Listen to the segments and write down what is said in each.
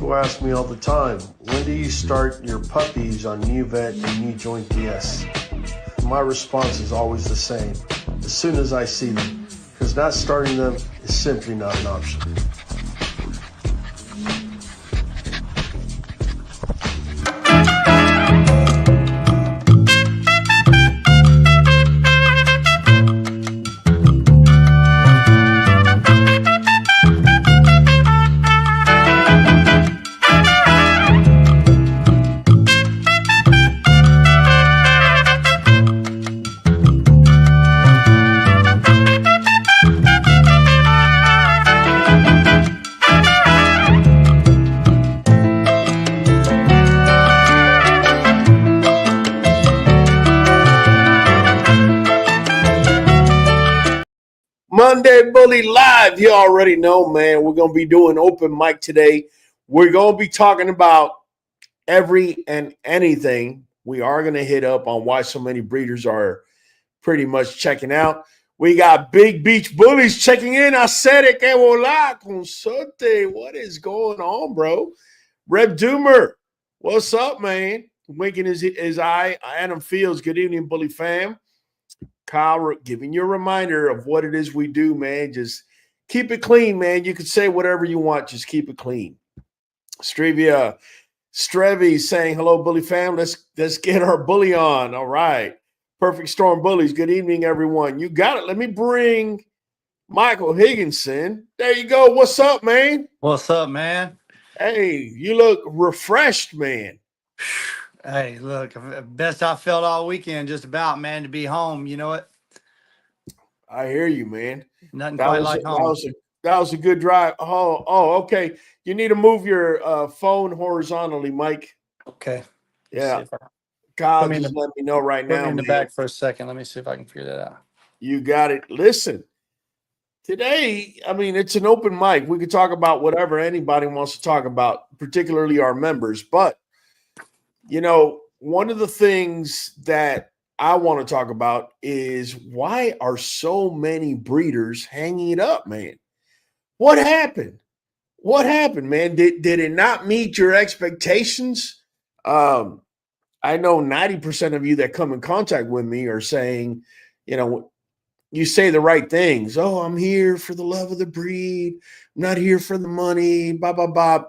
People ask me all the time, when do you start your puppies on Nuvet NuJoint DS? My response is always the same, as soon as I see them, because not starting them is simply not an option. Monday Bully Live. You already know, man. We're going to be doing open mic today. We're going to be talking about every and anything. We are going to hit up on why so many breeders are pretty much checking out. We got Big Beach Bullies checking in. I said it. Que vola, consorte. What is going on, bro? Reb Doomer, what's up, man? Winking his eye. Adam Fields, good evening, Bully fam. Kyle, giving you a reminder of what it is we do, man. Just keep it clean, man. You can say whatever you want. Just keep it clean. Strevi saying, hello, Bully fam. Let's get our bully on. All right. Perfect Storm Bullies. Good evening, everyone. You got it. Let me bring Michael Higginson. There you go. What's up, man? What's up, man? Hey, you look refreshed, man. Hey, look, best I felt all weekend, just about, man, to be home. You know it? I hear you, man. Nothing quite like home. That was a good drive. Oh, okay. You need to move your phone horizontally, Mike. Okay. Yeah. Kyle, just let me know right now. Put me in the back for a second. Let me see if I can figure that out. You got it. Listen, today, I mean, it's an open mic. We could talk about whatever anybody wants to talk about, particularly our members. But, you know, one of the things that I want to talk about is why are so many breeders hanging it up, man? What happened? What happened, man? Did it not meet your expectations? I know 90% of you that come in contact with me are saying, you know, you say the right things. Oh, I'm here for the love of the breed. I'm not here for the money, blah, blah, blah.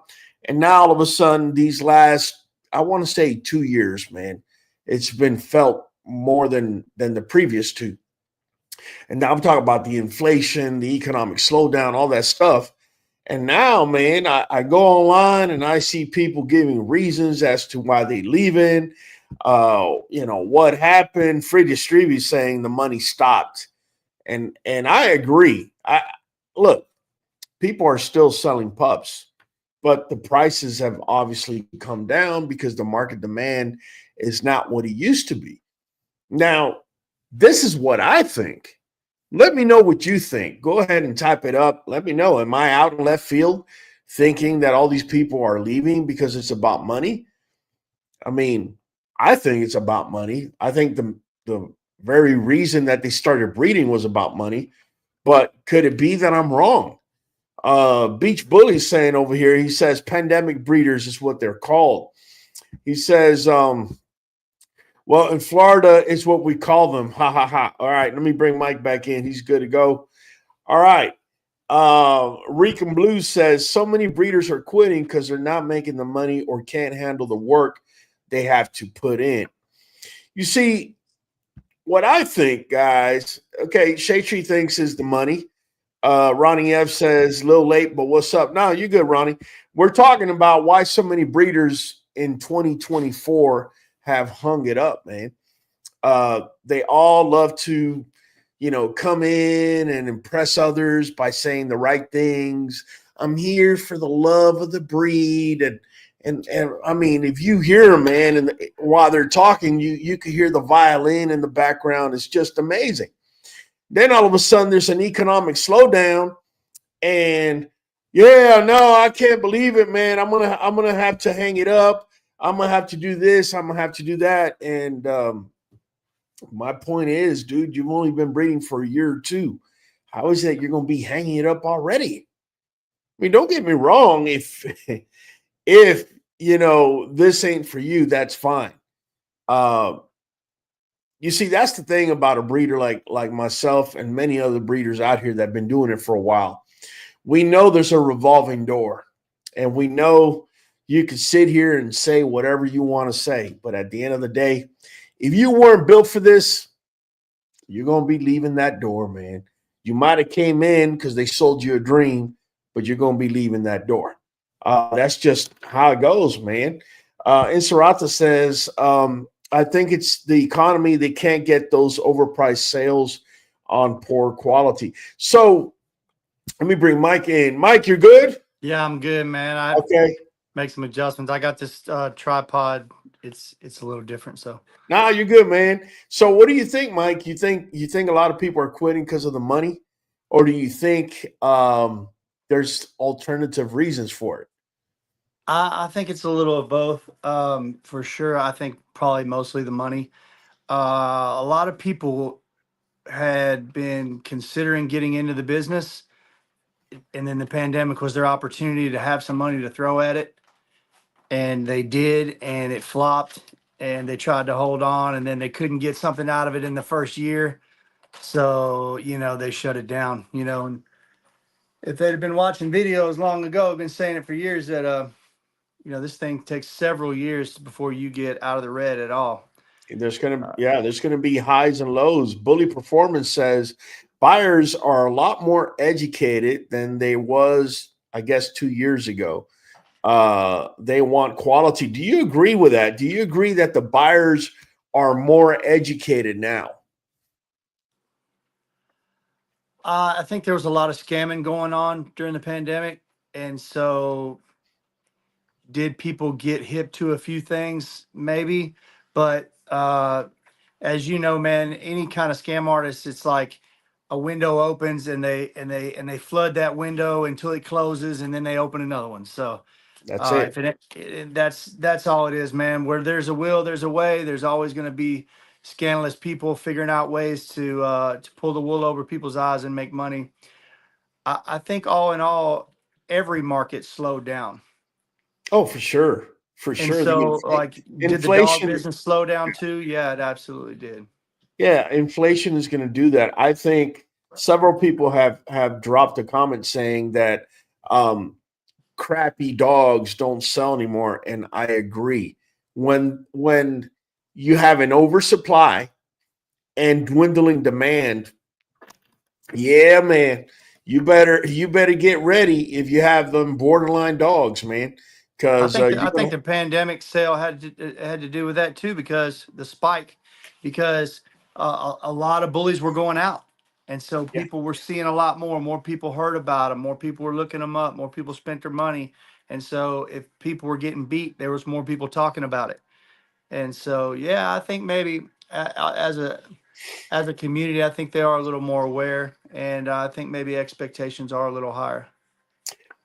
And now all of a sudden, these last, I want to say 2 years, man, it's been felt more than the previous two. And now I'm talking about the inflation, the economic slowdown, all that stuff. And now, man, I go online and I see people giving reasons as to why they leaving. You know, what happened. Freddie Strebe saying the money stopped. And I agree. Look, people are still selling pups, but the prices have obviously come down because the market demand is not what it used to be. Now, this is what I think. Let me know what you think. Go ahead and type it up. Let me know. Am I out in left field thinking that all these people are leaving because it's about money? I mean, I think it's about money. I think the very reason that they started breeding was about money. But could it be that I'm wrong? Beach Bully saying over here, he says pandemic breeders is what they're called. He says, well, in Florida, it's what we call them. Ha, ha, ha. All right, let me bring Mike back in. He's good to go. All right. Rican Blues says, so many breeders are quitting because they're not making the money or can't handle the work they have to put in. You see, what I think, guys, okay, Shea Tree thinks is the money. Ronnie F says, a little late, but what's up? No, you're good, Ronnie. We're talking about why so many breeders in 2024 have hung it up, man. They all love to, you know, come in and impress others by saying the right things. I'm here for the love of the breed. And I mean, if you hear them, man, and while they're talking, you can hear the violin in the background. It's just amazing. Then all of a sudden there's an economic slowdown and yeah, no, I can't believe it, man. I'm gonna have to hang it up. I'm going to have to do this. I'm going to have to do that. And my point is, dude, you've only been breeding for a year or two. How is that you're going to be hanging it up already? I mean, don't get me wrong. If If this ain't for you, that's fine. You see, that's the thing about a breeder like myself and many other breeders out here that have been doing it for a while. We know there's a revolving door, and we know you can sit here and say whatever you want to say, but at the end of the day, if you weren't built for this, you're going to be leaving that door, man. You might have came in because they sold you a dream, but you're going to be leaving that door. That's just how it goes, man. Inserata says, I think it's the economy. They can't get those overpriced sales on poor quality. So let me bring Mike in. Mike, you're good? Yeah, I'm good, man. Okay. Make some adjustments. I got this tripod. It's a little different, so. Nah, you're good, man. So what do you think, Mike? You think a lot of people are quitting because of the money? Or do you think there's alternative reasons for it? I think it's a little of both. For sure. I think probably mostly the money. A lot of people had been considering getting into the business, and then the pandemic was their opportunity to have some money to throw at it. And they did, and it flopped, and they tried to hold on, and then they couldn't get something out of it in the first year. So, they shut it down, and if they'd have been watching videos long ago, I've been saying it for years that, this thing takes several years before you get out of the red at all. There's gonna be highs and lows. Bully Performance says buyers are a lot more educated than they was, I guess, 2 years ago. They want quality. Do you agree with that? Do you agree that the buyers are more educated now? I think there was a lot of scamming going on during the pandemic. And so did people get hip to a few things? Maybe. But as you know, man, any kind of scam artist, it's like a window opens and they flood that window until it closes, and then they open another one. So That's it. that's all it is, man. Where there's a will, there's a way. There's always going to be scandalous people figuring out ways to pull the wool over people's eyes and make money. I think all in all, every market slowed down. Oh, for sure. For And sure. so, did the dog Inflation. business slow down too? Yeah, it absolutely did. Yeah, inflation is going to do that. I think several people have dropped a comment saying that crappy dogs don't sell anymore, and I agree. When you have an oversupply and dwindling demand, yeah, man, you better get ready if you have them borderline dogs, man, because I think the pandemic sale had to do with that too, because the spike, because a lot of bullies were going out, and so yeah. people were seeing a lot more. More people heard about them. More people were looking them up. More people spent their money, and so if people were getting beat, there was more people talking about it. And so, yeah, I think maybe as a community, I think they are a little more aware, and I think maybe expectations are a little higher.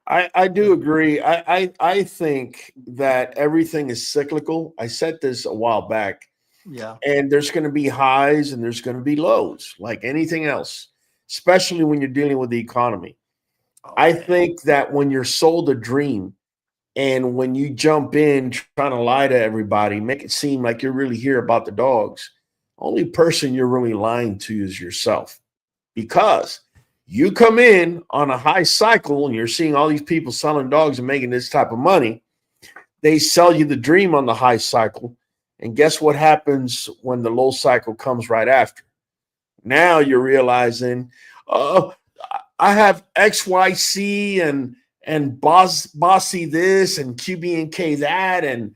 I do agree. I think that everything is cyclical. I said this a while back. Yeah. And there's going to be highs and there's going to be lows, like anything else, especially when you're dealing with the economy. I think that when you're sold a dream and when you jump in trying to lie to everybody, make it seem like you're really here about the dogs, only person you're really lying to is yourself, because you come in on a high cycle and you're seeing all these people selling dogs and making this type of money. They sell you the dream on the high cycle. And guess what happens when the low cycle comes right after? Now you're realizing, oh, I have XYC and Bossy this and QB&K that and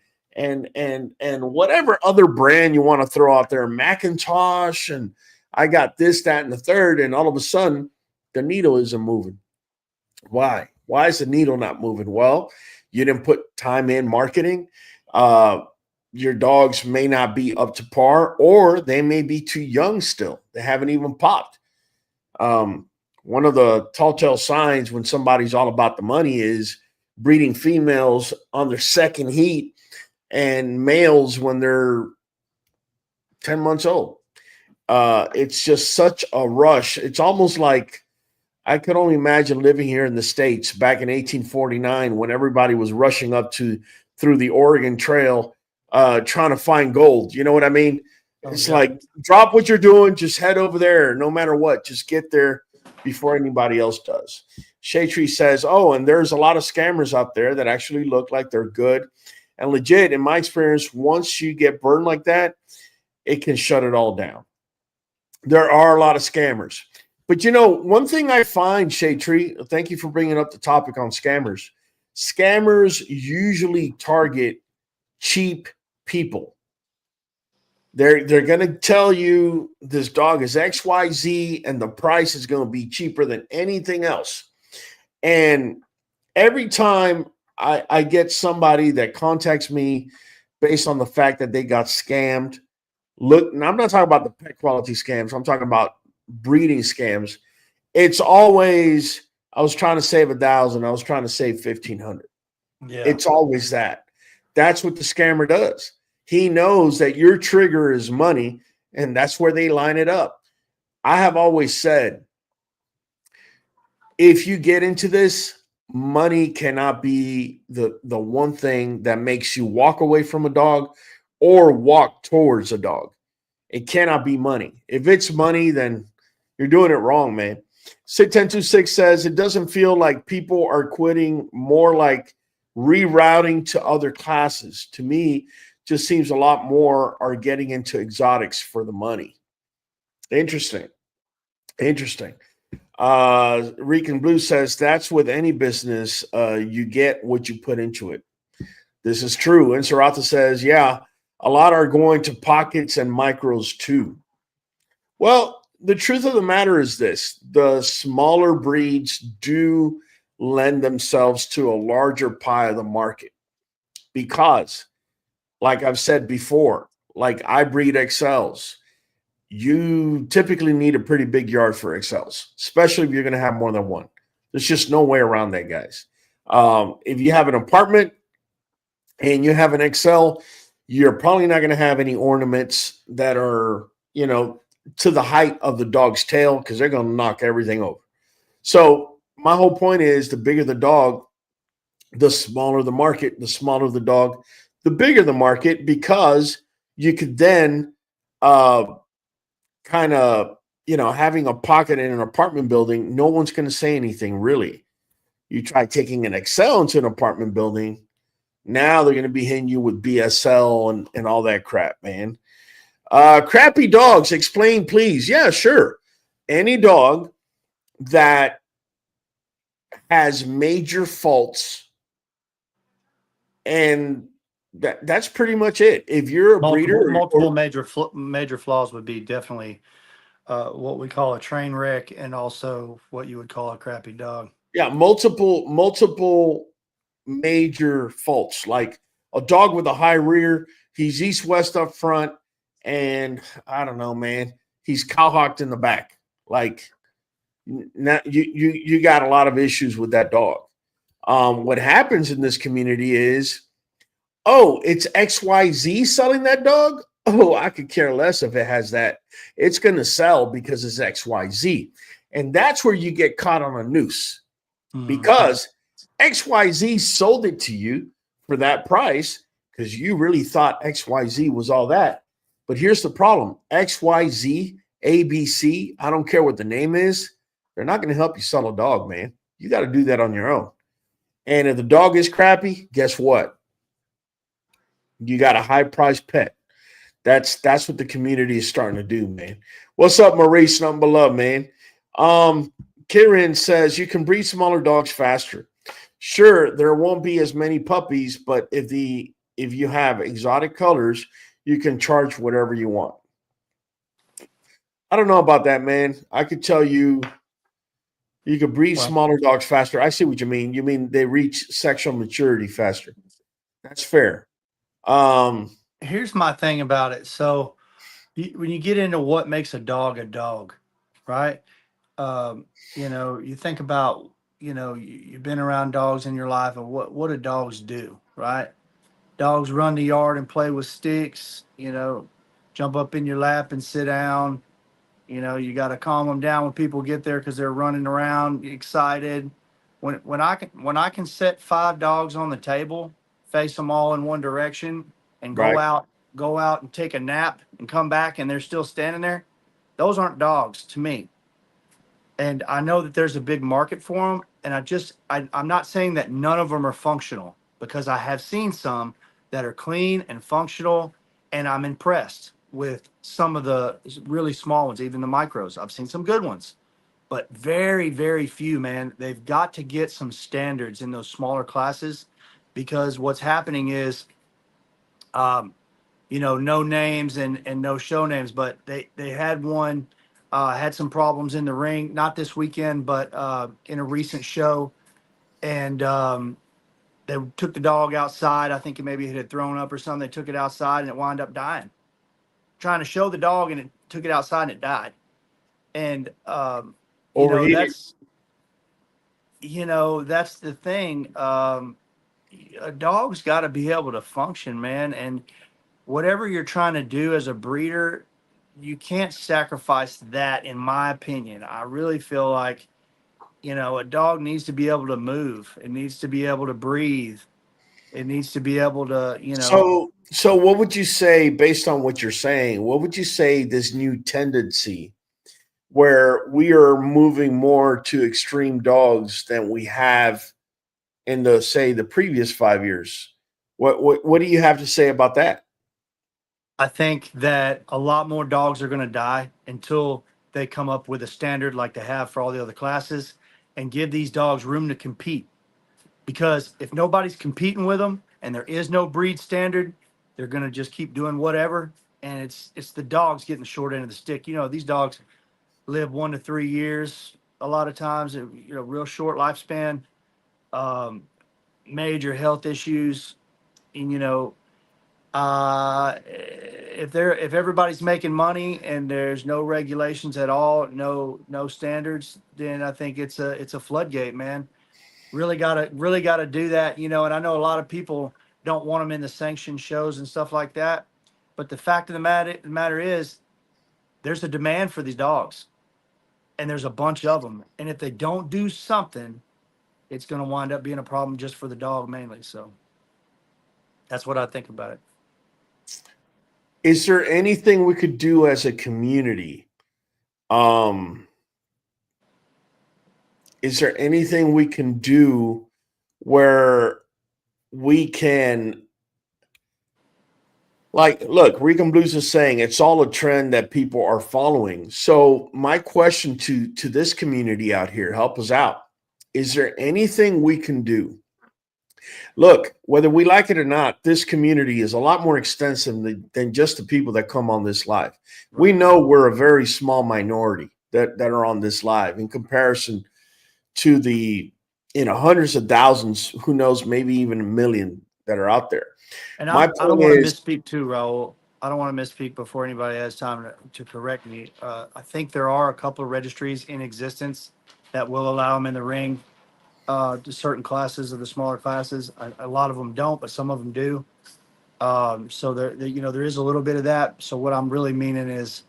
whatever other brand you want to throw out there, Macintosh, and I got this, that, and the third, and all of a sudden the needle isn't moving. Why? Why is the needle not moving? Well, you didn't put time in marketing. Your dogs may not be up to par, or they may be too young still. They haven't even popped. One of the telltale signs when somebody's all about the money is breeding females on their second heat and males when they're 10 months old. It's just such a rush. It's almost like I could only imagine living here in the States back in 1849 when everybody was rushing up through the Oregon Trail trying to find gold. You know what I mean? Oh, It's yeah. like drop what you're doing, just head over there, no matter what. Just get there before anybody else does. Shade Tree says, "Oh, and there's a lot of scammers out there that actually look like they're good and legit. In my experience, once you get burned like that, it can shut it all down. There are a lot of scammers." But you know, one thing I find, Shade Tree, thank you for bringing up the topic on scammers. Scammers usually target cheap people. They're going to tell you this dog is XYZ and the price is going to be cheaper than anything else. And every time I get somebody that contacts me based on the fact that they got scammed, look, and I'm not talking about the pet quality scams, I'm talking about breeding scams. It's always, I was trying to save 1,000, I was trying to save 1,500. Yeah. It's always that. That's what the scammer does. He knows that your trigger is money, and that's where they line it up. I have always said, if you get into this, money cannot be the one thing that makes you walk away from a dog or walk towards a dog. It cannot be money. If it's money, then you're doing it wrong, man. Sit1026 says it doesn't feel like people are quitting, more like rerouting to other classes. To me, just seems a lot more are getting into exotics for the money. Interesting. Interesting. Rican Blue says that's with any business. You get what you put into it. This is true. And Sarata says, yeah, a lot are going to pockets and micros too. Well, the truth of the matter is this: the smaller breeds do lend themselves to a larger pie of the market because, like I've said before, like I breed XLs. You typically need a pretty big yard for XLs, especially if you're going to have more than one. There's just no way around that, guys. If you have an apartment and you have an XL, you're probably not going to have any ornaments that are, to the height of the dog's tail because they're going to knock everything over. So my whole point is the bigger the dog, the smaller the market, the smaller the dog, the bigger the market, because you could then kind of, having a pocket in an apartment building, no one's going to say anything really. You try taking an XL into an apartment building, now they're going to be hitting you with BSL and all that crap, man. Crappy dogs, explain, please. Yeah, sure. Any dog that has major faults, and that's pretty much it. If you're a breeder, multiple major flaws would be definitely what we call a train wreck, and also what you would call a crappy dog. Yeah, multiple major faults, like a dog with a high rear, he's east-west up front, and I don't know, man, he's cowhocked in the back. Like, now you got a lot of issues with that dog. What happens in this community is, oh, it's XYZ selling that dog. Oh, I could care less if it has that. It's going to sell because it's XYZ. And that's where you get caught on a noose, because XYZ sold it to you for that price because you really thought XYZ was all that. But here's the problem: XYZ, ABC, I don't care what the name is, they're not going to help you sell a dog, man. You got to do that on your own. And if the dog is crappy, guess what? You got a high-priced pet. That's what the community is starting to do, man. What's up, Maurice? Nothing but love, man. Kieran says you can breed smaller dogs faster. Sure, there won't be as many puppies, but if you have exotic colors, you can charge whatever you want. I don't know about that, man. I could tell you could breed smaller dogs faster. I see what you mean. You mean they reach sexual maturity faster. That's fair. Here's my thing about it. So when you get into what makes a dog, right? You think about, you've been around dogs in your life, and what do dogs do, right? Dogs run the yard and play with sticks, jump up in your lap and sit down, You know, you got to calm them down when people get there because they're running around excited. When I can set 5 dogs on the table, face them all in one direction, and Right. go out and take a nap and come back and they're still standing there, those aren't dogs to me. And I know that there's a big market for them. And I'm not saying that none of them are functional, because I have seen some that are clean and functional, and I'm impressed with some of the really small ones, even the micros. I've seen some good ones, but very, very few, man. They've got to get some standards in those smaller classes, because what's happening is, um, no names and no show names, but they had one, had some problems in the ring, not this weekend, but in a recent show. And they took the dog outside. I think maybe it had thrown up or something. They took it outside and it wound up dying. Trying to show the dog, and it took it outside and it died. And Overheated. that's the thing. A dog's got to be able to function, man. And whatever you're trying to do as a breeder, you can't sacrifice that, in my opinion. I really feel like, a dog needs to be able to move. It needs to be able to breathe. It needs to be able to, So what would you say, based on what you're saying, what would you say this new tendency where we are moving more to extreme dogs than we have in the previous 5 years? What do you have to say about that? I think that a lot more dogs are going to die until they come up with a standard like they have for all the other classes, and give these dogs room to compete. Because if nobody's competing with them and there is no breed standard, they're going to just keep doing whatever. And it's the dogs getting the short end of the stick. These dogs live 1 to 3 years a lot of times, real short lifespan, um, major health issues. And, if everybody's making money and there's no regulations at all, no standards, then I think it's a floodgate, man. Really gotta do that, and I know a lot of people don't want them in the sanctioned shows and stuff like that. But the fact of the matter is, there's a demand for these dogs, and there's a bunch of them. And if they don't do something, it's going to wind up being a problem just for the dog mainly. So that's what I think about it. Is there anything we could do as a community? Is there anything we can do where we can, like, look, Recon Blues is saying it's all a trend that people are following. So my question to this community out here, help us out. Is there anything we can do? Look, whether we like it or not, this community is a lot more extensive than just the people that come on this live. We know we're a very small minority that are on this live in comparison to the hundreds of thousands, who knows, maybe even a million that are out there. And My I don't point want to is, misspeak too, Raul. I don't want to misspeak before anybody has time to correct me. I think there are a couple of registries in existence that will allow them in the ring, to certain classes of the smaller classes. A lot of them don't, but some of them do. So there is a little bit of that. So what I'm really meaning is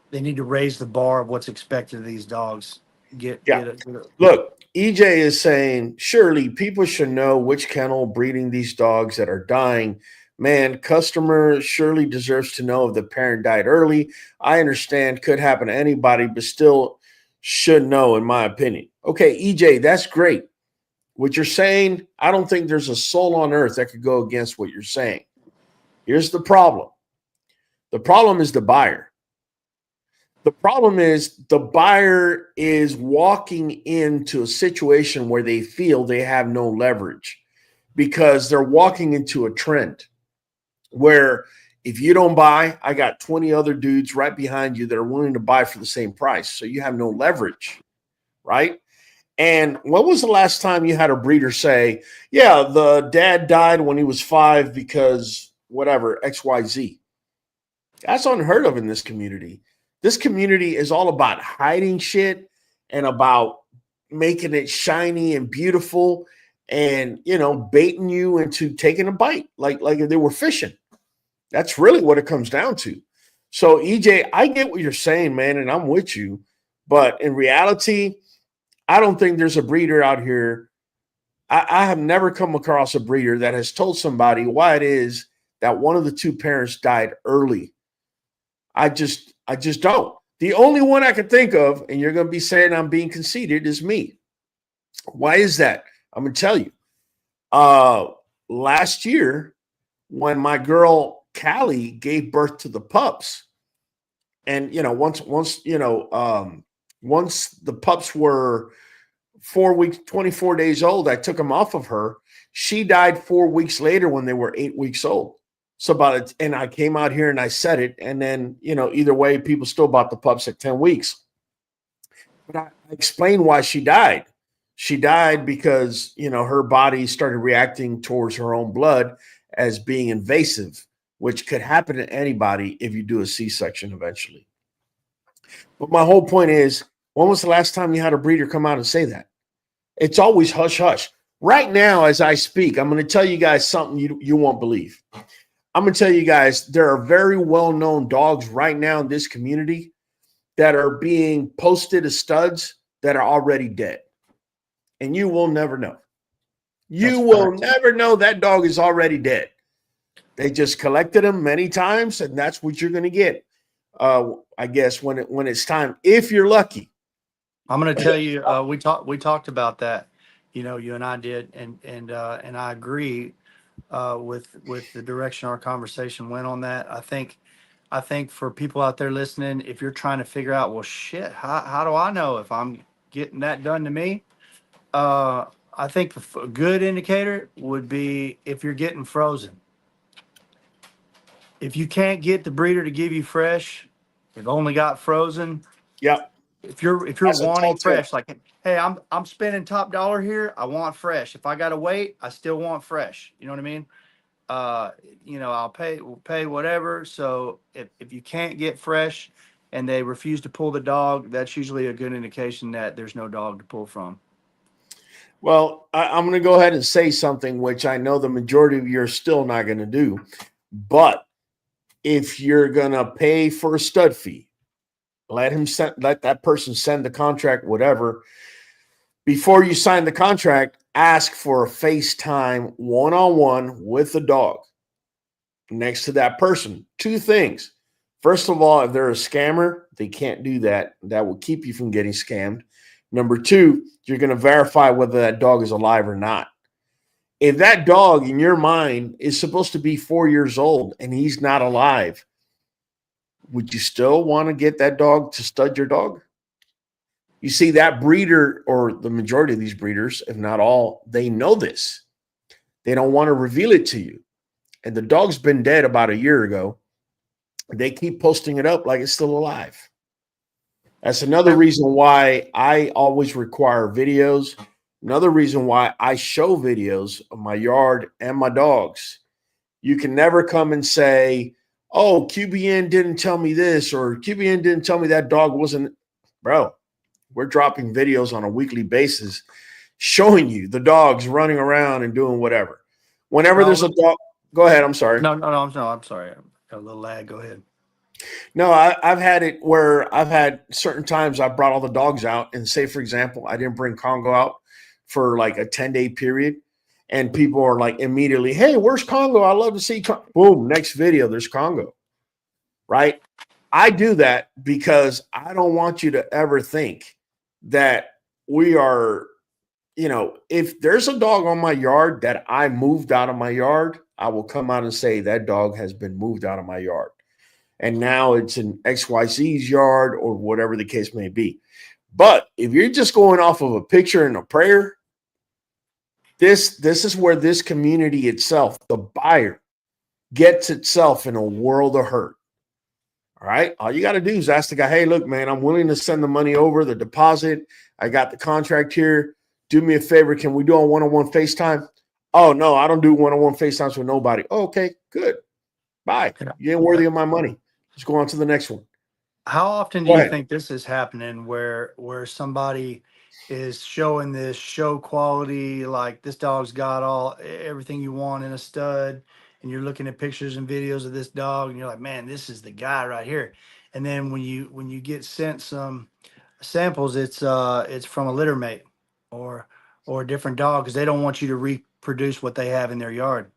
they need to raise the bar of what's expected of these dogs. yeah, look, EJ is saying, surely people should know which kennel breeding these dogs that are dying. Man, customer surely deserves to know if the parent died early. I understand, could happen to anybody, but still should know, in my opinion. Okay, EJ, that's great. What you're saying, I don't think there's a soul on earth that could go against what you're saying. Here's the problem. The problem is the buyer. The problem is the buyer is walking into a situation where they feel they have no leverage, because they're walking into a trend where if you don't buy, I got 20 other dudes right behind you that are willing to buy for the same price. So you have no leverage, right? And when was the last time you had a breeder say, yeah, the dad died when he was 5 because whatever, XYZ? That's unheard of in this community. This community is all about hiding shit and about making it shiny and beautiful and, baiting you into taking a bite like if they were fishing. That's really what it comes down to. So EJ, I get what you're saying, man, and I'm with you. But in reality, I don't think there's a breeder out here. I have never come across a breeder that has told somebody why it is that one of the two parents died early. I just don't. The only one I can think of, and you're going to be saying I'm being conceited, is me. Why is that? I'm going to tell you. Uh, Last year, when my girl Callie gave birth to the pups, and once the pups were 4 weeks, 24 days old, I took them off of her. She died 4 weeks later when they were 8 weeks old. So about it, and I came out here and I said it, and then either way, people still bought the pups at 10 weeks. But I explained why she died. She died because her body started reacting towards her own blood as being invasive, which could happen to anybody if you do a C-section eventually. But my whole point is, when was the last time you had a breeder come out and say that? It's always hush hush. Right now, as I speak, I'm going to tell you guys something you won't believe. I'm going to tell you guys, there are very well-known dogs right now in this community that are being posted as studs that are already dead. And you will never know. You will never know that dog is already dead. They just collected them many times, and that's what you're going to get, I guess, when it's time, if you're lucky. I'm going to tell you, we talked about that, you and I did, and I agree with the direction our conversation went on that. I think for people out there listening, if you're trying to figure out, well, shit, how do I know if I'm getting that done to me? I think a good indicator would be if you're getting frozen. If you can't get the breeder to give you fresh, you've only got frozen. Yep. If you're wanting fresh, like, hey, I'm spending top dollar here, I want fresh. If I gotta wait, I still want fresh. You know what I mean? We'll pay whatever. So if you can't get fresh and they refuse to pull the dog, that's usually a good indication that there's no dog to pull from. Well, I'm going to go ahead and say something which I know the majority of you are still not going to do. But if you're going to pay for a stud fee, let that person send the contract, whatever. Before you sign the contract, ask for a FaceTime one-on-one with the dog next to that person. Two things. First of all, if they're a scammer, they can't do that. That will keep you from getting scammed. Number two, you're going to verify whether that dog is alive or not. If that dog in your mind is supposed to be 4 years old and he's not alive, would you still want to get that dog to stud your dog? You see, that breeder, or the majority of these breeders, if not all, they know this. They don't want to reveal it to you. And the dog's been dead about a year ago. They keep posting it up like it's still alive. That's another reason why I always require videos. Another reason why I show videos of my yard and my dogs. You can never come and say, oh, QBN didn't tell me this, or QBN didn't tell me that dog wasn't. Bro, we're dropping videos on a weekly basis showing you the dogs running around and doing whatever. Whenever there's a dog, go ahead. I'm sorry. No, I'm sorry. I got a little lag. Go ahead. No, I've had it where I've had certain times I brought all the dogs out, and say, for example, I didn't bring Congo out for like a 10-day period, and people are like immediately, hey, where's Congo? I love to see Congo. Boom, next video, there's Congo, right? I do that because I don't want you to ever think that we are, if there's a dog on my yard that I moved out of my yard, I will come out and say that dog has been moved out of my yard. And now it's in XYZ's yard or whatever the case may be. But if you're just going off of a picture and a prayer, this is where this community itself, the buyer, gets itself in a world of hurt. All right. All you got to do is ask the guy, hey, look, man, I'm willing to send the money over, the deposit. I got the contract here. Do me a favor. Can we do a one-on-one FaceTime? Oh, no, I don't do one-on-one FaceTimes with nobody. Oh, okay, good. Bye. You ain't worthy of my money. Let's go on to the next one. How often do you think this is happening where somebody is showing this show quality, like this dog's got everything you want in a stud, and you're looking at pictures and videos of this dog, and you're like, man, this is the guy right here. And then when you get sent some samples, it's from a litter mate or a different dog because they don't want you to reproduce what they have in their yard.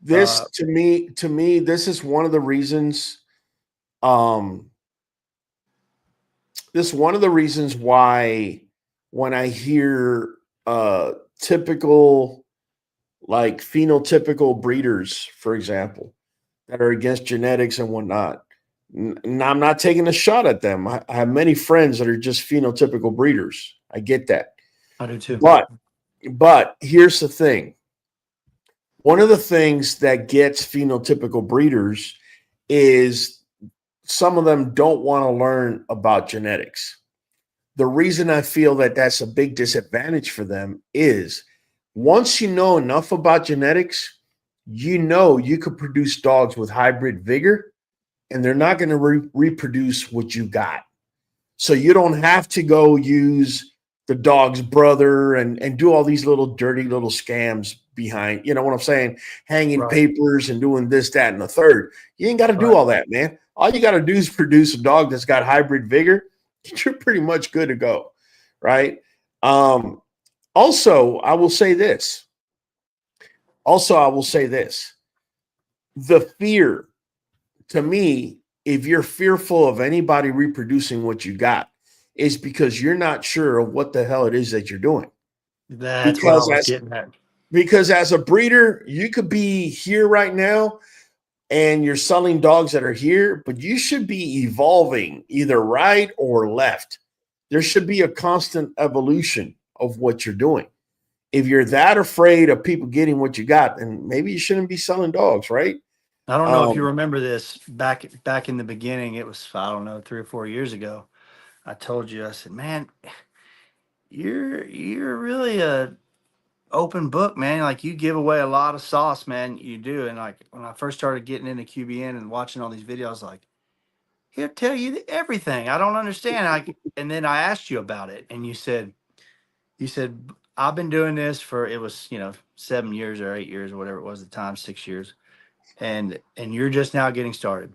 This to me, this is one of the reasons. This is one of the reasons why when I hear typical, like phenotypical breeders, for example, that are against genetics and whatnot, and I'm not taking a shot at them. I have many friends that are just phenotypical breeders. I get that. I do too. But here's the thing. One of the things that gets phenotypical breeders is some of them don't want to learn about genetics. The reason I feel that that's a big disadvantage for them is once you know enough about genetics, you know you could produce dogs with hybrid vigor, and they're not going to reproduce what you got. So you don't have to go use the dog's brother and do all these little dirty little scams behind, you know what I'm saying? Hanging Right. papers and doing this, that, and the third. You ain't got to do all that, man. All you got to do is produce a dog that's got hybrid vigor. You're pretty much good to go, right? Also, I will say this. The fear, to me, if you're fearful of anybody reproducing what you got, is because you're not sure of what the hell it is that you're doing. That's what I was getting at. Because as a breeder, you could be here right now and you're selling dogs that are here, but you should be evolving either right or left. There should be a constant evolution of what you're doing. If you're that afraid of people getting what you got, then maybe you shouldn't be selling dogs, right? I don't know if you remember this back in the beginning. It was, I don't know, 3 or 4 years ago. I told you, I said, man, you're really a open book, man. Like you give away a lot of sauce, man. You do. And like when I first started getting into QBN and watching all these videos, like he'll tell you everything. I don't understand. And then I asked you about it, and you said, I've been doing this for, it was 7 years or 8 years or whatever it was at the time, 6 years, and you're just now getting started.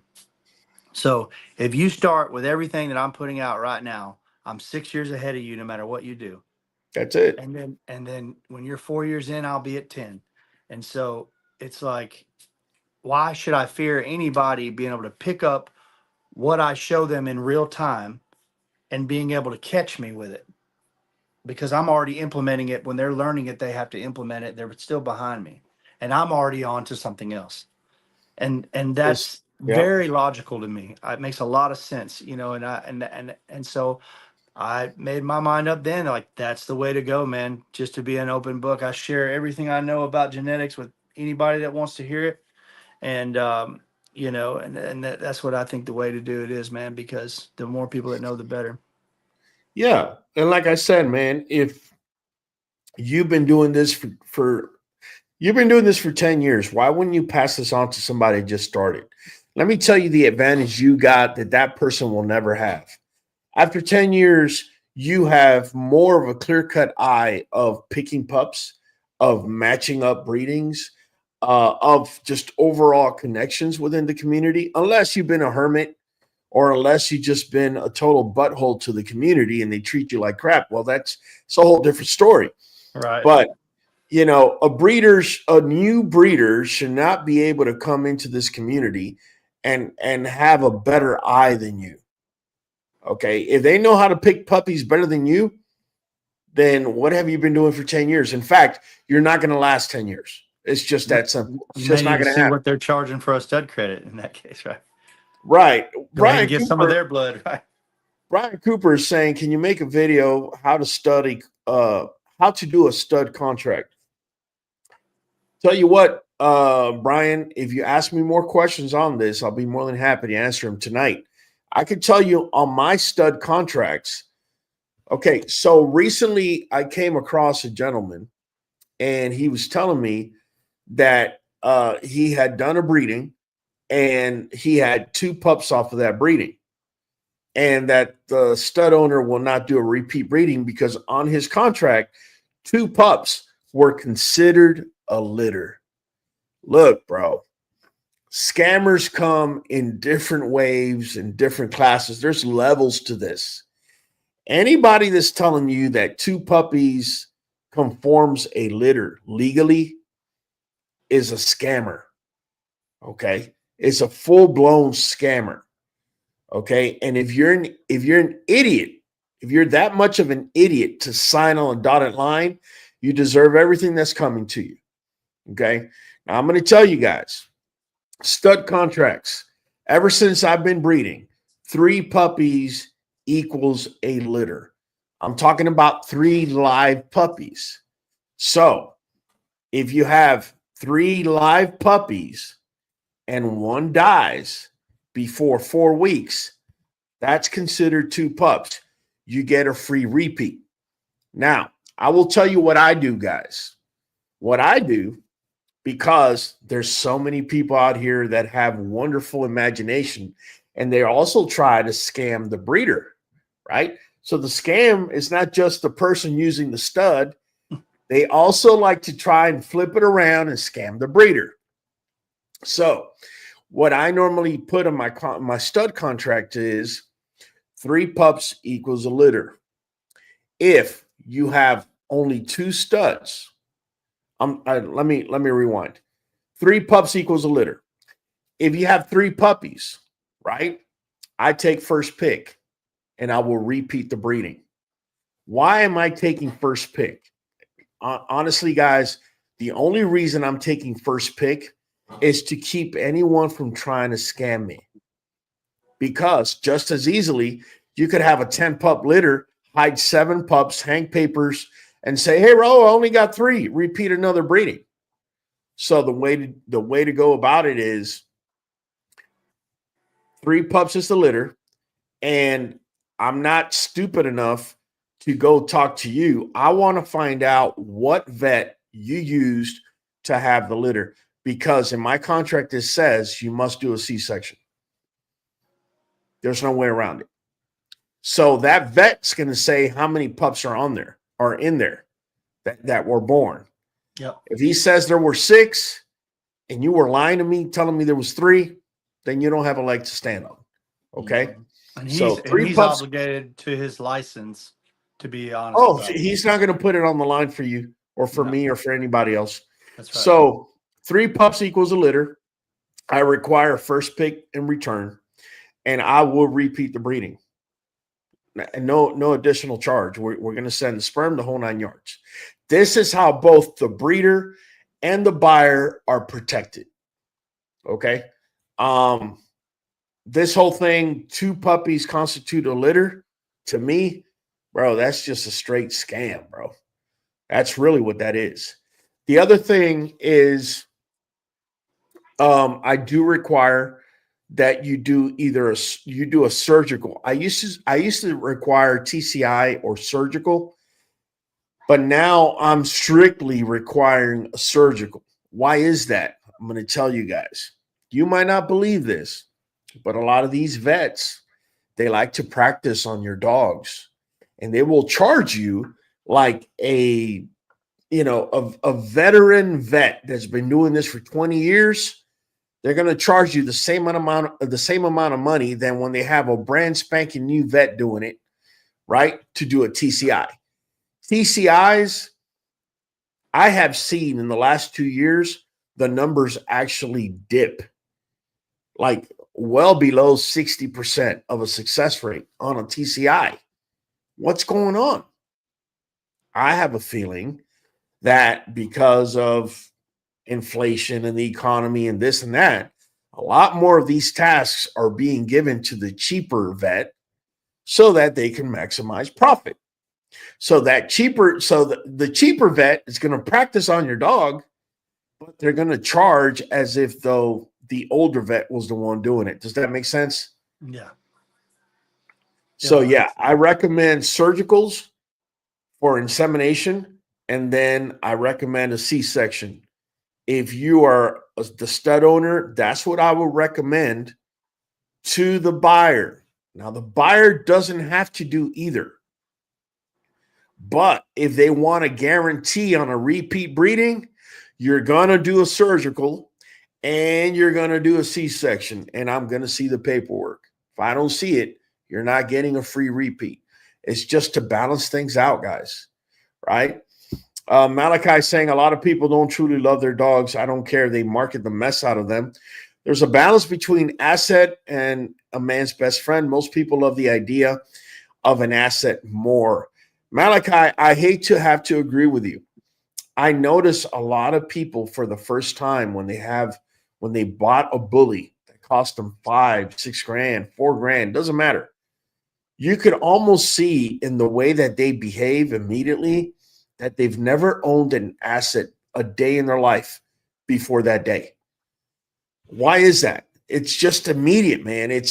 So if you start with everything that I'm putting out right now, I'm 6 years ahead of you, no matter what you do. That's it. And then when you're 4 years in, I'll be at 10. And so it's like, why should I fear anybody being able to pick up what I show them in real time and being able to catch me with it? Because I'm already implementing it. When they're learning it, they have to implement it. They're still behind me, and I'm already on to something else. And that's very logical to me. It makes a lot of sense, and so I made my mind up then, like that's the way to go, man. Just to be an open book. I share everything I know about genetics with anybody that wants to hear it. And that's what I think the way to do it is, man, because the more people that know, the better. Yeah. And like I said, man, if you've been doing this for 10 years, why wouldn't you pass this on to somebody that just started? Let me tell you the advantage you got that person will never have. After 10 years, you have more of a clear-cut eye of picking pups, of matching up breedings, of just overall connections within the community, unless you've been a hermit or unless you've just been a total butthole to the community and they treat you like crap. Well, it's a whole different story. Right. But, a new breeder should not be able to come into this community and have a better eye than you. Okay. If they know how to pick puppies better than you, then what have you been doing for 10 years? In fact, you're not going to last 10 years. It's just that simple. It's just not going to happen. What they're charging for a stud credit in that case, right? Right. Brian, get some of their blood, right? Brian Cooper is saying, can you make a video how to do a stud contract? Tell you what, Brian, if you ask me more questions on this, I'll be more than happy to answer them tonight. I can tell you on my stud contracts. Okay, so recently I came across a gentleman, and he was telling me that he had done a breeding, and he had 2 pups off of that breeding, and that the stud owner will not do a repeat breeding because on his contract, 2 pups were considered a litter. Look, bro, scammers come in different waves and different classes. There's levels to this. Anybody that's telling you that 2 puppies conforms a litter legally is a scammer. Okay. It's a full-blown scammer. Okay. And if you're an idiot, if you're that much of an idiot to sign on a dotted line, you deserve everything that's coming to you. Okay. Now I'm going to tell you guys, stud contracts. Ever since I've been breeding, 3 puppies equals a litter. I'm talking about 3 live puppies. So if you have 3 live puppies and 1 dies before 4 weeks, that's considered 2 pups. You get a free repeat. Now, I will tell you what I do, guys. What I do, because there's so many people out here that have wonderful imagination, and they also try to scam the breeder, right? So the scam is not just the person using the stud. They also like to try and flip it around and scam the breeder. So what I normally put on my stud contract is 3 pups equals a litter. If you have only 2 studs, let me rewind. 3 pups equals a litter. If you have 3 puppies, right? I take first pick and I will repeat the breeding. Why am I taking first pick? Honestly, guys, the only reason I'm taking first pick is to keep anyone from trying to scam me. Because just as easily, you could have a 10-pup litter, hide 7 pups, hang papers, and say, hey, Ro, I only got 3. Repeat another breeding. So the way to go about it is 3 pups is the litter, and I'm not stupid enough to go talk to you. I want to find out what vet you used to have the litter, because in my contract it says you must do a C-section. There's no way around it. So that vet's going to say how many pups are in there that were born. Yep. If he says there were 6 and you were lying to me, telling me there was 3, then you don't have a leg to stand on. Okay. And he's pups, obligated to his license, to be honest. Oh, he's not going to put it on the line for you or for me or for anybody else. That's right. So 3 pups equals a litter. I require first pick in return, and I will repeat the breeding. And no additional charge. We're going to send the sperm the whole 9 yards. This is how both the breeder and the buyer are protected. Okay. This whole thing, 2 puppies constitute a litter, to me, bro, that's just a straight scam, bro. That's really what that is. The other thing is, I do require that you do a surgical. I used to require TCI or surgical, but now I'm strictly requiring a surgical. Why is that? I'm going to tell you guys. You might not believe this, but a lot of these vets, they like to practice on your dogs, and they will charge you like a veteran vet that's been doing this for 20 years. They're going to charge you the same amount of money than when they have a brand spanking new vet doing it, right? To do a TCI. TCIs, I have seen in the last 2 years, the numbers actually dip like well below 60% of a success rate on a TCI. What's going on? I have a feeling that because of inflation and the economy and this and that, a lot more of these tasks are being given to the cheaper vet so that they can maximize profit. So the cheaper vet is going to practice on your dog, but they're going to charge as if though the older vet was the one doing it. Does that make sense? Yeah. So yeah, I recommend surgicals for insemination, and then I recommend a C-section. If you are the stud owner, that's what I would recommend to the buyer. Now, the buyer doesn't have to do either. But if they want a guarantee on a repeat breeding, you're going to do a surgical, and you're going to do a C-section, and I'm going to see the paperwork. If I don't see it, you're not getting a free repeat. It's just to balance things out, guys, right? Malachi saying a lot of people don't truly love their dogs. I don't care. They market the mess out of them. There's a balance between asset and a man's best friend. Most people love the idea of an asset more. Malachi, I hate to have to agree with you. I notice a lot of people for the first time when they bought a bully that cost them $5, $6 grand, $4 grand, doesn't matter. You could almost see in the way that they behave immediately that they've never owned an asset a day in their life before that day. Why is that? It's just immediate, man. They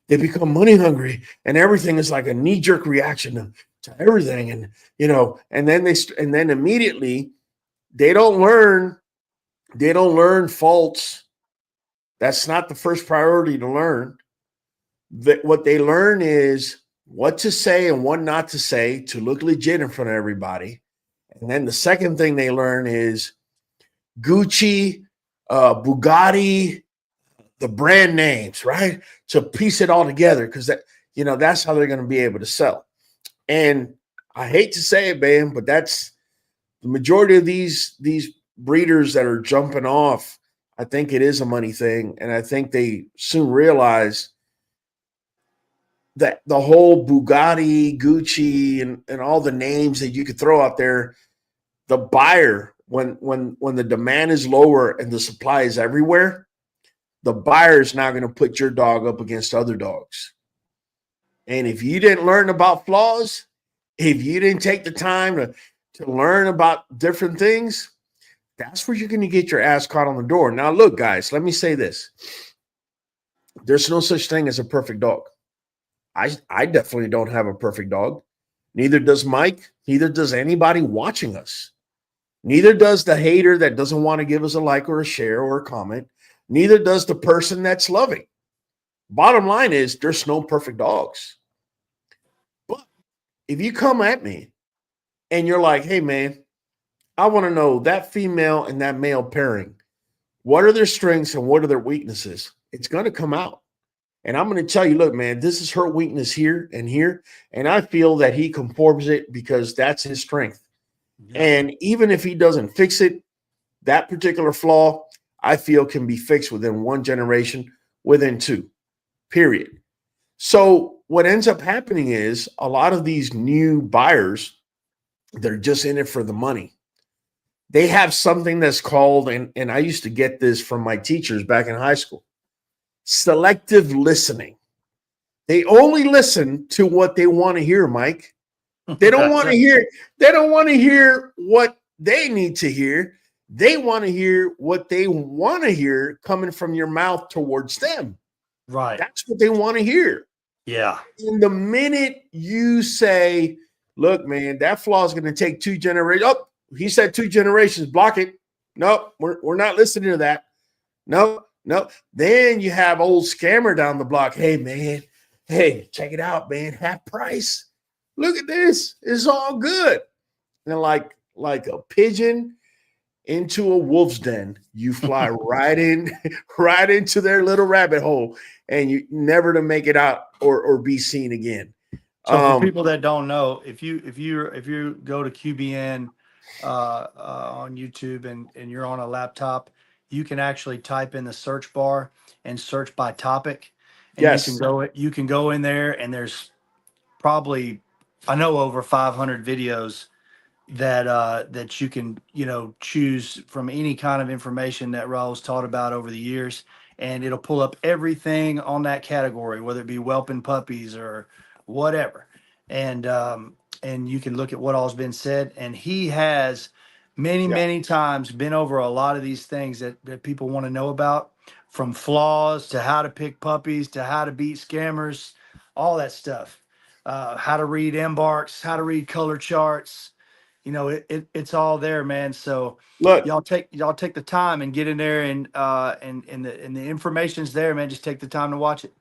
become money hungry, and everything is like a knee-jerk reaction to everything, and and then immediately they don't learn faults. That's not the first priority to learn. That what they learn is what to say and what not to say to look legit in front of everybody. And then the second thing they learn is Gucci, Bugatti, the brand names, right? To piece it all together, because that's how they're going to be able to sell. And I hate to say it, man, but that's the majority of these breeders that are jumping off. I think it is a money thing, and I think they soon realize that the whole Bugatti, Gucci, and all the names that you could throw out there, the buyer, when the demand is lower and the supply is everywhere, the buyer is now going to put your dog up against other dogs. And if you didn't learn about flaws, if you didn't take the time to learn about different things, that's where you're going to get your ass caught on the door. Now, look, guys, let me say this. There's no such thing as a perfect dog. I definitely don't have a perfect dog. Neither does Mike. Neither does anybody watching us. Neither does the hater that doesn't want to give us a like or a share or a comment. Neither does the person that's loving. Bottom line is there's no perfect dogs. But if you come at me and you're like, hey, man, I want to know that female and that male pairing, what are their strengths and what are their weaknesses? It's going to come out. And I'm going to tell you, look, man, this is her weakness here and here. And I feel that he conforms it because that's his strength. Yeah. And even if he doesn't fix it, that particular flaw, I feel can be fixed within one generation, within two, period. So what ends up happening is a lot of these new buyers, they're just in it for the money. They have something that's called, and I used to get this from my teachers back in high school, selective listening. They only listen to what they want to hear, Mike. They don't want to hear what they need to hear. They want to hear what they want to hear coming from your mouth towards them. Right. That's what they want to hear. Yeah. And the minute you say, look, man, that flaw is going to take 2 generations. Oh, he said 2 generations, block it. No, we're not listening to that. No. Then you have old scammer down the block. Hey, man. Hey, check it out, man. Half price. Look at this. It's all good. And like a pigeon into a wolf's den, you fly right into their little rabbit hole, and you never to make it out or be seen again. So for people that don't know, if you go to QBN on YouTube and you're on a laptop, you can actually type in the search bar and search by topic. And yes. You can go in there, and there's probably, I know, over 500 videos that you can, choose from any kind of information that Raul's taught about over the years. And it'll pull up everything on that category, whether it be whelping puppies or whatever. And you can look at what all's been said. And he has many times been over a lot of these things that people want to know about, from flaws to how to pick puppies to how to beat scammers, all that stuff. How to read embarks, how to read color charts. It's all there, man. So look, y'all take the time and get in there, and the information's there, man. Just take the time to watch it.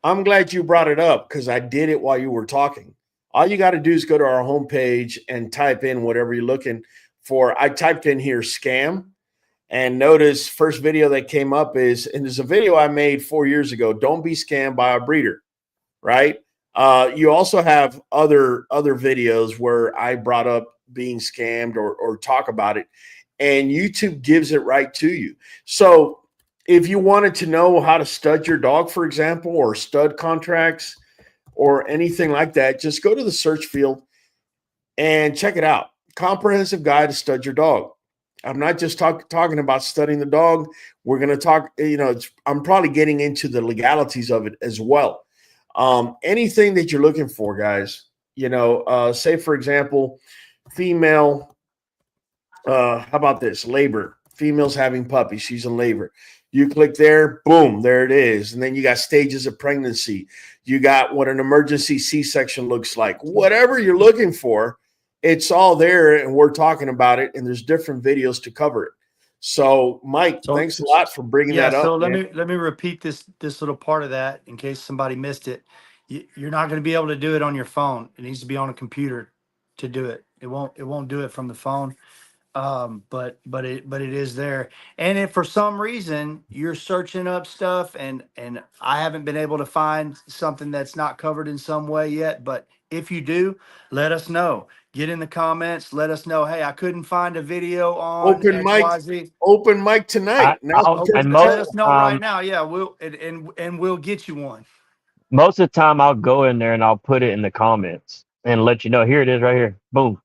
I'm glad you brought it up because I did it while you were talking. All you got to do is go to our homepage and type in whatever you're looking for. I typed in here scam, And notice first video that came up is, and there's a video I made 4 years ago. Don't be scammed by a breeder, right? You also have other videos where I brought up being scammed or talk about it, and YouTube gives it right to you. So if you wanted to know how to stud your dog, for example, or stud contracts or anything like that, just go to the search field and check it out. Comprehensive guide to stud your dog. I'm not just talking about studying the dog. We're going to talk, I'm probably getting into the legalities of it as well. Anything that you're looking for, guys, say, for example, female, how about this? Labor. Females having puppies. She's in labor. You click there, boom, there it is. And then you got stages of pregnancy. You got what an emergency C-section looks like. Whatever you're looking for, it's all there, and we're talking about it, and there's different videos to cover it. So, Mike, thanks a lot for bringing that up. So let me repeat this little part of that in case somebody missed it. You're not going to be able to do it on your phone. It needs to be on a computer to do it. It won't do it from the phone. But it is there. And if for some reason you're searching up stuff and I haven't been able to find something that's not covered in some way yet, but if you do, let us know. Get in the comments. Let us know. Hey, I couldn't find a video on XYZ. Open mic tonight. Let us know right now. Yeah, we'll get you one. Most of the time I'll go in there and I'll put it in the comments and let you know, here it is right here. Boom.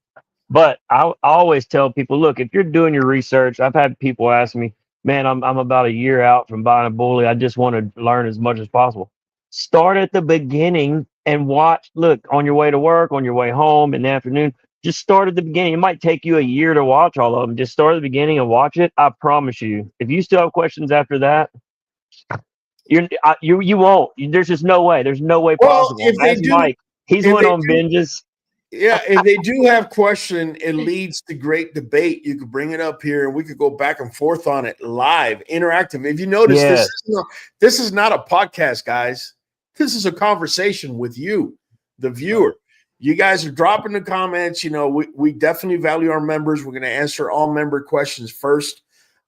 But I always tell people, look, if you're doing your research, I've had people ask me, man, I'm about a year out from buying a bully. I just want to learn as much as possible. Start at the beginning and watch. Look, on your way to work, on your way home in the afternoon, just start at the beginning. It might take you a year to watch all of them. Just start at the beginning and watch it. I promise you, if you still have questions after that, you won't. There's just no way. There's no way possible. If they do, Mike. He's went on binges. Yeah, if they do have question, it leads to great debate. You could bring it up here, and we could go back and forth on it live, interactive. If you notice, this is not a podcast, guys. This is a conversation with you, the viewer. You guys are dropping the comments. We definitely value our members. We're going to answer all member questions first.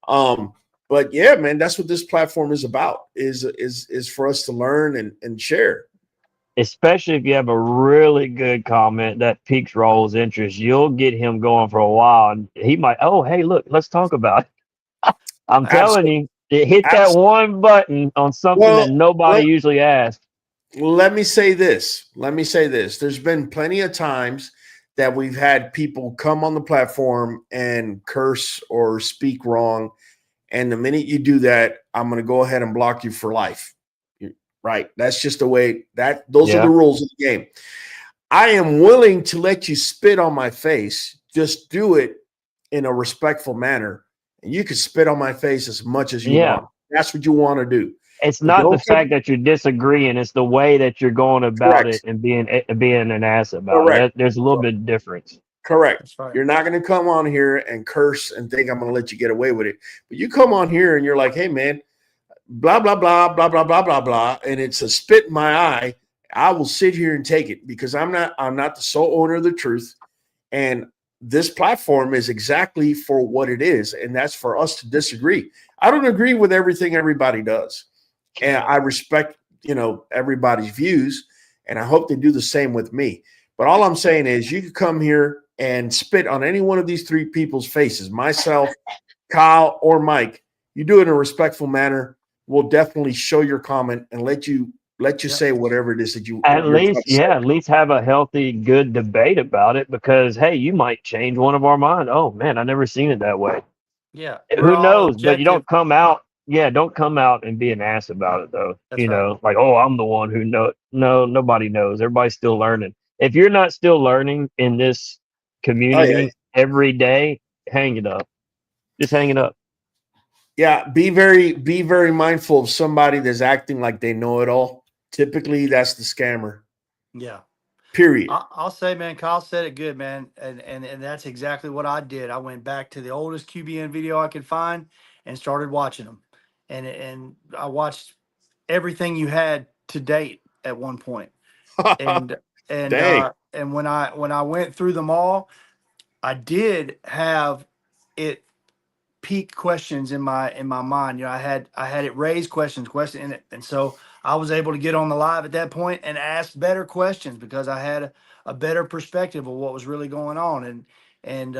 But yeah, man, that's what this platform is about. Is for us to learn and share. Especially if you have a really good comment that piques Raul's interest, you'll get him going for a while, and he might, oh, hey, look, let's talk about it. I'm telling you, hit that one button on something that nobody usually asks. Let me say this. There's been plenty of times that we've had people come on the platform and curse or speak wrong, and the minute you do that, I'm going to go ahead and block you for life. Right. That's just the way those are the rules of the game. I am willing to let you spit on my face. Just do it in a respectful manner. And you can spit on my face as much as you want. That's what you want to do. It's not the fact that you're disagreeing. It's the way that you're going about it and being an ass about it. There's a little bit of difference. Correct. That's right. You're not going to come on here and curse and think I'm going to let you get away with it. But you come on here and you're like, hey, man, blah, blah, blah, blah, blah, blah, blah, blah. And it's a spit in my eye. I will sit here and take it because I'm not the sole owner of the truth. And this platform is exactly for what it is. And that's for us to disagree. I don't agree with everything everybody does. And I respect, everybody's views. And I hope they do the same with me. But all I'm saying is you can come here and spit on any one of these three people's faces, myself, Kyle, or Mike. You do it in a respectful manner. We'll definitely show your comment and let you say whatever it is that you at least have a healthy, good debate about it because hey, you might change one of our minds. Oh man, I never seen it that way. Yeah. Who knows? Objective. But you don't come out. Yeah, don't come out and be an ass about it though. That's like, oh, I'm the one who knows. No, nobody knows. Everybody's still learning. If you're not still learning in this community every day, hang it up. Just hang it up. Yeah, be very mindful of somebody that's acting like they know it all. Typically, that's the scammer. Yeah. Period. I'll say, man, Kyle said it good, man, and that's exactly what I did. I went back to the oldest QBN video I could find and started watching them, and I watched everything you had to date at one point, and when I went through them all, I did have it peak questions in my mind. You know, I had it raised question in it, and so I was able to get on the live at that point and ask better questions because I had a better perspective of what was really going on. And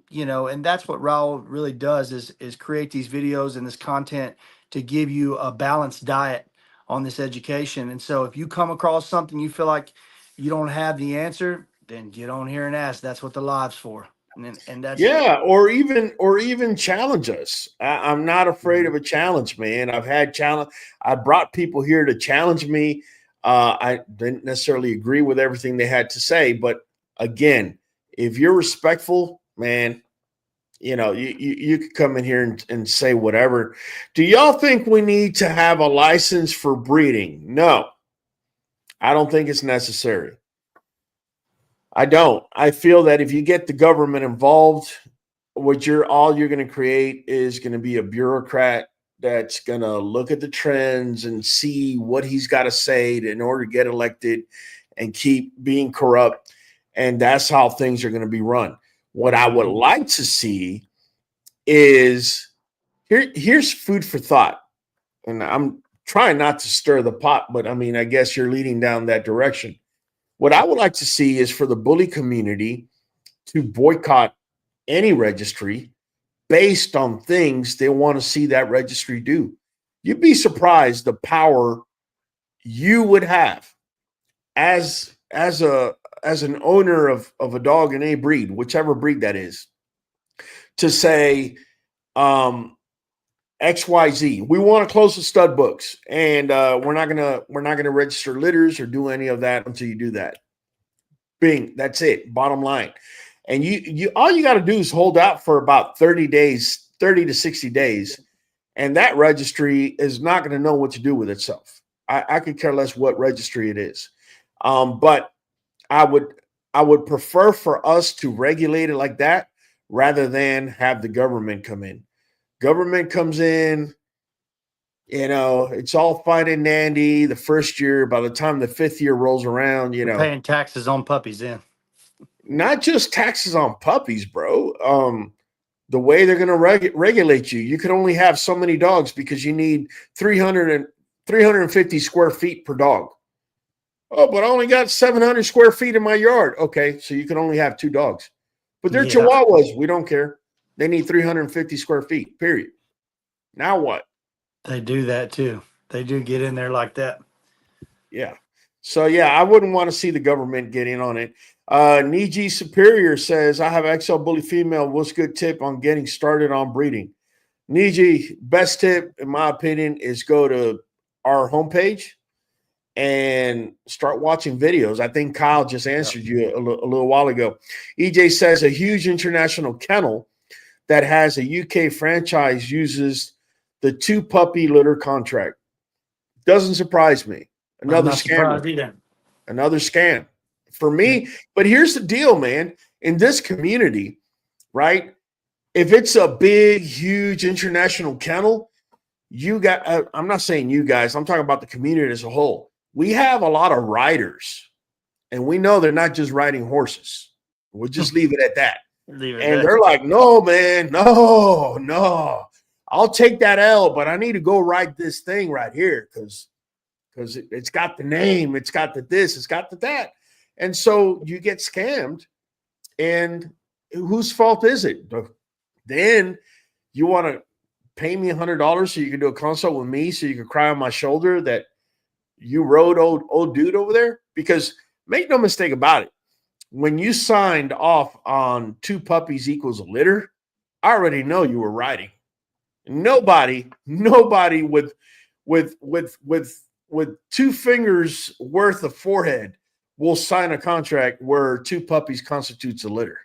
you know, and that's what Raul really does is create these videos and this content to give you a balanced diet on this education. And so if you come across something you feel like you don't have the answer, then get on here and ask. That's what the live's for. And that's Yeah, or even challenge us. I'm not afraid of a challenge, man. I've had challenge. I brought people here to challenge me. I didn't necessarily agree with everything they had to say, but again, if you're respectful, man, you know, you could come in here and say whatever. Do y'all think we need to have a license for breeding? No, I don't think it's necessary. I don't. I feel that if you get the government involved, all you're going to create is going to be a bureaucrat that's going to look at the trends and see what he's got to say in order to get elected and keep being corrupt. And that's how things are going to be run. What I would like to see is here's food for thought. And I'm trying not to stir the pot, but I mean, I guess you're leading down that direction. What I would like to see is for the bully community to boycott any registry based on things they want to see that registry do. You'd be surprised the power you would have as an owner of a dog in a breed, whichever breed that is, to say XYZ. We want to close the stud books, and we're not gonna register litters or do any of that until you do that. Bing, that's it. Bottom line. And you all you got to do is hold out for about 30 days, 30 to 60 days, and that registry is not going to know what to do with itself. I could care less what registry it is. But I would prefer for us to regulate it like that rather than have the government come in. Government comes in, you know, it's all fine and dandy the first year. By the time the fifth year rolls around, you know, paying taxes on puppies then. Not just taxes on puppies, bro. The way they're going to regulate you, you can only have so many dogs because you need 350 square feet per dog. Oh, but I only got 700 square feet in my yard. Okay, so you can only have 2 dogs. But they're Chihuahuas. We don't care. They need 350 square feet, period. Now what? They do that too. They do get in there like that. Yeah. So, yeah, I wouldn't want to see the government get in on it. Niji Superior says, I have XL Bully female. What's good tip on getting started on breeding? Niji, best tip, in my opinion, is go to our homepage and start watching videos. I think Kyle just answered you a little while ago. EJ says a huge international kennel that has a UK franchise uses the 2 puppy litter contract. Doesn't surprise me. Another scam. Another scam for me. But here's the deal, man. In this community, right? If it's a big, huge international kennel, you got, I'm not saying you guys, I'm talking about the community as a whole. We have a lot of riders, and we know they're not just riding horses. We'll just leave it at that. They're like, no, man, no. I'll take that L, but I need to go ride this thing right here because it's got the name, it's got the this, it's got the that. And so you get scammed, and whose fault is it? Then you want to pay me $100 so you can do a consult with me so you can cry on my shoulder that you rode old dude over there? Because make no mistake about it, when you signed off on 2 puppies equals a litter, I already know you were riding. Nobody with 2 fingers worth of forehead will sign a contract where 2 puppies constitutes a litter.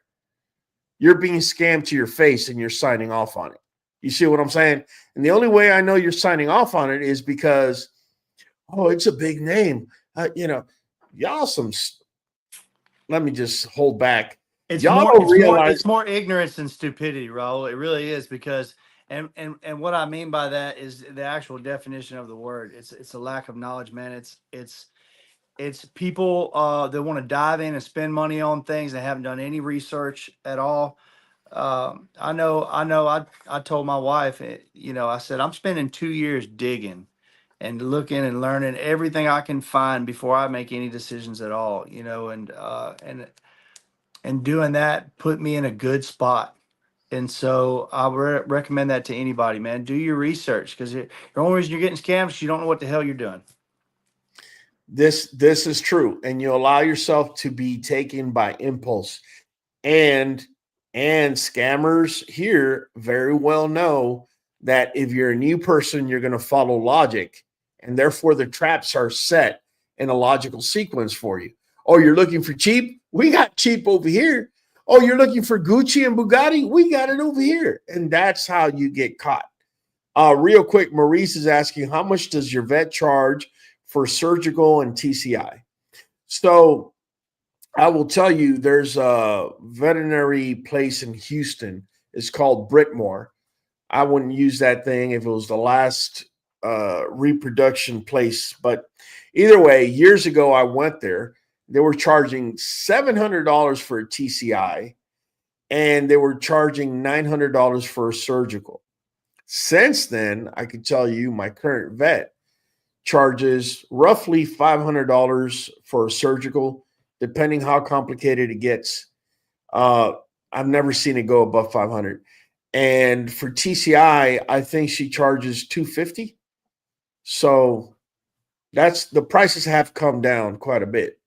You're being scammed to your face and you're signing off on it. You see what I'm saying? And the only way I know you're signing off on it is because, oh, it's a big name. Y'all let me just hold back. It's more ignorance than stupidity, Raul. It really is, because and what I mean by that is the actual definition of the word. It's a lack of knowledge, man. It's people that want to dive in and spend money on things. They haven't done any research at all. I know. I told my wife, I said I'm spending 2 years digging and looking and learning everything I can find before I make any decisions at all. And doing that put me in a good spot. And so I recommend that to anybody, man. Do your research, because the only reason you're getting scammed is you don't know what the hell you're doing. This is true, and you allow yourself to be taken by impulse. And scammers here very well know that if you're a new person, you're going to follow logic, and therefore the traps are set in a logical sequence for you. Oh, you're looking for cheap? We got cheap over here. Oh, you're looking for Gucci and Bugatti? We got it over here. And that's how you get caught. Real quick, Maurice is asking, how much does your vet charge for surgical and TCI? So I will tell you, there's a veterinary place in Houston. It's called Brittmore. I wouldn't use that thing if it was the last reproduction place. But either way, years ago, I went there. They were charging $700 for a TCI, and they were charging $900 for a surgical. Since then, I can tell you my current vet charges roughly $500 for a surgical, depending how complicated it gets. I've never seen it go above 500. And for TCI, I think she charges $250. So that's the prices have come down quite a bit.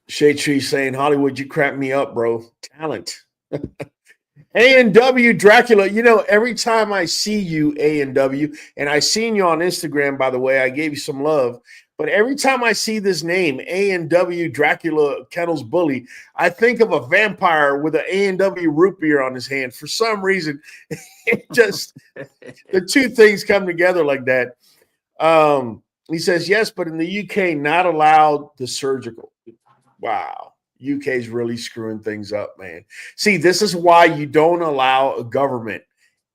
Shade Tree saying, Hollywood, you crap me up, bro. Talent. A&W Dracula, every time I see you, A&W, and I seen you on Instagram, by the way, I gave you some love, but every time I see this name, A&W Dracula Kennel's Bully, I think of a vampire with an A&W root beer on his hand. For some reason, it just, the two things come together like that. He says, yes, but in the UK, not allowed the surgical. Wow. UK is really screwing things up, man. See, this is why you don't allow a government,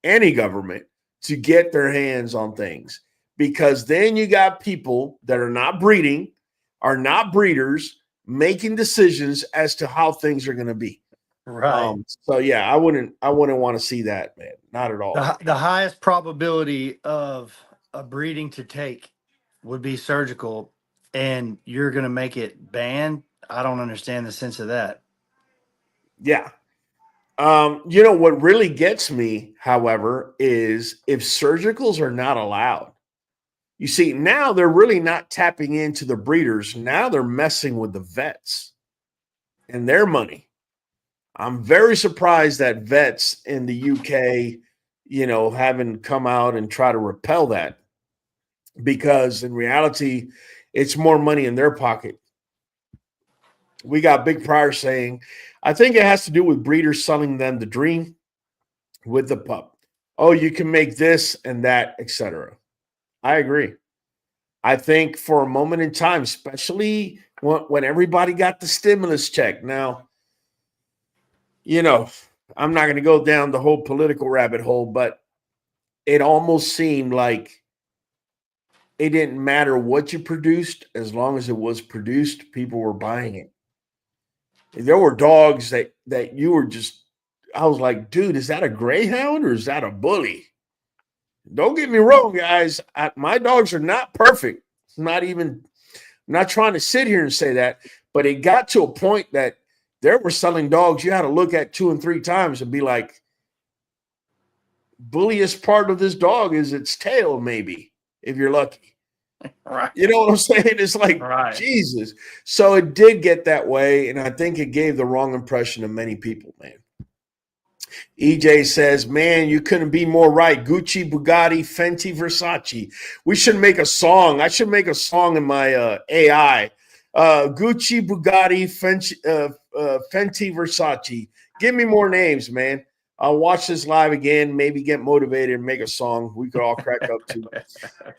any government, to get their hands on things, because then you got people that are not breeding, are not breeders, making decisions as to how things are going to be. Right. So yeah, I wouldn't want to see that, man. Not at all. The highest probability of a breeding to take would be surgical, and you're going to make it banned. I don't understand the sense of that. Yeah. What really gets me, however, is if surgicals are not allowed. You see, now they're really not tapping into the breeders. Now they're messing with the vets and their money. I'm very surprised that vets in the UK, haven't come out and try to repel that, because in reality, it's more money in their pocket. We got Big Prior saying, I think it has to do with breeders selling them the dream with the pup. Oh, you can make this and that, etc. I agree. I think for a moment in time, especially when everybody got the stimulus check. Now, I'm not going to go down the whole political rabbit hole, but it almost seemed like it didn't matter what you produced. As long as it was produced, people were buying it. There were dogs that you were just, I was like, dude, is that a greyhound or is that a bully? Don't get me wrong, guys. My dogs are not perfect. I'm not trying to sit here and say that, but it got to a point that there were selling dogs you had to look at 2 and 3 times and be like, bulliest part of this dog is its tail, maybe, if you're lucky. Right. You know what I'm saying? It's like, right. Jesus. So it did get that way, and I think it gave the wrong impression to many people, man. EJ says, man, you couldn't be more right. Gucci, Bugatti, Fenty, Versace. We should make a song. I should make a song in my AI. Gucci, Bugatti, Fenty, Versace. Give me more names, man. I'll watch this live again, maybe get motivated and make a song we could all crack up to.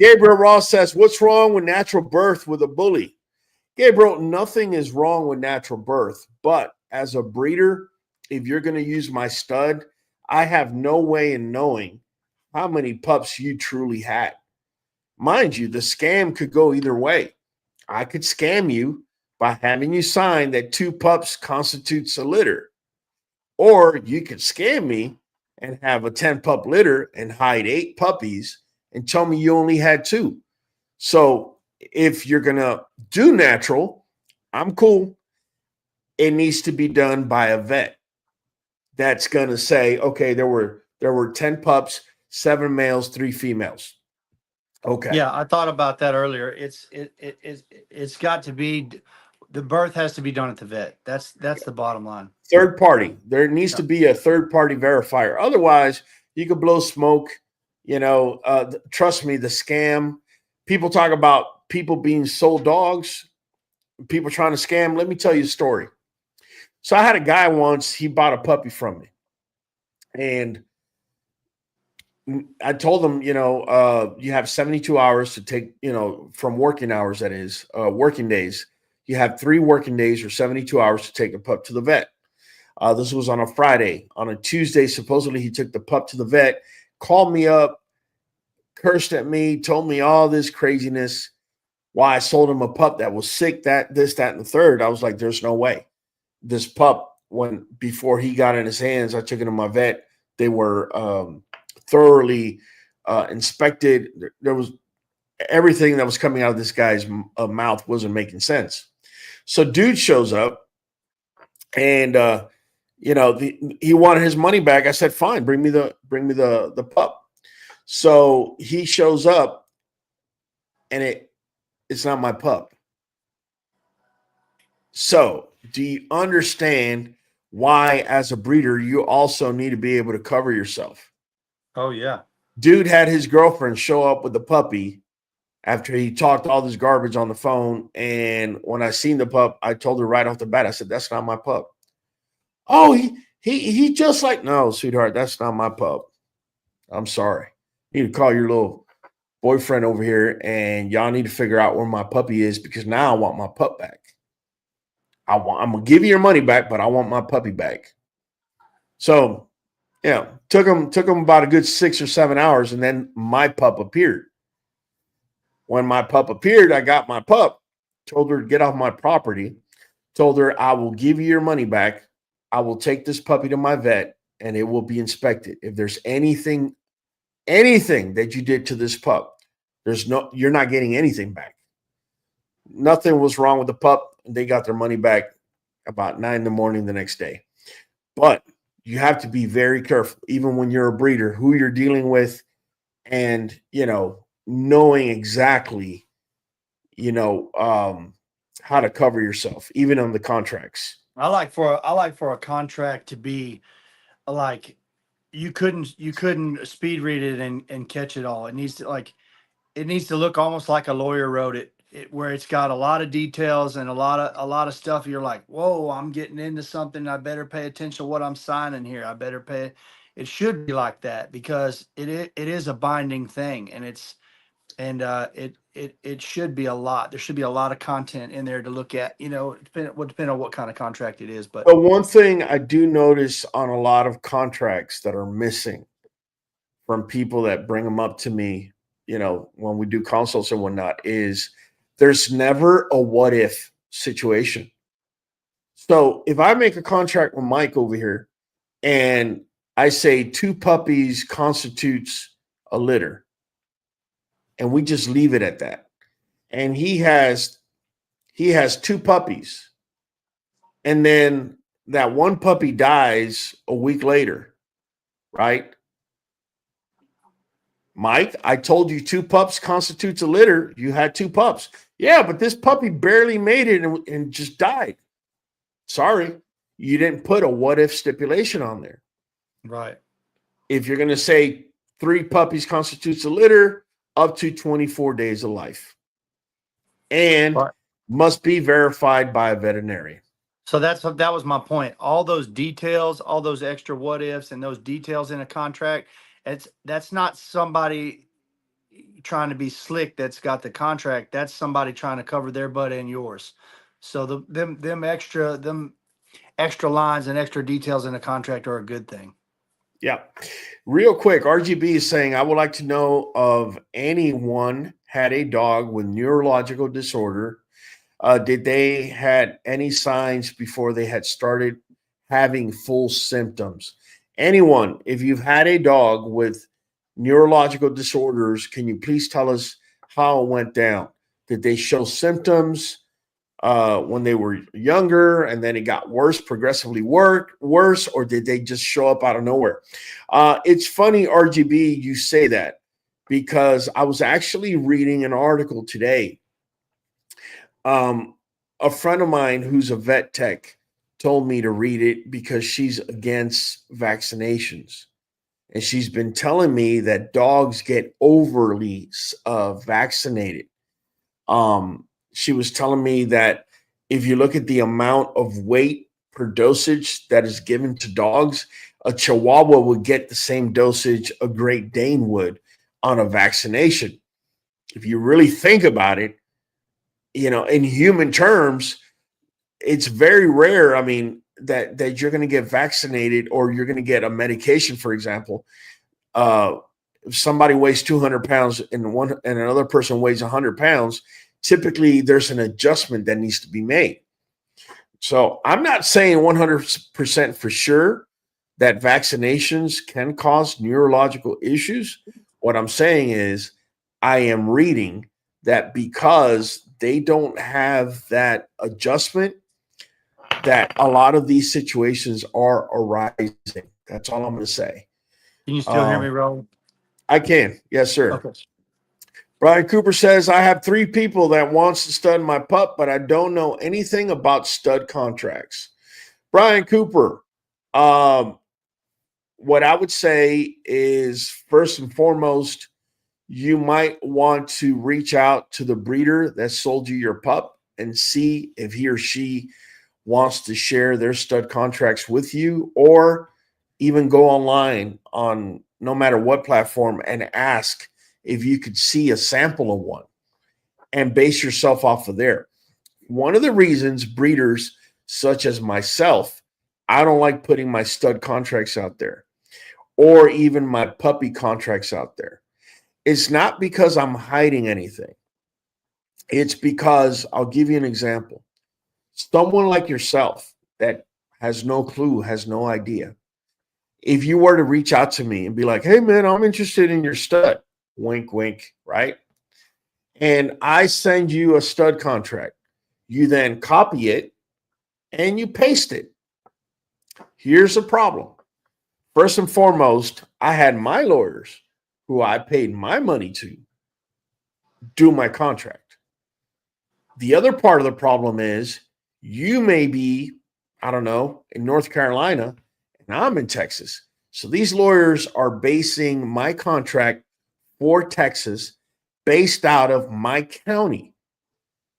Gabriel Ross says, what's wrong with natural birth with a bully? Gabriel, nothing is wrong with natural birth, but as a breeder, if you're going to use my stud, I have no way in knowing how many pups you truly had. Mind you, the scam could go either way. I could scam you by having you sign that 2 pups constitutes a litter. Or you could scam me and have a 10 pup litter and hide 8 puppies and tell me you only had 2. So if you're going to do natural, I'm cool. It needs to be done by a vet that's going to say, okay, there were 10 pups, 7 males, 3 females. Okay. Yeah, I thought about that earlier. It's got to be, the birth has to be done at the vet. That's the bottom line. Third party. There needs to be a third party verifier. Otherwise, you could blow smoke. Trust me, the scam. People talk about people being sold dogs, people trying to scam. Let me tell you a story. So I had a guy once, he bought a puppy from me. And I told him, you have 72 hours to take, from working hours, that is, working days. You have 3 working days or 72 hours to take the pup to the vet. This was on a Friday. On a Tuesday, supposedly he took the pup to the vet, called me up, cursed at me, told me all this craziness, why I sold him a pup that was sick, that, this, that, and the third. I was like, there's no way. This pup, before he got in his hands, I took it to my vet. They were thoroughly inspected. There was everything that was coming out of this guy's mouth wasn't making sense. So dude shows up and he wanted his money back. I said, fine, bring me the pup. So he shows up and it's not my pup. So do you understand why, as a breeder, you also need to be able to cover yourself? Oh, yeah. Dude had his girlfriend show up with the puppy after he talked all this garbage on the phone. And when I seen the pup, I told her right off the bat, I said, that's not my pup. Oh, he just like, no, sweetheart, that's not my pup. I'm sorry. You need to call your little boyfriend over here and y'all need to figure out where my puppy is, because now I want my pup back. I'm going to give you your money back, but I want my puppy back. So, took him about a good 6 or 7 hours, and then my pup appeared. When my pup appeared, I got my pup, told her to get off my property, told her I will give you your money back. I will take this puppy to my vet, and it will be inspected. If there's anything that you did to this pup, you're not getting anything back. Nothing was wrong with the pup. They got their money back about 9 a.m. the next day. But you have to be very careful, even when you're a breeder, who you're dealing with, and knowing exactly how to cover yourself, even on the contracts. I like for a contract to be like, you couldn't speed read it and catch it all. It needs to look almost like a lawyer wrote it, where it's got a lot of details and a lot of stuff. You're like, whoa, I'm getting into something. I better pay attention to what I'm signing here. I better pay. It should be like that, because it is a binding thing, and it should be a lot. There should be a lot of content in there to look at. Depending on what kind of contract it is. But one thing I do notice on a lot of contracts that are missing from people that bring them up to me, when we do consults and whatnot, is there's never a what if situation. So if I make a contract with Mike over here and I say 2 puppies constitutes a litter, and we just leave it at that, and he has 2 puppies, and then that one puppy dies a week later, right? Mike, I told you 2 pups constitutes a litter. You had 2 pups. Yeah, but this puppy barely made it and just died. Sorry, you didn't put a what if stipulation on there. right. If you're going to say 3 puppies constitutes a litter, up to 24 days of life, and Right. must be verified by a veterinarian. So that was my point. All those details, all those extra what ifs, and those details in a contract, that's not somebody trying to be slick that's got the contract. That's somebody trying to cover their butt and yours. So them extra lines and extra details in a contract are a good thing. Yeah. Real quick, RGB is saying, I would like to know of anyone had a dog with neurological disorder. Did they had any signs before they had started having full symptoms. Anyone, if you've had a dog with neurological disorders, can you please tell us how it went down? Did they show symptoms when they were younger and then it got worse, progressively worse, or did they just show up out of nowhere? It's funny, RGB, you say that, because I was actually reading an article today. A friend of mine who's a vet tech told me to read it because she's against vaccinations. And she's been telling me that dogs get overly vaccinated. She was telling me that if you look at the amount of weight per dosage that is given to dogs, a Chihuahua would get the same dosage a Great Dane would on a vaccination. If you really think about it, in human terms, it's very rare. I mean, that you're going to get vaccinated or you're going to get a medication, for example. If somebody weighs 200 pounds and another person weighs 100 pounds, typically there's an adjustment that needs to be made. So I'm not saying 100% for sure that vaccinations can cause neurological issues. What I'm saying is I am reading that because they don't have that adjustment, that a lot of these situations are arising. That's all I'm going to say. Can you still hear me, Raul? I can. Yes, sir. Okay. Brian Cooper says, I have 3 people that wants to stud my pup, but I don't know anything about stud contracts. Brian Cooper, what I would say is, first and foremost, you might want to reach out to the breeder that sold you your pup and see if he or she wants to share their stud contracts with you, or even go online on no matter what platform and ask if you could see a sample of one and base yourself off of there. One of the reasons breeders such as myself, I don't like putting my stud contracts out there or even my puppy contracts out there. It's not because I'm hiding anything. It's because, I'll give you an example. Someone like yourself that has no clue, has no idea. If you were to reach out to me and be like, hey, man, I'm interested in your stud, wink, wink, right? And I send you a stud contract. You then copy it and you paste it. Here's the problem. First and foremost, I had my lawyers, who I paid my money to, do my contract. The other part of the problem is you may be, I don't know, in North Carolina, and I'm in Texas. So these lawyers are basing my contract for Texas based out of my county.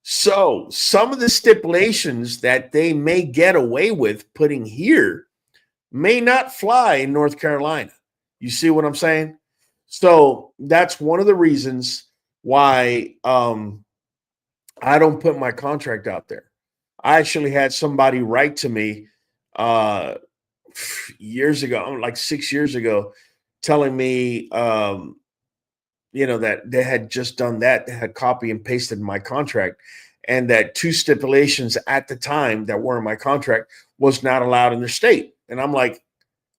So some of the stipulations that they may get away with putting here may not fly in North Carolina. You see what I'm saying? So that's one of the reasons why I don't put my contract out there. I actually had somebody write to me years ago, like 6 years ago, telling me, that they had just done that. They had copy and pasted my contract, and that 2 stipulations at the time that were in my contract was not allowed in their state. And I'm like,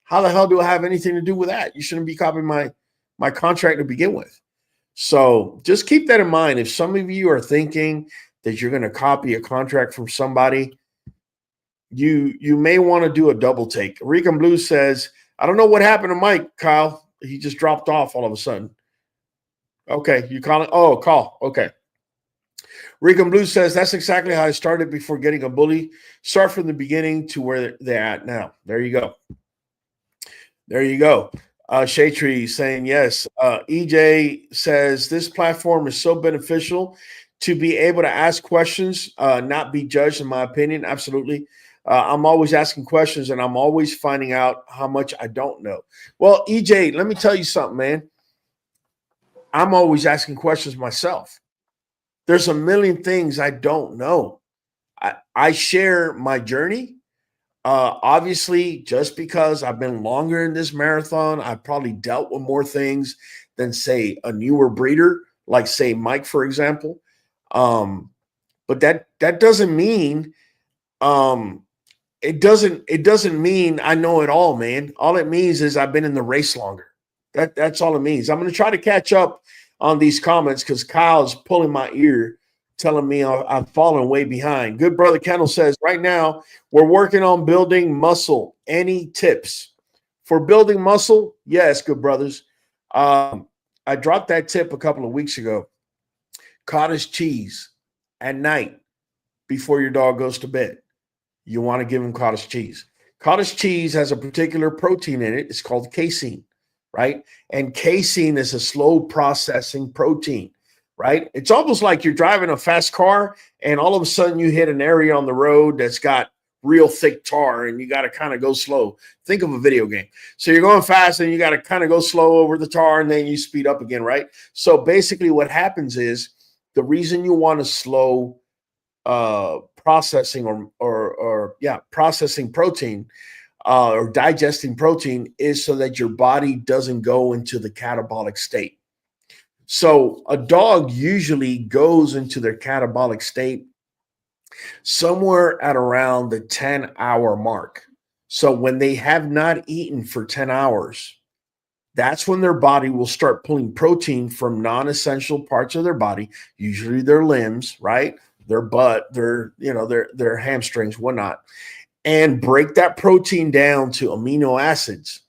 how the hell do I have anything to do with that? You shouldn't be copying my contract to begin with. So just keep that in mind. If some of you are thinking that you're going to copy a contract from somebody, you may want to do a double take. Rican Blue says, I don't know what happened to Mike, Kyle. He just dropped off all of a sudden. Okay, you calling? Oh, call. Okay. Rican Blue says, that's exactly how I started before getting a bully. Start from the beginning to where they're at now. There you go. There you go. Shade Tree saying yes. EJ says, this platform is so beneficial to be able to ask questions, not be judged, in my opinion. Absolutely. I'm always asking questions, and I'm always finding out how much I don't know. Well, EJ, let me tell you something, man. I'm always asking questions myself. There's a million things I don't know. I share my journey. Obviously, just because I've been longer in this marathon, I've probably dealt with more things than, say, a newer breeder, like, say, Mike, for example. But that doesn't mean it doesn't mean I know it all, man. All it means is I've been in the race longer. That's all it means. I'm going to try to catch up on these comments because Kyle's pulling my ear, telling me I'm falling way behind. Good brother Kennel says, right now we're working on building muscle. Any tips for building muscle? Yes, good brothers. I dropped that tip a couple of weeks ago. Cottage cheese at night before your dog goes to bed. You want to give him cottage cheese. Cottage cheese has a particular protein in it. It's called casein, right? And casein is a slow processing protein, right? It's almost like you're driving a fast car and all of a sudden you hit an area on the road that's got real thick tar and you got to kind of go slow. Think of a video game. So you're going fast and you got to kind of go slow over the tar and then you speed up again, right? So basically what happens is the reason you want to slow processing processing protein or digesting protein is so that your body doesn't go into the catabolic state. So a dog usually goes into their catabolic state somewhere at around the 10-hour mark. So when they have not eaten for 10 hours, that's when their body will start pulling protein from non-essential parts of their body, usually their limbs, right? Their butt, their hamstrings, whatnot, and break that protein down to amino acids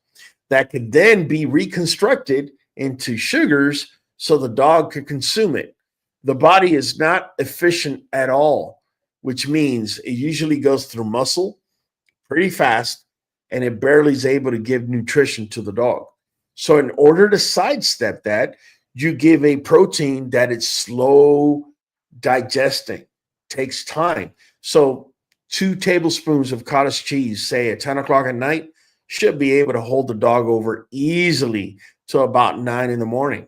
that could then be reconstructed into sugars so the dog could consume it. The body is not efficient at all, which means it usually goes through muscle pretty fast and it barely is able to give nutrition to the dog. So in order to sidestep that, you give a protein that is slow digesting, takes time. So 2 tablespoons of cottage cheese, say at 10 o'clock at night, should be able to hold the dog over easily to about 9 in the morning,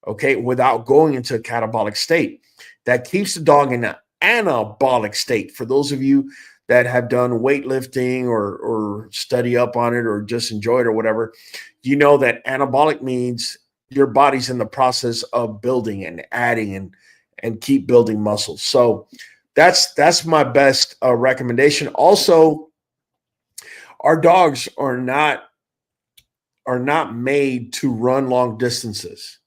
okay, without going into a catabolic state. That keeps the dog in an anabolic state. For those of you that have done weightlifting or study up on it or just enjoy it or whatever, you know that anabolic means your body's in the process of building and adding and keep building muscles. So that's my best recommendation. Also, our dogs are not made to run long distances.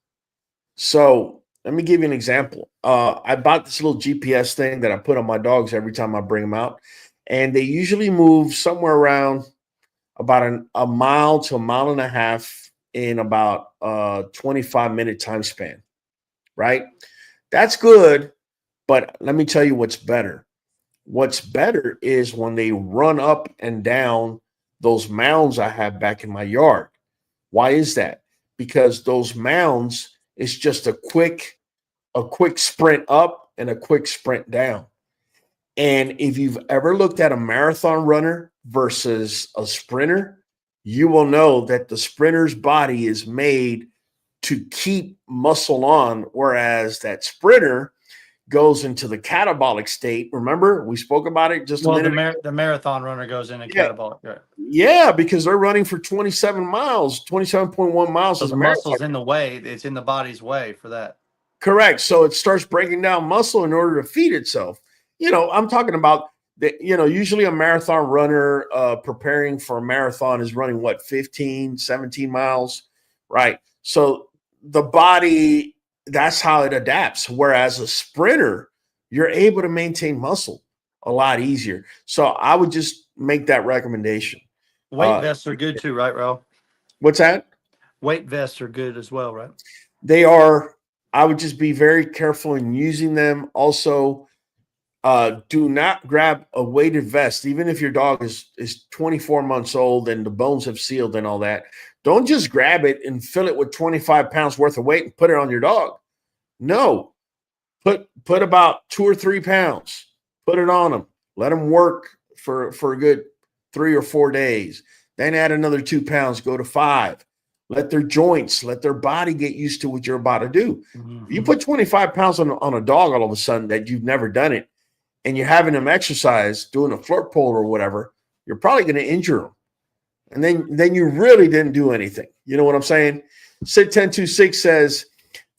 So let me give you an example. I bought this little GPS thing that I put on my dogs every time I bring them out, and they usually move somewhere around about a mile to a mile and a half in about 25-minute time span, right? That's good, but let me tell you what's better. What's better is when they run up and down those mounds I have back in my yard. Why is that? Because those mounds is just a quick sprint up and a quick sprint down. And if you've ever looked at a marathon runner versus a sprinter, you will know that the sprinter's body is made to keep muscle on, whereas that sprinter goes into the catabolic state. Remember, we spoke about it just a minute ago. The marathon runner goes into catabolic. Right? Yeah, because they're running for 27 miles, 27.1 miles. So the muscle's in the way. It's in the body's way for that. Correct. So it starts breaking down muscle in order to feed itself. I'm talking about usually a marathon runner preparing for a marathon is running 15, 17 miles, right? So the body, that's how it adapts. Whereas a sprinter, you're able to maintain muscle a lot easier. So I would just make that recommendation. Weight vests are good too, right, Ro? What's that? Weight vests are good as well, right? They are. I would just be very careful in using them. Also, do not grab a weighted vest, even if your dog is 24 months old and the bones have sealed and all that. Don't just grab it and fill it with 25 pounds worth of weight and put it on your dog. No, put about 2 or 3 pounds, put it on them, let them work for a good 3 or 4 days. Then add another 2 pounds, go to 5. Let their joints, let their body get used to what you're about to do. Mm-hmm. You put 25 pounds on a dog all of a sudden that you've never done it, and you're having them exercise, doing a flirt pole or whatever, you're probably going to injure them. And then you really didn't do anything. You know what I'm saying? Sid 1026 says,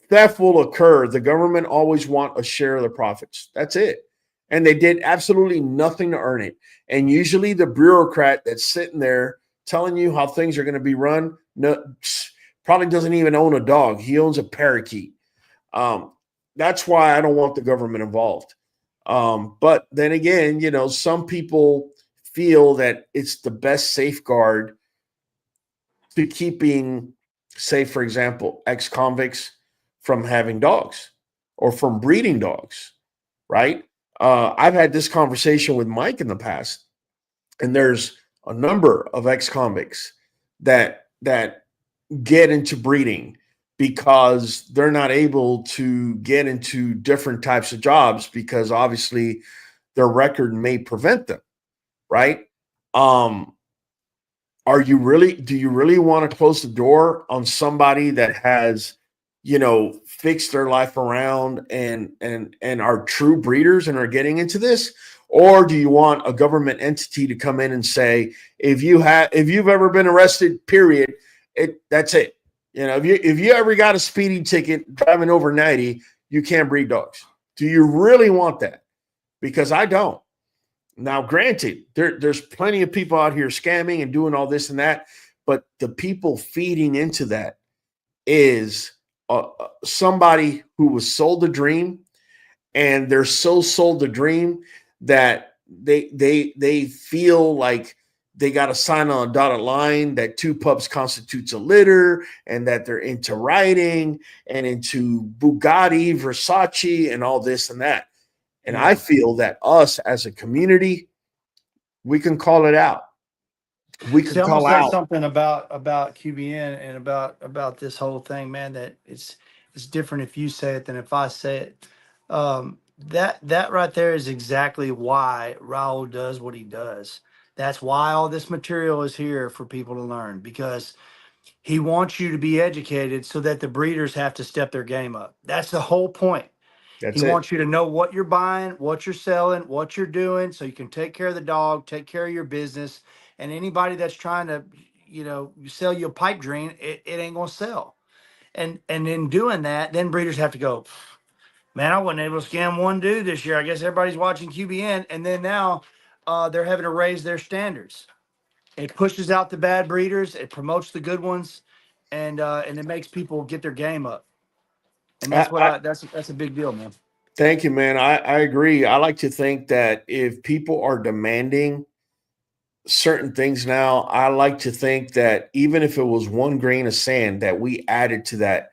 theft will occur. The government always want a share of the profits. That's it. and they did absolutely nothing to earn it. And usually the bureaucrat that's sitting there telling you how things are going to be run, no, probably doesn't even own a dog. He owns a parakeet. That's why I don't want the government involved. But then again, you know, some people feel that it's the best safeguard to keeping, say, for example, ex-convicts from having dogs or from breeding dogs, right? I've had this conversation with Mike in the past, and there's a number of ex-convicts that get into breeding because they're not able to get into different types of jobs because obviously their record may prevent them, right? Do you really want to close the door on somebody that has, you know, fixed their life around and are true breeders and are getting into this? Or do you want a government entity to come in and say, if you've ever been arrested, period, that's it. You know, if you ever got a speeding ticket driving over 90, you can't breed dogs. Do you really want that? Because I don't. Now, granted, there's plenty of people out here scamming and doing all this and that, but the people feeding into that is somebody who was sold a dream, and they're so sold the dream that they feel like they got to sign on a dotted line that 2 pups constitutes a litter, and that they're into riding and into Bugatti, Versace, and all this and that. And I feel that us as a community, we can call it out. We can call said out something about QBN and about this whole thing, man, that it's different if you say it than if I say it. That right there is exactly why Raul does what he does. That's why all this material is here for people to learn, because he wants you to be educated so that the breeders have to step their game up. That's the whole point. That's He it. wants you to know what you're buying, what you're selling, what you're doing, so you can take care of the dog, take care of your business. And anybody that's trying to, you know, sell you a pipe dream, it ain't gonna sell. And in doing that, then breeders have to go, man, I wasn't able to scam one dude this year. I guess everybody's watching QBN. And then now they're having to raise their standards. It pushes out the bad breeders, it promotes the good ones, and it makes people get their game up. And that's that's a big deal, man. Thank you, man. I agree. I like to think that if people are demanding certain things now, I like to think that even if it was 1 grain of sand that we added to that,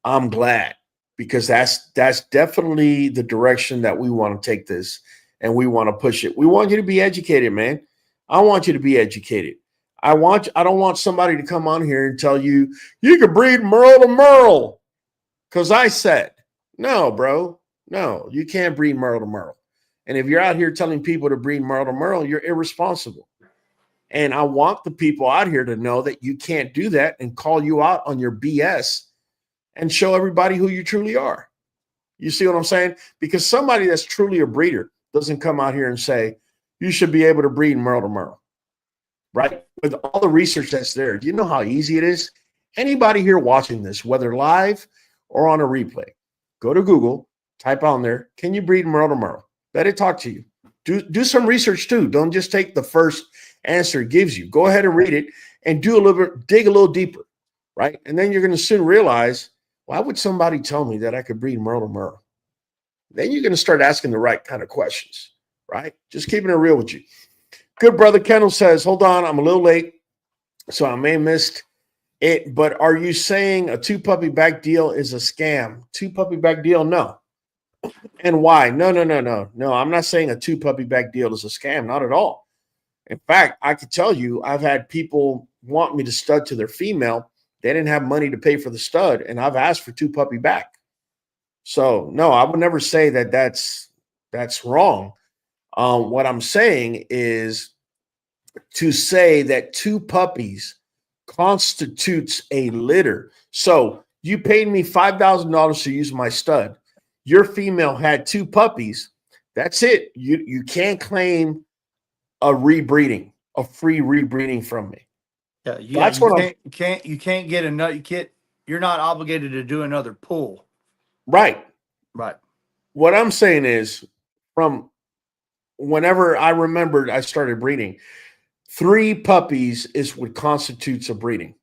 I'm glad, because that's definitely the direction that we want to take this, and we want to push it. We want you to be educated, man. I want you to be educated. I don't want somebody to come on here and tell you you can breed Merle to Merle because I said. No, bro. No, you can't breed Merle to Merle. And if you're out here telling people to breed Merle to Merle, you're irresponsible. And I want the people out here to know that you can't do that and call you out on your BS and show everybody who you truly are. You see what I'm saying? Because somebody that's truly a breeder doesn't come out here and say, you should be able to breed Merle to Merle, right? With all the research that's there, do you know how easy it is? Anybody here watching this, whether live or on a replay, go to Google, type on there, can you breed Merle to Merle? Let it talk to you. Do some research too. Don't just take the first answer it gives you. Go ahead and read it and do a little bit, dig a little deeper, right? And then you're going to soon realize, why would somebody tell me that I could breed Merle to Merle? Then you're going to start asking the right kind of questions, right? Just keeping it real with you. Good brother Kennel says, hold on, I'm a little late, so I may have missed it, but are you saying a 2 puppy back deal is a scam? 2 puppy back deal? No. And why? No. I'm not saying a 2 puppy back deal is a scam. Not at all. In fact, I could tell you, I've had people want me to stud to their female. They didn't have money to pay for the stud, and I've asked for 2 puppy back. So no, I would never say that that's wrong. What I'm saying is to say that 2 puppies constitutes a litter. So you paid me $5,000 to use my stud. Your female had 2 puppies. That's it. You can't claim a rebreeding, a free rebreeding from me. Yeah, That's what you can't get another. You're not obligated to do another pull. right. Right. What I'm saying is, from whenever I remembered I started breeding, 3 puppies is what constitutes a breeding.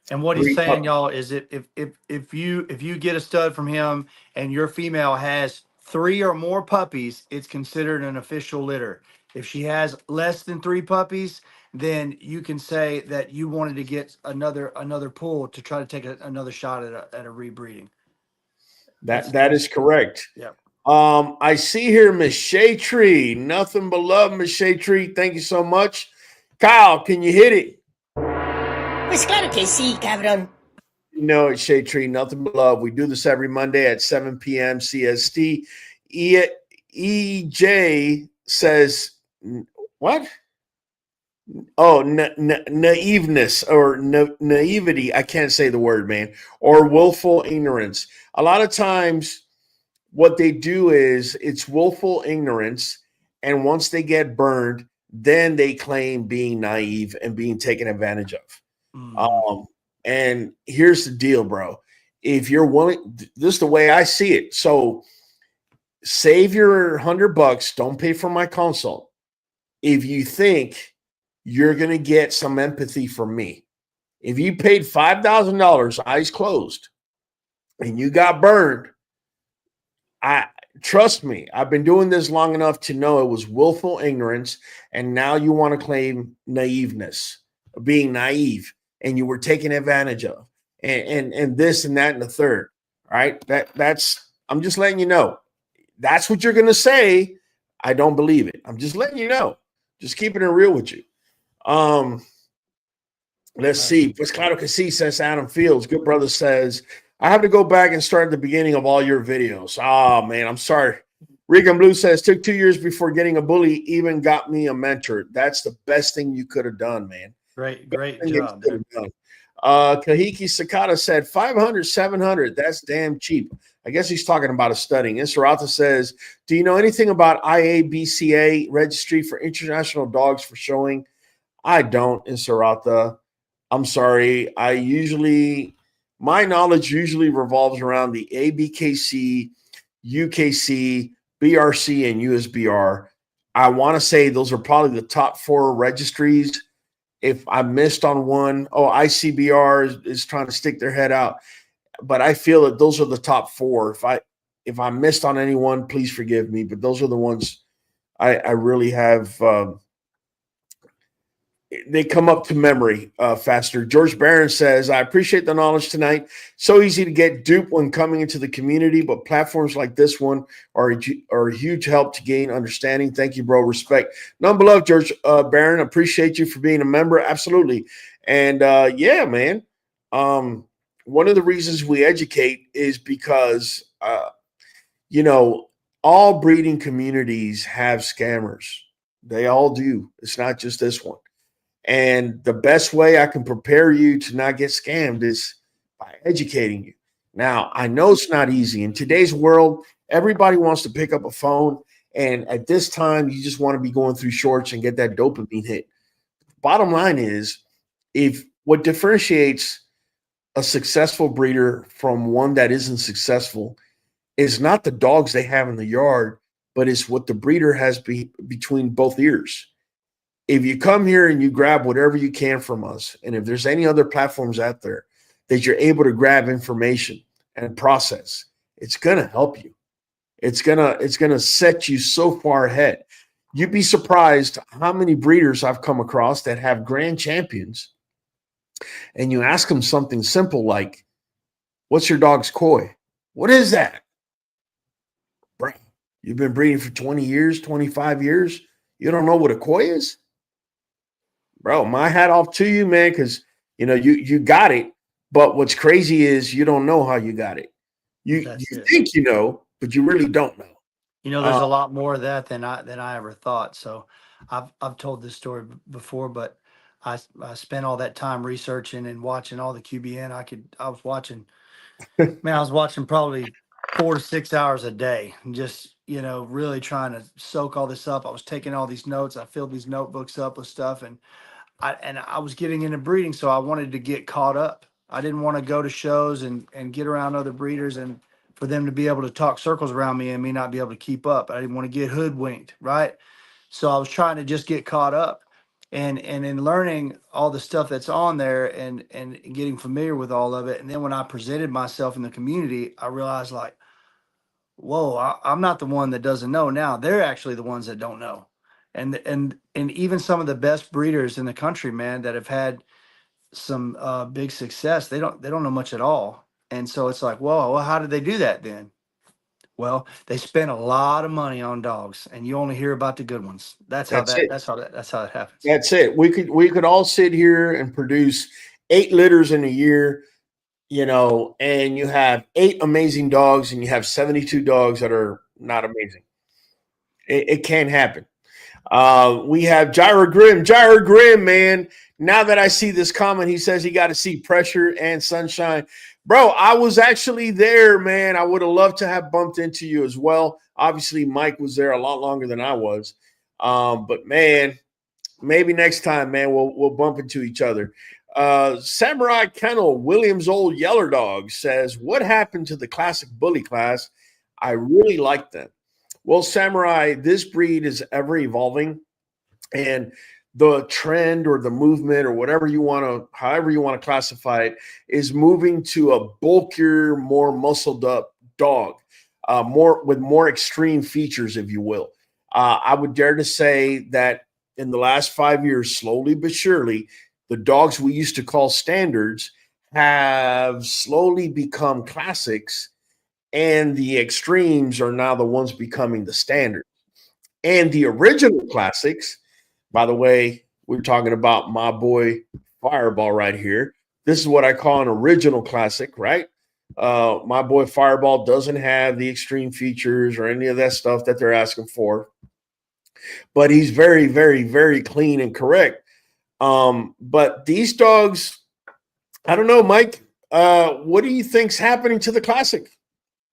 And what he's 3 saying, puppies. y'all, is if you get a stud from him and your female has 3 or more puppies, it's considered an official litter. If she has less than 3 puppies, then you can say that you wanted to get another pull to try to take another shot at a rebreeding. That is correct. Yeah. I see here Miss Shea Tree. Nothing but love, Miss Shea Tree. Thank you so much. Kyle, can you hit it? Pues claro que sí, cabrón. You know it's Shea Tree, nothing but love. We do this every Monday at 7 p.m. CST. EJ says, what? Oh, naiveness or naivety. I can't say the word, man. Or willful ignorance. A lot of times, what they do is it's willful ignorance. And once they get burned, then they claim being naive and being taken advantage of. Mhm. And here's the deal, bro. If you're willing, this is the way I see it. So save your $100. Don't pay for my consult. If you think you're going to get some empathy from me, if you paid $5,000, eyes closed, and you got burned, trust me, I've been doing this long enough to know it was willful ignorance. And now you want to claim naiveness, being naive, and you were taken advantage of, and this and that and the third. All right. That's I'm just letting you know. That's what you're gonna say. I don't believe it. I'm just letting you know. Just keeping it real with you. Let's see. Pues claro que sí, says Adam Fields. Good brother says, I have to go back and start at the beginning of all your videos. Oh man, I'm sorry. Regan Blue says, took 2 years before getting a bully, even got me a mentor. That's the best thing you could have done, man. Great job. Kahiki Sakata said 500, 700. That's damn cheap. I guess he's talking about a studying. Insurata says, do you know anything about IABCA registry for international dogs for showing? I don't, Insurata. I'm sorry. My knowledge usually revolves around the ABKC, UKC, BRC, and USBR. I want to say those are probably the top 4 registries. If I missed on one, ICBR is trying to stick their head out, but I feel that those are the top 4. If I missed on anyone, please forgive me, but those are the ones I really have. They come up to memory faster. George Barron says, I appreciate the knowledge tonight. So easy to get duped when coming into the community, but platforms like this one are a huge help to gain understanding. Thank you, bro. Respect. None but love, George Barron. Appreciate you for being a member. Absolutely. And yeah, man. One of the reasons we educate is because, all breeding communities have scammers. They all do. It's not just this one. And the best way I can prepare you to not get scammed is by educating you. Now, I know it's not easy. In today's world, everybody wants to pick up a phone. And at this time, you just want to be going through shorts and get that dopamine hit. Bottom line is, if what differentiates a successful breeder from one that isn't successful is not the dogs they have in the yard, but it's what the breeder has between both ears. If you come here and you grab whatever you can from us, and if there's any other platforms out there that you're able to grab information and process, it's going to help you. It's going to set you so far ahead. You'd be surprised how many breeders I've come across that have grand champions, and you ask them something simple like, what's your dog's koi? What is that? Bro, you've been breeding for 20 years, 25 years. You don't know what a koi is? Bro, my hat off to you, man, because you got it. But what's crazy is you don't know how you got it. You think you know, but you really don't know. There's a lot more of that than I ever thought. So I've told this story before, but I spent all that time researching and watching all the QBN. I was watching probably 4 to 6 hours a day, and just really trying to soak all this up. I was taking all these notes. I filled these notebooks up with stuff, and I was getting into breeding, so I wanted to get caught up. I didn't want to go to shows and get around other breeders and for them to be able to talk circles around me and me not be able to keep up. I didn't want to get hoodwinked, right? So I was trying to just get caught up and in learning all the stuff that's on there and getting familiar with all of it. And then when I presented myself in the community, I realized like, whoa, I'm not the one that doesn't know now. They're actually the ones that don't know. And even some of the best breeders in the country, man, that have had some big success, they don't know much at all. And so it's like, whoa, well, how did they do that then? Well, they spent a lot of money on dogs, and you only hear about the good ones. That's how it. that happens. That's it. We could all sit here and produce 8 litters in a year, you know, and you have 8 amazing dogs and you have 72 dogs that are not amazing. It can't happen. We have Gyra Grim, man. Now that I see this comment, he says he got to see Pressure and Sunshine. Bro, I was actually there, man. I would have loved to have bumped into you as well. Obviously, Mike was there a lot longer than I was. But man, maybe next time, man, we'll bump into each other. Samurai Kennel, Williams Old Yeller Dog says, what happened to the classic bully class? I really like them. Well, Samurai, this breed is ever evolving, and the trend or the movement or however you want to classify it is moving to a bulkier, more muscled up dog, with more extreme features, if you will. I would dare to say that in the last 5 years, slowly but surely, the dogs we used to call standards have slowly become classics, and the extremes are now the ones becoming the standard. And the original classics, by the way, we're talking about my boy Fireball right here. This is what I call an original classic, right? My boy Fireball doesn't have the extreme features or any of that stuff that they're asking for, but he's very, very, very clean and correct. But these dogs, I don't know, Mike. What do you think's happening to the classic?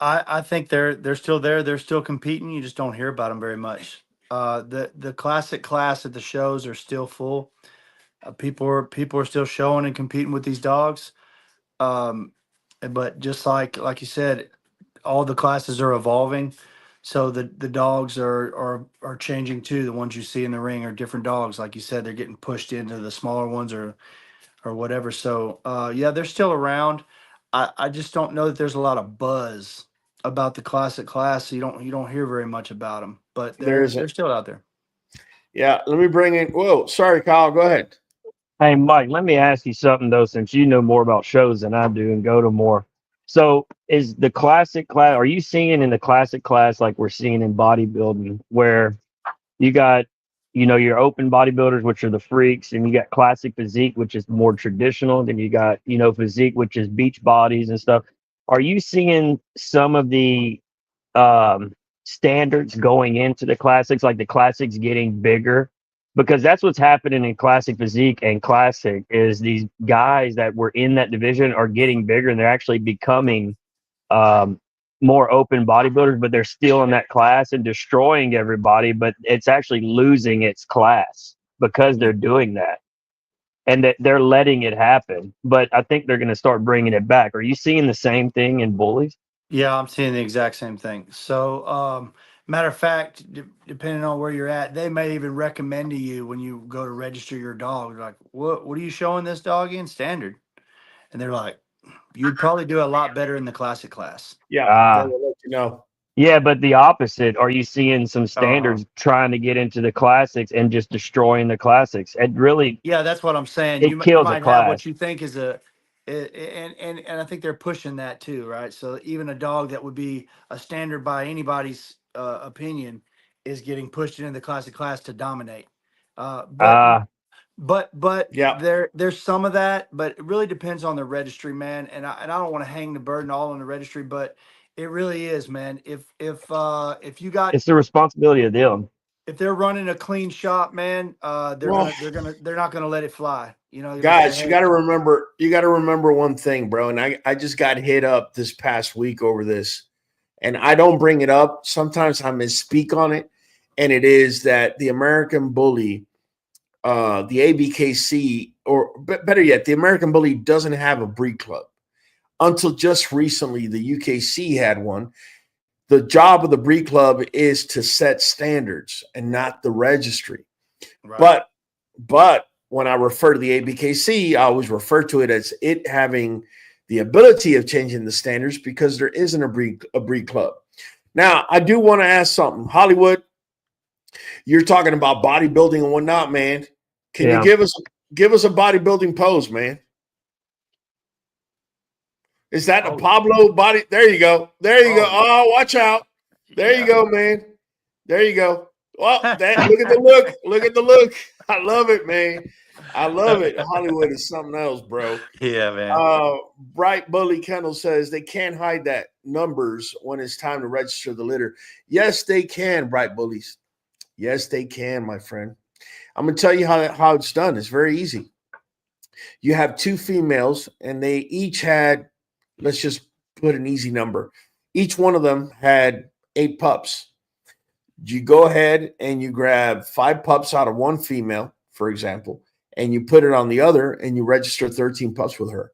I think they're still there. They're still competing. You just don't hear about them very much. The classic class at the shows are still full. People are still showing and competing with these dogs. But just like you said, all the classes are evolving. So the dogs are changing too. The ones you see in the ring are different dogs. Like you said, they're getting pushed into the smaller ones or whatever. So yeah, they're still around. I just don't know that there's a lot of buzz about the classic class. So you don't hear very much about them, but they're still out there. Yeah, let me bring in. Whoa, sorry, Kyle. Go ahead. Hey, Mike, let me ask you something, though, since you know more about shows than I do and go to more. So is the classic class, are you seeing in the classic class like we're seeing in bodybuilding, where you got, your open bodybuilders, which are the freaks, and you got classic physique, which is more traditional, then you got, physique, which is beach bodies and stuff. Are you seeing some of the standards going into the classics, like the classics getting bigger? Because that's what's happening in classic physique and classic is these guys that were in that division are getting bigger and they're actually becoming more open bodybuilders, but they're still in that class and destroying everybody, but it's actually losing its class because they're doing that and that they're letting it happen. But I think they're going to start bringing it back. Are you seeing the same thing in bullies? Yeah, I'm seeing the exact same thing. So, matter of fact, depending on where you're at, they may even recommend to you when you go to register your dog, like, what are you showing this dog in? Standard. And they're like, you'd probably do a lot better in the classic class. Yeah, they will let you know. Yeah, but the opposite. Are you seeing some standards trying to get into the classics and just destroying the classics? It really, yeah, that's what I'm saying. it You kills might a class. have what you think is and I think they're pushing that too, right? So even a dog that would be a standard by anybody's opinion is getting pushed into the classic class to dominate. But Yeah. there's some of that, but it really depends on the registry, man. And I don't want to hang the burden all on the registry, but it really is, man. If you got, it's the responsibility of them. if they're running a clean shop, man, they're not gonna let it fly. Guys, say, you got to remember one thing, bro. And I just got hit up this past week over this, and I don't bring it up. Sometimes I misspeak on it, and it is that the American Bully, the ABKC, or better yet, the American Bully doesn't have a breed club. Until just recently, the UKC had one. The job of the breed club is to set standards and not the registry. Right. But when I refer to the ABKC, I always refer to it as it having the ability of changing the standards because there isn't a breed club. Now, I do want to ask something. Hollywood, you're talking about bodybuilding and whatnot, man. Can you give us a bodybuilding pose, man? Is that the Pablo body? There you go. There you go. Oh, watch out. There you go, man. There you go. Well, look at the look. Look at the look. I love it, man. I love it. Hollywood is something else, bro. Yeah, man. Bright Bully Kennel says they can't hide that numbers when it's time to register the litter. Yes, they can, Bright Bullies. Yes, they can, my friend. I'm going to tell you how it's done. It's very easy. You have 2 females, and they each had, let's just put an easy number. Each one of them had 8 pups. You go ahead and you grab 5 pups out of one female, for example, and you put it on the other, and you register 13 pups with her.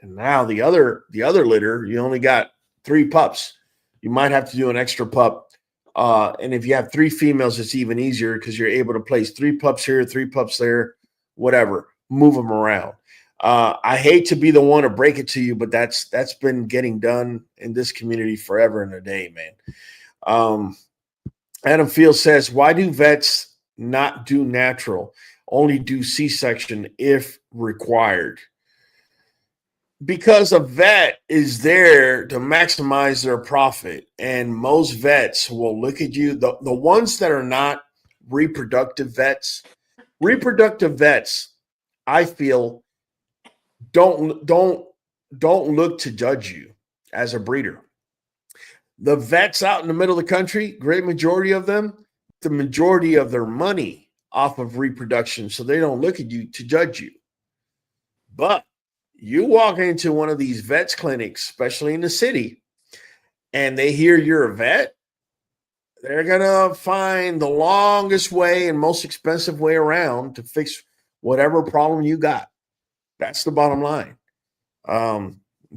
And now the other litter, you only got 3 pups. You might have to do an extra pup. And if you have 3 females, it's even easier because you're able to place 3 pups here, 3 pups there, whatever. Move them around. I hate to be the one to break it to you, but that's been getting done in this community forever and a day, man. Adam Field says, why do vets not do natural, only do C-section if required? Because a vet is there to maximize their profit, and most vets will look at you. The ones that are not reproductive vets, I feel, don't look to judge you as a breeder. The vets out in the middle of the country, great majority of them, the majority of their money off of reproduction, so they don't look at you to judge you. But you walk into one of these vets clinics, especially in the city, and they hear you're a vet, they're going to find the longest way and most expensive way around to fix whatever problem you got. That's the bottom line.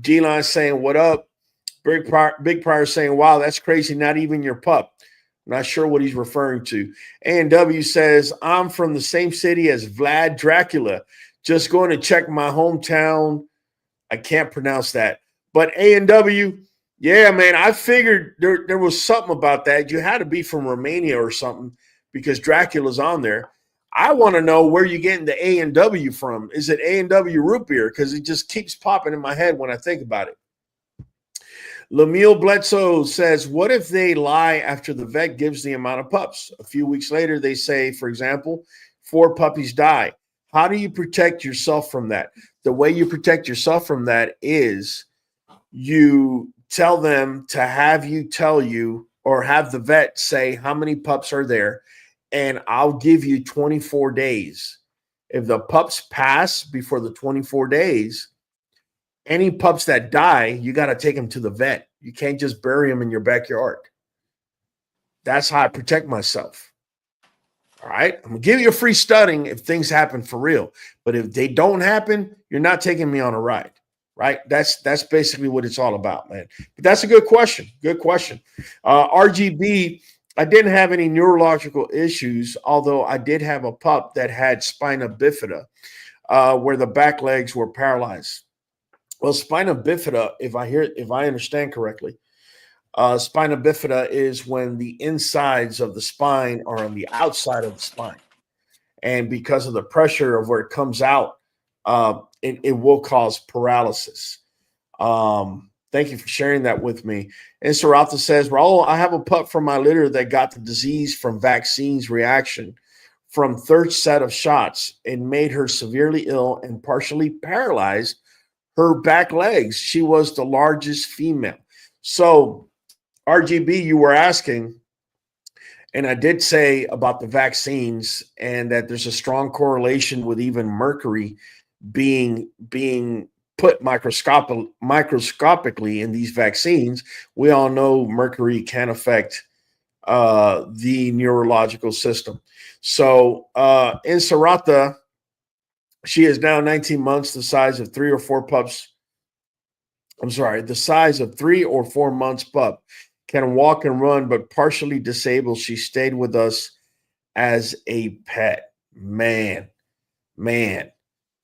G-Line saying, what up? Big Prior saying, wow, that's crazy. Not even your pup. Not sure what he's referring to. A&W says, I'm from the same city as Vlad Dracula. Just going to check my hometown. I can't pronounce that. But A&W, yeah, man, I figured there was something about that. You had to be from Romania or something because Dracula's on there. I want to know where you're getting the A&W from. Is it A&W root beer? Because it just keeps popping in my head when I think about it. Lemiel Bledsoe says, what if they lie after the vet gives the amount of pups? A few weeks later, they say, for example, 4 puppies die. How do you protect yourself from that? The way you protect yourself from that is you tell them to have you tell you or have the vet say how many pups are there, and I'll give you 24 days. If the pups pass before the 24 days, any pups that die, you got to take them to the vet. You can't just bury them in your backyard. That's how I protect myself. All right. I'm going to give you a free stunning if things happen for real. But if they don't happen, you're not taking me on a ride. Right. That's basically what it's all about, man. But that's a good question. Good question. RGB, I didn't have any neurological issues, although I did have a pup that had spina bifida, where the back legs were paralyzed. Well, spina bifida, if I understand correctly, spina bifida is when the insides of the spine are on the outside of the spine. And because of the pressure of where it comes out, it will cause paralysis. Thank you for sharing that with me. And Sarata says, Raul, I have a pup from my litter that got the disease from vaccines reaction from third set of shots and made her severely ill and partially paralyzed her back legs. She was the largest female. So RGB, you were asking, and I did say about the vaccines and that there's a strong correlation with even mercury being put microscopically in these vaccines. We all know mercury can affect the neurological system. So in Sarata, she is now 19 months, the size of 3 or 4 pups I'm sorry, the size of 3 or 4 months pup, can walk and run, but partially disabled. She stayed with us as a pet. Man, man,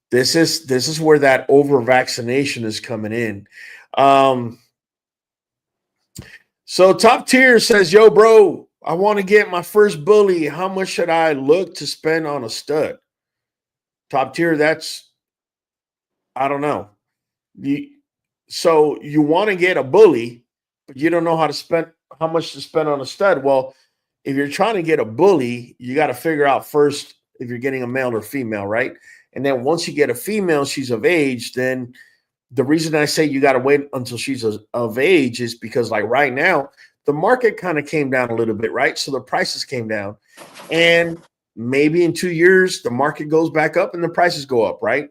this is where that over vaccination is coming in. So top tier says, yo, bro, I want to get my first bully. How much should I look to spend on a stud? Top tier, that's, I don't know. So you want to get a bully, but you don't know how much to spend on a stud. Well, if you're trying to get a bully, you got to figure out first if you're getting a male or female, right? And then once you get a female, she's of age, then the reason I say you got to wait until she's of age is because, like, right now, the market kind of came down a little bit, right? So the prices came down. And maybe in 2 years, the market goes back up and the prices go up, right?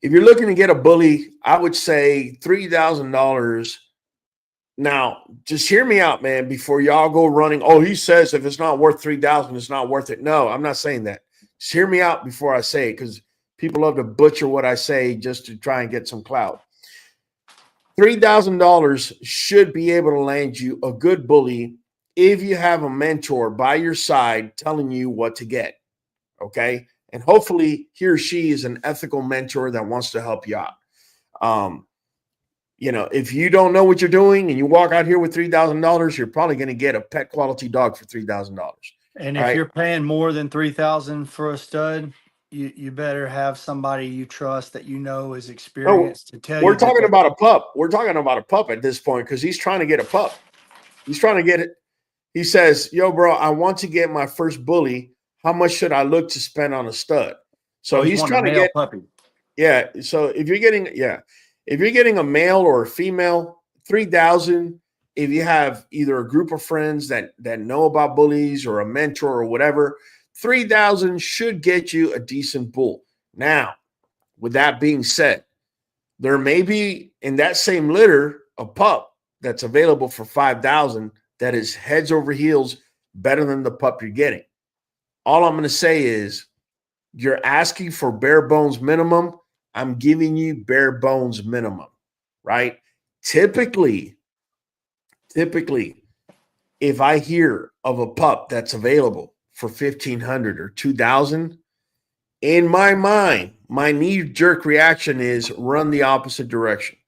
If you're looking to get a bully, I would say $3,000. Now, just hear me out, man, before y'all go running. Oh, he says if it's not worth $3,000, it's not worth it. No, I'm not saying that. Just hear me out before I say it, because people love to butcher what I say just to try and get some clout. $3,000 should be able to land you a good bully if you have a mentor by your side telling you what to get, okay? And hopefully he or she is an ethical mentor that wants to help you out. You know, if you don't know what you're doing and you walk out here with $3,000, you're probably going to get a pet quality dog for $3,000. And if you're paying more than $3,000 for a stud, you better have somebody you trust that you know is experienced to tell you. We're talking about a pup. We're talking about a pup at this point because he's trying to get a pup. He's trying to get it. He says, yo, bro, I want to get my first bully. How much should I look to spend on a stud? So he's trying to get puppy. Yeah. So if you're getting a male or a female, $3,000. If you have either a group of friends that know about bullies or a mentor or whatever, $3,000 should get you a decent bull. Now, with that being said, there may be in that same litter a pup that's available for $5,000 that is heads over heels better than the pup you're getting. All I'm going to say is you're asking for bare bones minimum. I'm giving you bare bones minimum, right? Typically, if I hear of a pup that's available for $1,500 or $2,000, in my mind, my knee-jerk reaction is run the opposite direction.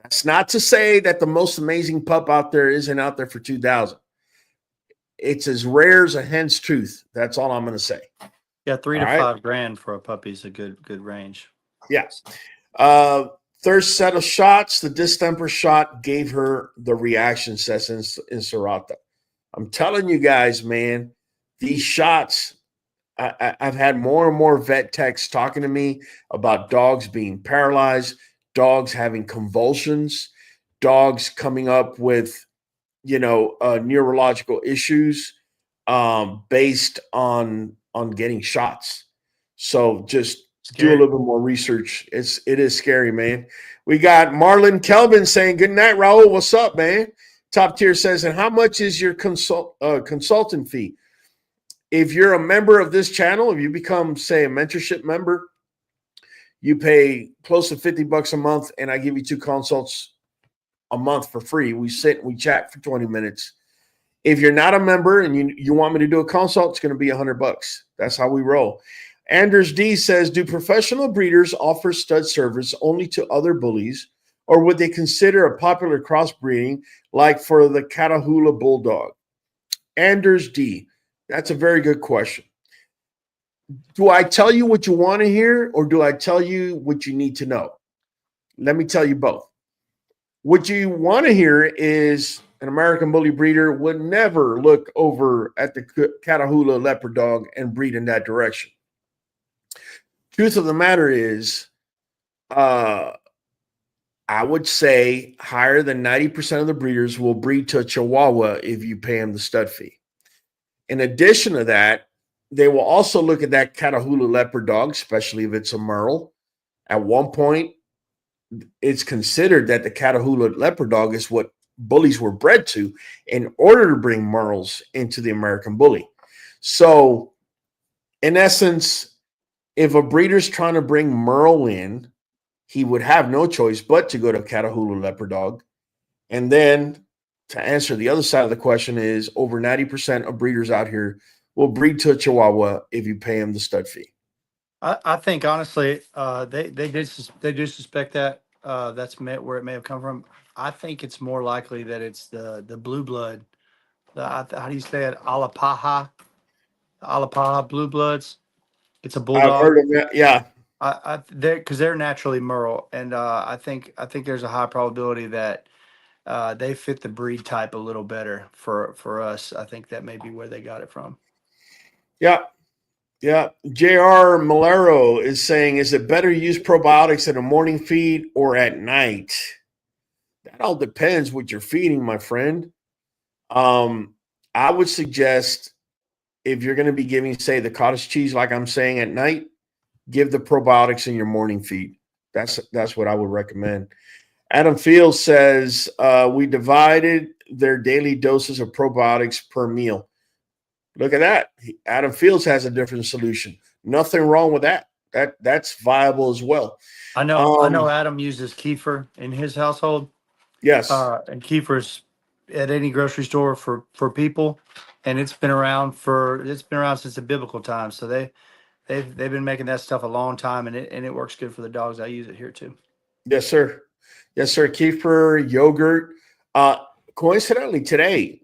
That's not to say that the most amazing pup out there isn't out there for $2,000. It's as rare as a hen's tooth. That's all I'm going to say. Yeah, $3,000 to $5,000 for a puppy is a good range. Yeah. Third set of shots, the distemper shot gave her the reaction, says in Serrata. I'm telling you guys, man, these shots, I've had more and more vet techs talking to me about dogs being paralyzed, dogs having convulsions, dogs coming up with, neurological issues based on getting shots. So just do a little bit more research. It is scary, man. We got Marlon Kelvin saying, good night, Raul. What's up, man? Top tier says, and how much is your consultant fee? If you're a member of this channel, if you become, say, a mentorship member, you pay close to $50 a month, and I give you 2 consults a month for free. We sit and we chat for 20 minutes. If you're not a member and you want me to do a consult, it's going to be $100. That's how we roll. Anders D says, do professional breeders offer stud service only to other bullies, or would they consider a popular crossbreeding like for the Catahoula Bulldog? Anders D, that's a very good question. Do I tell you what you want to hear, or do I tell you what you need to know? Let me tell you both. What you want to hear is an American Bully breeder would never look over at the Catahoula Leopard Dog and breed in that direction. Truth of the matter is, I would say higher than 90% of the breeders will breed to a Chihuahua if you pay them the stud fee. In addition to that, they will also look at that Catahoula Leopard Dog, especially if it's a Merle. At one point, it's considered that the Catahoula Leopard Dog is what bullies were bred to in order to bring Merles into the American Bully. So, in essence, if a breeder's trying to bring Merle in, he would have no choice but to go to Catahoula Leopard Dog. And then to answer the other side of the question is over 90% of breeders out here will breed to a Chihuahua if you pay him the stud fee. I think honestly, they do suspect that that's where it may have come from. I think it's more likely that it's the blue blood. How do you say it? Alapaha blue bloods. It's a I've bulldog. heard of that. Yeah. They're naturally Merle, and I think there's a high probability that they fit the breed type a little better for us. I think that may be where they got it from. Yeah. Yeah. JR Malero is saying, is it better to use probiotics in a morning feed or at night? That all depends what you're feeding, my friend. I would suggest if you're going to be giving, say, the cottage cheese, like I'm saying at night, give the probiotics in your morning feed. That's what I would recommend. Adam Fields says, we divided their daily doses of probiotics per meal. Look at that. Adam Fields has a different solution. Nothing wrong with that. That's viable as well. I know Adam uses kefir in his household. Yes. And kefir's at any grocery store for people, and it's been around since the biblical times. So they've been making that stuff a long time, and it works good for the dogs. I use it here too. Yes, sir. Yes, sir. Kefir, yogurt. Coincidentally, today,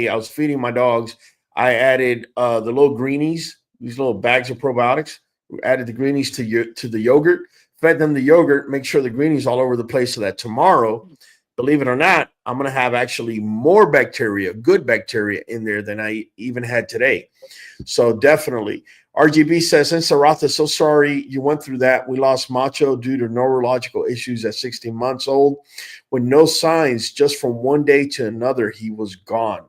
I was feeding my dogs. I added the little greenies, these little bags of probiotics. We added the greenies to the yogurt, fed them the yogurt, make sure the greenies all over the place so that tomorrow, believe it or not, I'm going to have actually more bacteria, good bacteria in there than I even had today. So definitely. RGB says, Encerrata, so sorry you went through that. We lost Macho due to neurological issues at 16 months old. With no signs, just from one day to another, he was gone.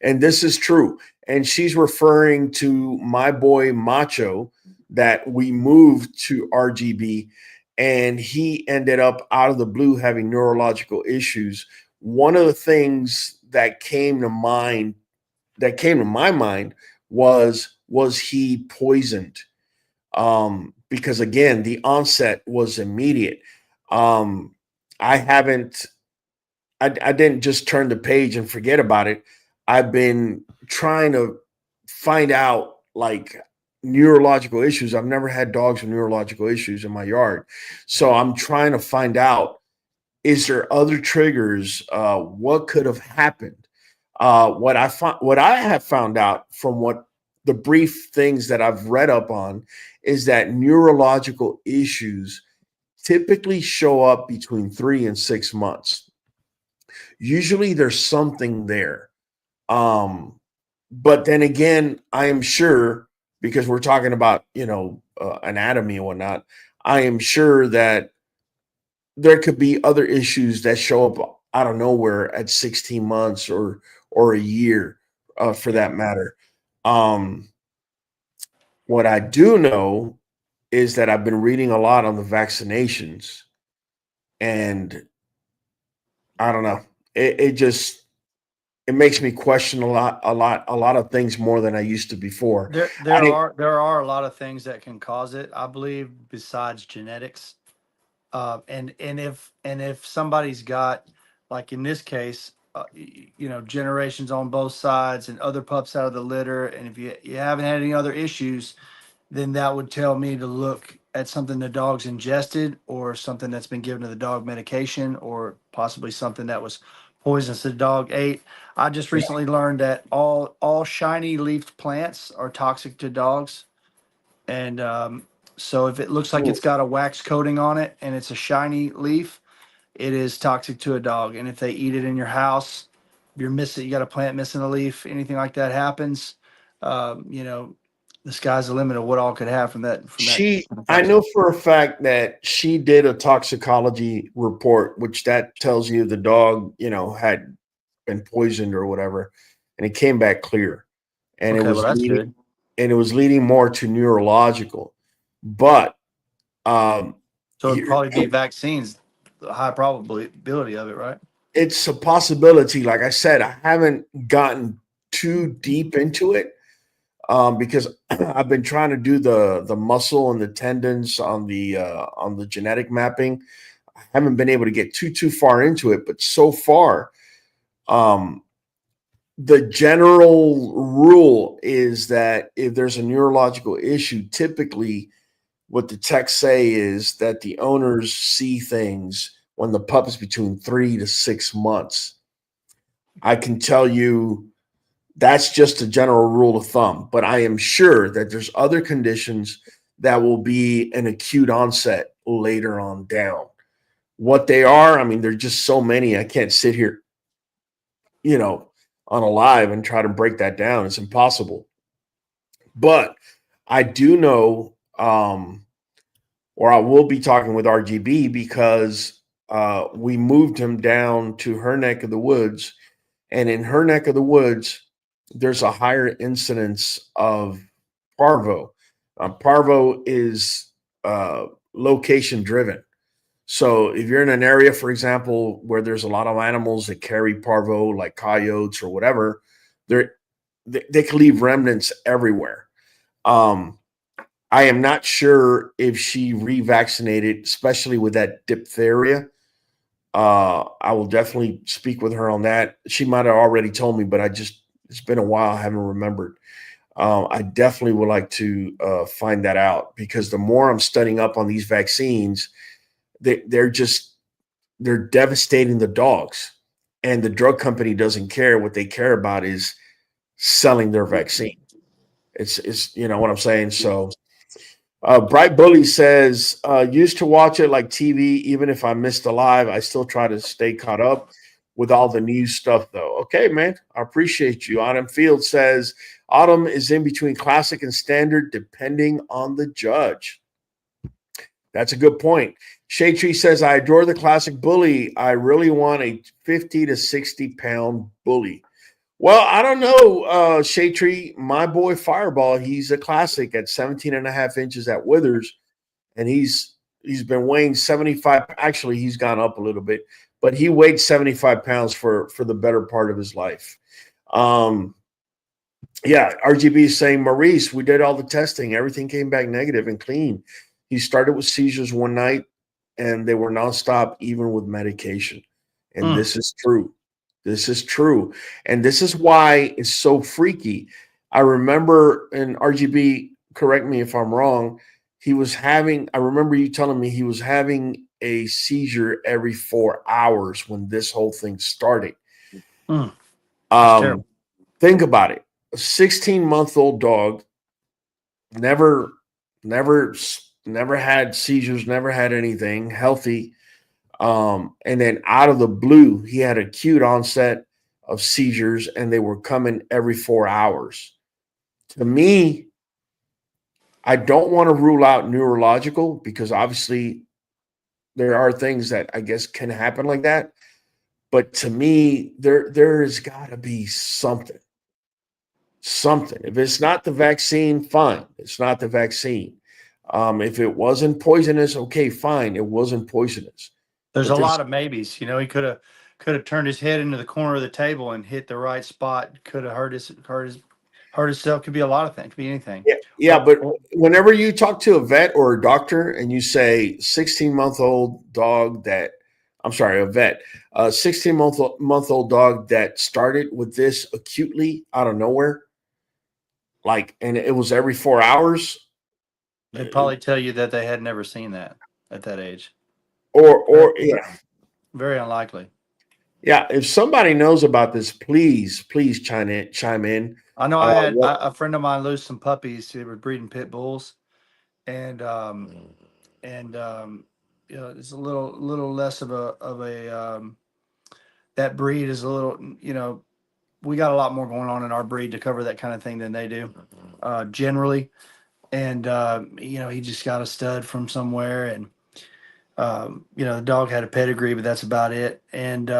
And this is true. And she's referring to my boy Macho that we moved to RGB, and he ended up out of the blue having neurological issues. One of the things that came to my mind was he poisoned? Because again, the onset was immediate. I didn't just turn the page and forget about it. I've been trying to find out like neurological issues. I've never had dogs with neurological issues in my yard. So I'm trying to find out, is there other triggers? What could have happened? What I have found out from what the brief things that I've read up on is that neurological issues typically show up between 3 and 6 months. Usually there's something there. But then again, I am sure, because we're talking about, anatomy and whatnot, I am sure that there could be other issues that show up out of nowhere at 16 months or a year, for that matter. What I do know is that I've been reading a lot on the vaccinations, and I don't know. It makes me question a lot of things more than I used to before. There are a lot of things that can cause it, I believe, besides genetics. And if somebody's got, like in this case, generations on both sides and other pups out of the litter, and if you haven't had any other issues, then that would tell me to look at something the dog's ingested, or something that's been given to the dog medication, or possibly something that was poisonous the dog ate. I just recently learned that all shiny leafed plants are toxic to dogs. And so if it looks like it's got a wax coating on it and it's a shiny leaf, it is toxic to a dog. And if they eat it in your house, you got a plant missing a leaf, anything like that happens, the sky's the limit of what all could have from that. I know for a fact that she did a toxicology report, which that tells you the dog, had been poisoned or whatever, and it came back clear. And it was leading more to neurological. But so it'd probably be vaccines, the high probability of it, right? It's a possibility. Like I said, I haven't gotten too deep into it. because I've been trying to do the muscle and the tendons on the genetic mapping. I haven't been able to get too far into it, but so far, the general rule is that if there's a neurological issue, typically what the techs say is that the owners see things when the pup is between 3 to 6 months. I can tell you that's just a general rule of thumb, but I am sure that there's other conditions that will be an acute onset later on down. What they are, I mean, there's just so many. I can't sit here, on a live and try to break that down. It's impossible. But I do know, or I will be talking with RGB because we moved him down to her neck of the woods. And in her neck of the woods, there's a higher incidence of parvo. Parvo is location driven. So if you're in an area, for example, where there's a lot of animals that carry parvo, like coyotes or whatever, they can leave remnants everywhere. I am not sure if she revaccinated, especially with that diphtheria. I will definitely speak with her on that. She might have already told me, but it's been a while. I haven't remembered. I definitely would like to find that out, because the more I'm studying up on these vaccines, they're devastating the dogs, and the drug company doesn't care. What they care about is selling their vaccine. It's you know what I'm saying? So Bright Bully says, used to watch it like TV. Even if I missed a live, I still try to stay caught up with all the new stuff, though. Okay, man. I appreciate you. Autumn Field says, Autumn is in between classic and standard, depending on the judge. That's a good point. Shade Tree says, I adore the classic bully. I really want a 50 to 60 pound bully. Well, I don't know, Shade Tree. My boy Fireball, he's a classic at 17 and a half inches at Withers, and he's been weighing 75. Actually, he's gone up a little bit, but he weighed 75 pounds for the better part of his life. Yeah, RGB is saying, Maurice, we did all the testing. Everything came back negative and clean. He started with seizures one night, and they were nonstop, even with medication. And this is true. This is true. And this is why it's so freaky. I remember, and RGB, correct me if I'm wrong, I remember you telling me he was having a seizure every 4 hours when this whole thing started. Think about it. A 16-month-old dog, never had seizures, never had anything, healthy. And then out of the blue, he had acute onset of seizures, and they were coming every 4 hours. To me, I don't want to rule out neurological, because obviously there are things that I guess can happen like that. But to me, there has got to be something. If it's not the vaccine, fine. It's not the vaccine. If it wasn't poisonous, okay, fine. It wasn't poisonous. There's a lot of maybes. He could have turned his head into the corner of the table and hit the right spot. Could have hurt himself. Could be a lot of things. Could be anything. Yeah. But whenever you talk to a vet or a doctor and you say 16-month-old dog a vet, 16-month-old dog that started with this acutely out of nowhere, and it was every 4 hours. They'd probably tell you that they had never seen that at that age. Or yeah, very unlikely. Yeah, if somebody knows about this, please chime in. I know I had a friend of mine lose some puppies. They were breeding pit bulls, and it's a little less of a that breed is a little, we got a lot more going on in our breed to cover that kind of thing than they do, generally. And he just got a stud from somewhere, and the dog had a pedigree, but that's about it. And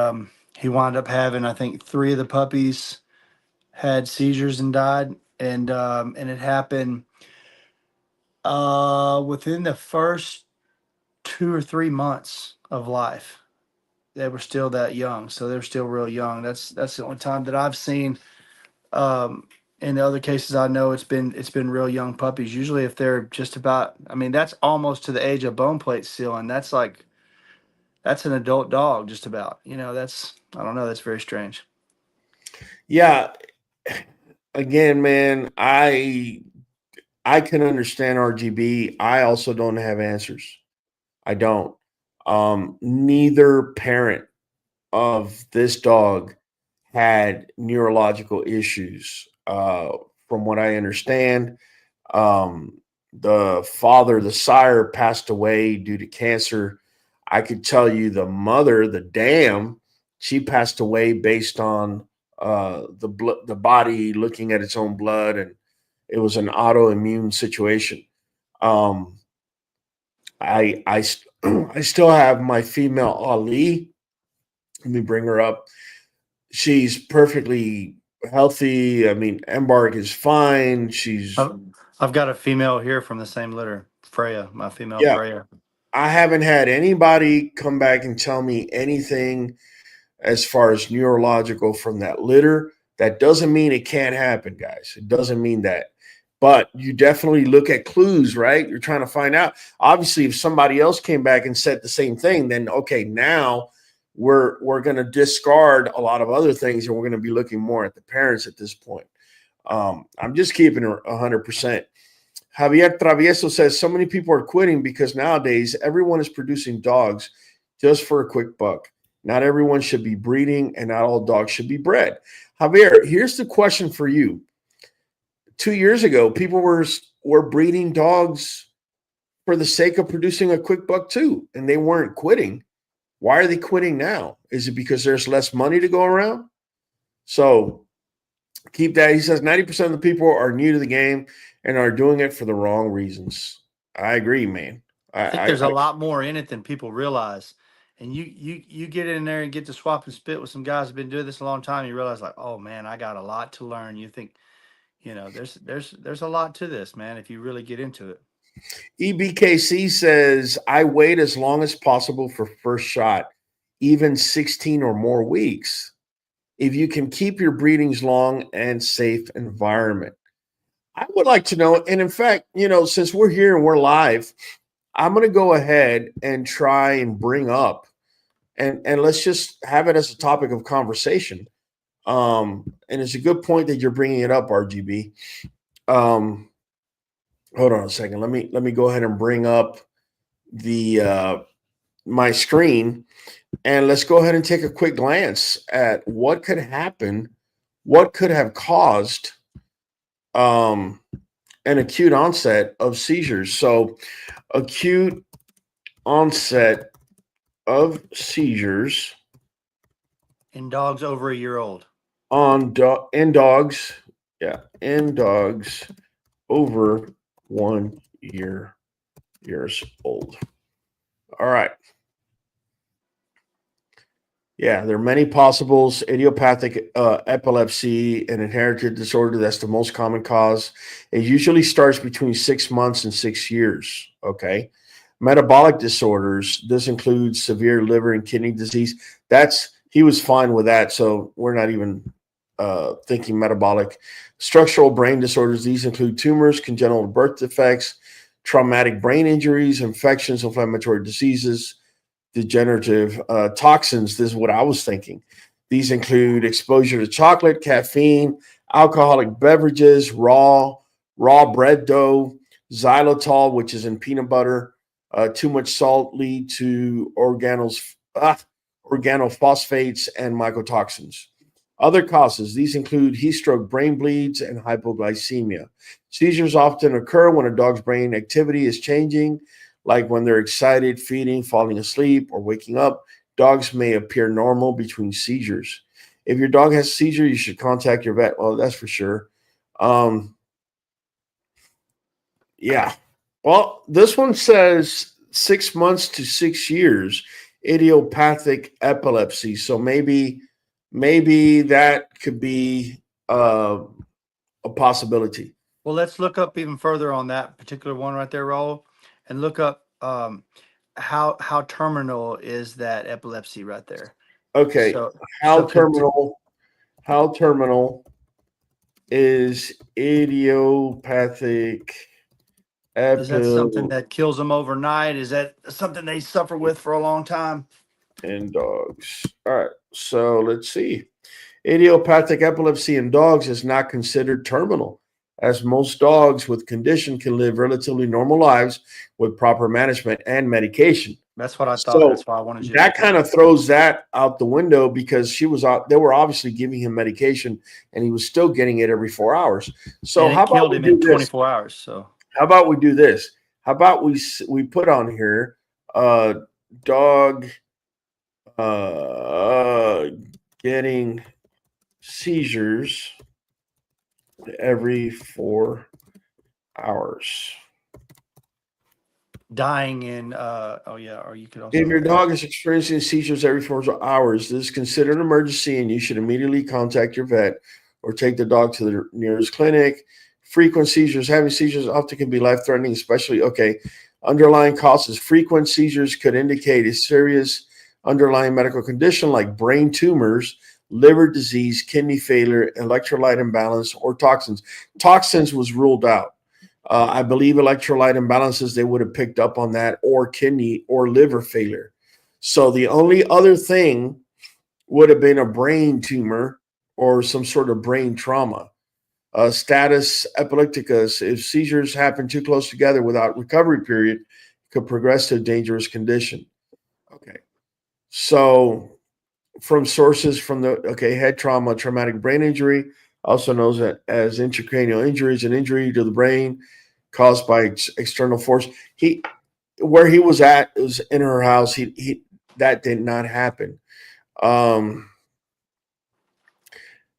he wound up having, I think, 3 of the puppies had seizures and died. And it happened within the first 2 or 3 months of life. They were still that young, so they're still real young. That's the only time that I've seen In the other cases, I know it's been real young puppies. Usually, if they're just about, I mean, that's almost to the age of bone plate sealing. That's an adult dog, just about. That's, I don't know. That's very strange. Yeah. Again, man, I can understand RGB. I also don't have answers. I don't. Neither parent of this dog had neurological issues. From what I understand, um, the father, the sire, passed away due to cancer. I could tell you the mother, the dam, she passed away based on the body looking at its own blood, and it was an autoimmune situation. Um, I still have my female Ali. Let me bring her up. She's perfectly healthy. I mean, Embark is fine. She's I've got a female here from the same litter, Freya, my female yeah. Freya. I haven't had anybody come back and tell me anything as far as neurological from that litter. That doesn't mean it can't happen, guys. It doesn't mean that. But you definitely look at clues, right? You're trying to find out. Obviously, if somebody else came back and said the same thing, then okay, now we're going to discard a lot of other things, and we're going to be looking more at the parents at this point. I'm just keeping it 100%. Javier Travieso says so many people are quitting because nowadays everyone is producing dogs just for a quick buck. Not everyone should be breeding, and not all dogs should be bred. Javier, here's the question for you. 2 years ago, people were breeding dogs for the sake of producing a quick buck too, and they weren't quitting. Why are they quitting now? Is it because there's less money to go around? So keep that. He says 90% of the people are new to the game and are doing it for the wrong reasons. I agree, man. I think there's a lot more in it than people realize. And you get in there and get to swap and spit with some guys who've been doing this a long time. You realize, like, oh man, I got a lot to learn. You think, there's a lot to this, man, if you really get into it. EBKC says, I wait as long as possible for first shot, even 16 or more weeks, if you can keep your breedings long and safe environment. I would like to know, and in fact, since we're here and we're live, I'm going to go ahead and try and bring up, and let's just have it as a topic of conversation. And it's a good point that you're bringing it up, RGB. Hold on a second. Let me go ahead and bring up the my screen, and let's go ahead and take a quick glance at what could happen, what could have caused an acute onset of seizures. So, acute onset of seizures In dogs over a year old. in dogs, in dogs over 1 years old. All right. Yeah, there are many possibles. Idiopathic epilepsy, an inherited disorder, that's the most common cause. It usually starts between 6 months and 6 years. Okay. Metabolic disorders, this includes severe liver and kidney disease. He was fine with that, so we're not even thinking metabolic. Structural brain disorders, these include tumors, congenital birth defects, traumatic brain injuries, infections, inflammatory diseases, degenerative toxins. This is what I was thinking. These include exposure to chocolate, caffeine, alcoholic beverages, raw bread dough, xylitol, which is in peanut butter. Too much salt lead to organophosphates and mycotoxins. Other causes, these include heat stroke, brain bleeds, and hypoglycemia. Seizures often occur when a dog's brain activity is changing, like when they're excited, feeding, falling asleep, or waking up. Dogs may appear normal between seizures. If your dog has a seizure, you should contact your vet. Well, that's for sure. Yeah. Well, this one says 6 months to 6 years, idiopathic epilepsy. So maybe that could be a possibility. Well, let's look up even further on that particular one right there, Raul, and look up how terminal is that epilepsy right there. Okay. So How terminal is idiopathic Is that something epilepsy that kills them overnight? Is that something they suffer with for a long time? in dogs. All right, so let's see. Idiopathic epilepsy in dogs is not considered terminal, as most dogs with condition can live relatively normal lives with proper management and medication. That's what I thought. So That's why I wanted you that to. kind of throws that out the window because she was out. They were obviously giving him medication, and he was still getting it every 4 hours. So And how it about killed we him do in this? 24 hours. So How about we do this? How about we put on here dog getting seizures every 4 hours. dying in, oh yeah, or you could also. If your dog is experiencing seizures every 4 hours, this is considered an emergency and you should immediately contact your vet or take the dog to the nearest clinic. Frequent seizures, having seizures often can be life-threatening, especially, underlying causes. Frequent seizures could indicate a serious underlying medical condition like brain tumors, liver disease, kidney failure, electrolyte imbalance, or toxins. Toxins was ruled out. I believe electrolyte imbalances, they would have picked up on that, or kidney or liver failure. So the only other thing would have been a brain tumor or some sort of brain trauma. Status epilepticus, if seizures happen too close together without recovery period, could progress to a dangerous condition. Okay. So from sources from head trauma, traumatic brain injury, also known as intracranial injuries, an injury to the brain caused by external force. Where he was at, it was in her house. He that did not happen.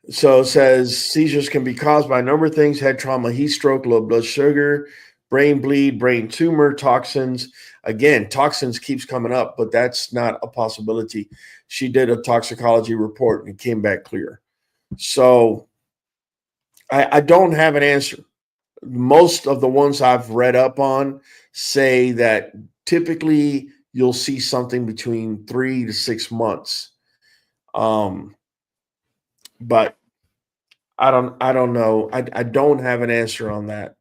So it says seizures can be caused by a number of things: head trauma, heat stroke, low blood sugar, brain bleed, brain tumor, toxins. Again, toxins keeps coming up, but that's not a possibility. She did a toxicology report and it came back clear. So I don't have an answer. Most of the ones I've read up on say that typically you'll see something between 3 to 6 months. But I don't know. I don't have an answer on that.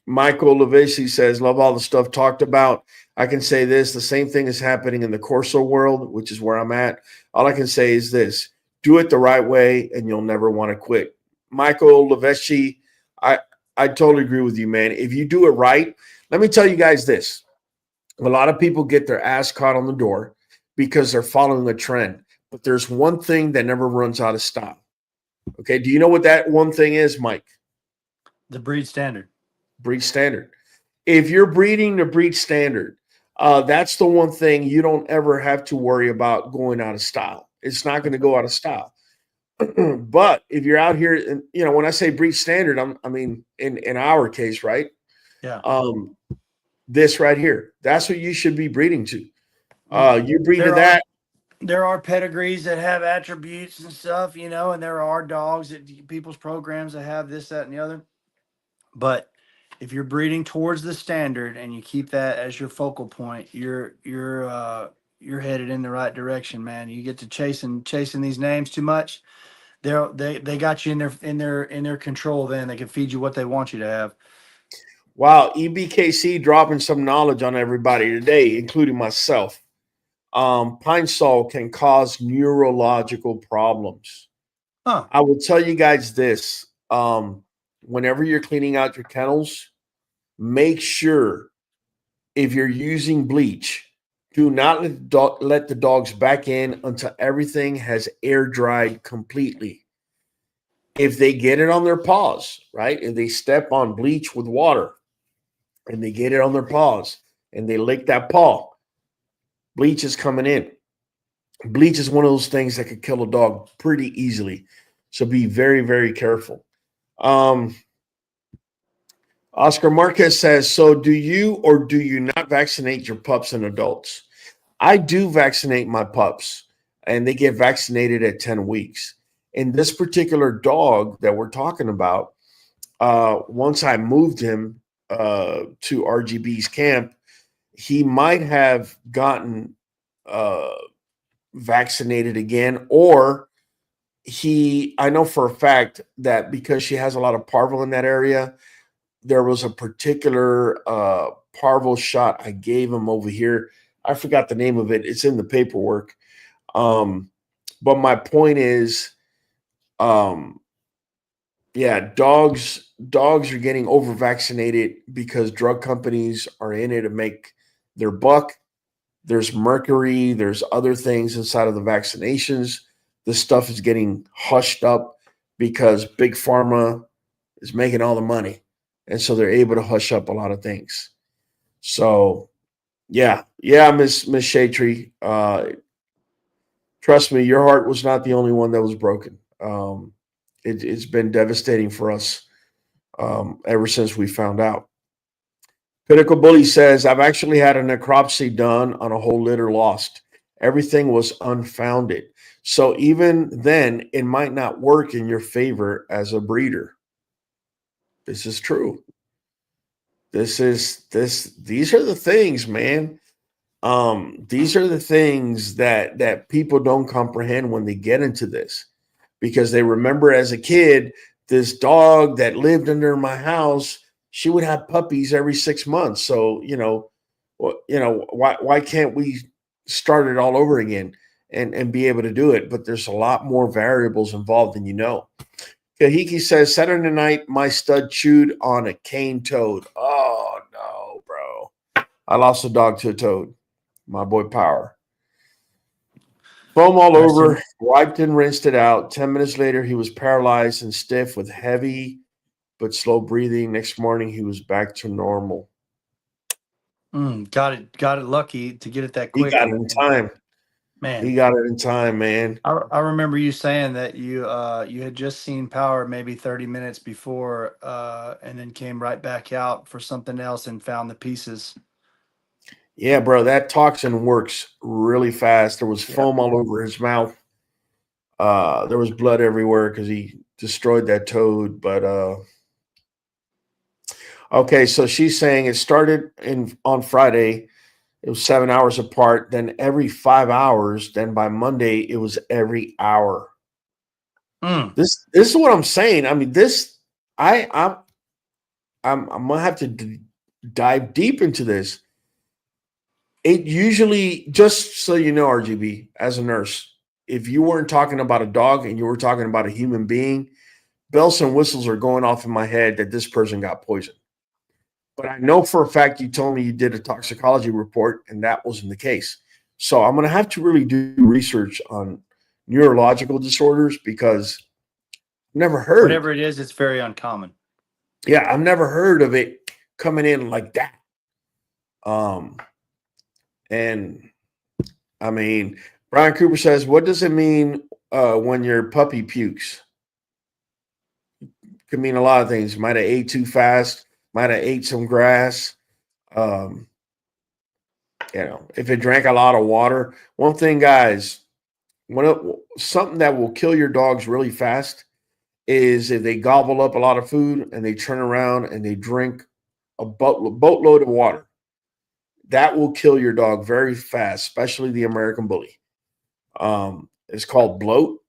Michael Levisi says, love all the stuff talked about. I can say this, the same thing is happening in the Corso world, which is where I'm at. All I can say is this: do it the right way and you'll never want to quit. Michael Leveschi, I totally agree with you, man. If you do it right, let me tell you guys this. A lot of people get their ass caught on the door because they're following a trend. But there's one thing that never runs out of style. Okay, do you know what that one thing is, Mike? The breed standard. Breed standard. If you're breeding to breed standard, that's the one thing you don't ever have to worry about going out of style. It's not going to go out of style. But if you're out here, and when I say breed standard, I mean in our case, right? Yeah. This right here, that's what you should be breeding to. You breed to that. There are pedigrees that have attributes and stuff, and there are dogs that people's programs that have this, that, and the other. But if you're breeding towards the standard and you keep that as your focal point, you're headed in the right direction, man. You get to chasing these names too much, they got you in their control. Then they can feed you what they want you to have. Wow, EBKC dropping some knowledge on everybody today, including myself. Pine sol can cause neurological problems. I will tell you guys this. Whenever you're cleaning out your kennels, make sure if you're using bleach, do not let the dogs back in until everything has air dried completely. If they get it on their paws, right? If they step on bleach with water and they get it on their paws and they lick that paw, bleach is coming in. Bleach is one of those things that could kill a dog pretty easily. So be very, very careful. Oscar Marquez says, so do you or do you not vaccinate your pups and adults? I do vaccinate my pups, and they get vaccinated at 10 weeks. In this particular dog that we're talking about, once I moved him to RGB's camp, he might have gotten vaccinated again, or I know for a fact that because she has a lot of parvo in that area, there was a particular parvo shot I gave him over here. I forgot the name of it. It's in the paperwork. But my point is, yeah, dogs are getting over vaccinated because drug companies are in it to make their buck. There's mercury, there's other things inside of the vaccinations. This stuff is getting hushed up because big pharma is making all the money. And so they're able to hush up a lot of things. So yeah, Miss Shatry. Trust me, your heart was not the only one that was broken. It's been devastating for us ever since we found out. Pinnacle Bully says, I've actually had a necropsy done on a whole litter lost. Everything was unfounded. So even then, it might not work in your favor as a breeder. This is true. These are the things, man. These are the things that people don't comprehend when they get into this, because they remember as a kid, this dog that lived under my house, she would have puppies every 6 months. So, why can't we start it all over again and be able to do it? But there's a lot more variables involved than you know. Kahiki says, Saturday night, my stud chewed on a cane toad. Oh, no, bro. I lost a dog to a toad. My boy Power. Foam all over, wiped and rinsed it out. 10 minutes later, he was paralyzed and stiff with heavy but slow breathing. Next morning, he was back to normal. Got it lucky to get it that quick. He got it in time. Man, he got it in time, man. I remember you saying that you had just seen Power maybe 30 minutes before, and then came right back out for something else and found the pieces. Yeah, bro, that toxin works really fast. There was foam all over his mouth. There was blood everywhere because he destroyed that toad. But okay, so she's saying it started on Friday. It was 7 hours apart, then every 5 hours. Then by Monday, it was every hour. This is what I'm saying. I mean, I'm gonna have to dive deep into this. It usually, just so you know, RGB, as a nurse, if you weren't talking about a dog and you were talking about a human being, bells and whistles are going off in my head that this person got poisoned. But I know for a fact you told me you did a toxicology report, and that wasn't the case. So I'm going to have to really do research on neurological disorders, because I've never heard. Whatever it is, it's very uncommon. Yeah, I've never heard of it coming in like that. And I mean, Brian Cooper says, what does it mean when your puppy pukes? Could mean a lot of things. Might have ate too fast, might have ate some grass. If it drank a lot of water. One thing, guys, something that will kill your dogs really fast is if they gobble up a lot of food and they turn around and they drink a boatload of water. That will kill your dog very fast, especially the American Bully. It's called bloat.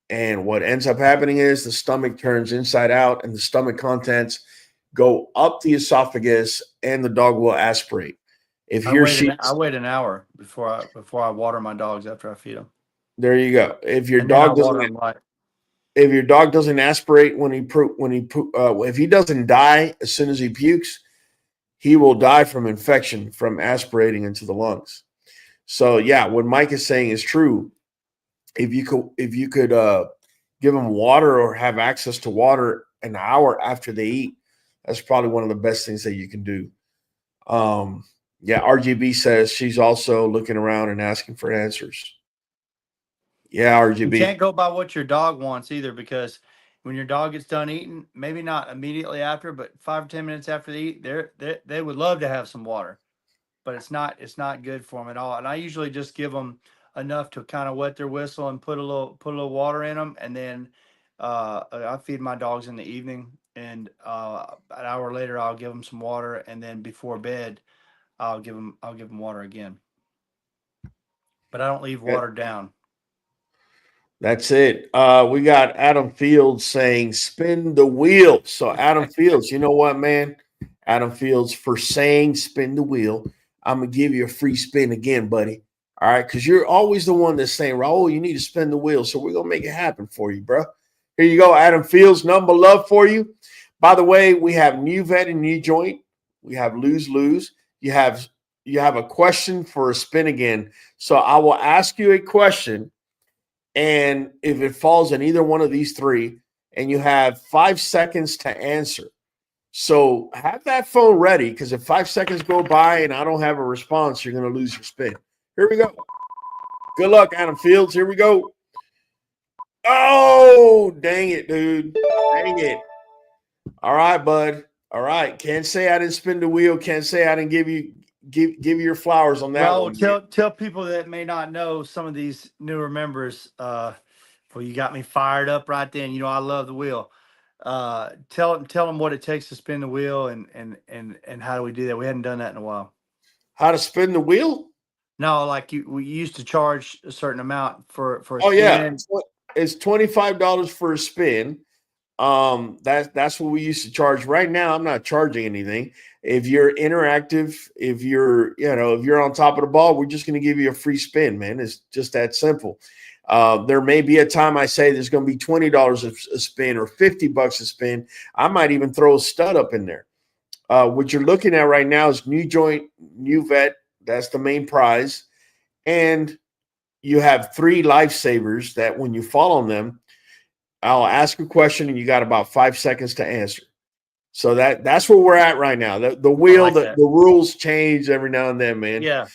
And what ends up happening is the stomach turns inside out and the stomach contents go up the esophagus and the dog will aspirate. If he or she, I wait an hour before I water my dogs after I feed them. There you go. If your dog doesn't aspirate if he doesn't die as soon as he pukes, he will die from infection from aspirating into the lungs. So yeah, what Mike is saying is true. If you could give them water or have access to water an hour after they eat, that's probably one of the best things that you can do. RGB says she's also looking around and asking for answers. Yeah, RGB. You can't go by what your dog wants either, because when your dog gets done eating, maybe not immediately after, but 5 or 10 minutes after they eat, they would love to have some water, but it's not good for them at all. And I usually just give them enough to kind of wet their whistle and put a little water in them, and then I feed my dogs in the evening, and an hour later I'll give them some water, and then before bed I'll give them water again. But I don't leave water down. That's it. We got Adam Fields saying spin the wheel. So Adam Fields, you know what, man? Adam Fields, for saying spin the wheel, I'm gonna give you a free spin again, buddy. All right, because you're always the one that's saying, Raul, you need to spin the wheel. So we're gonna make it happen for you, bro. Here you go, Adam Fields, number love for you. By the way, we have Nuvet and NuJoint. We have lose. You have a question for a spin again. So I will ask you a question. And if it falls in either one of these three, and you have 5 seconds to answer. So have that phone ready, because if 5 seconds go by and I don't have a response, you're going to lose your spin. Here we go. Good luck, Adam Fields. Here we go. Oh, dang it, dude. Dang it. All right, bud. All right. Can't say I didn't spin the wheel. Can't say I didn't give you your flowers on that Well, one. tell people that may not know some of these newer members. Well, you got me fired up right then. You know I love the wheel. Tell them what it takes to spin the wheel and how do we do that? We hadn't done that in a while. How to spin the wheel? No, like we used to charge a certain amount for a Oh spin. yeah, it's $25 for a spin. That's what we used to charge. Right now, I'm not charging anything. If you're interactive, if you're on top of the ball, we're just going to give you a free spin, man. It's just that simple. There may be a time I say there's going to be $20 a spin or $50 a spin. I might even throw a stud up in there. What you're looking at right now is NuJoint, Nuvet. That's the main prize. And you have 3 lifesavers that when you fall on them, I'll ask a question and you got about 5 seconds to answer. So that's where we're at right now. The wheel, the rules change every now and then, man. Yeah.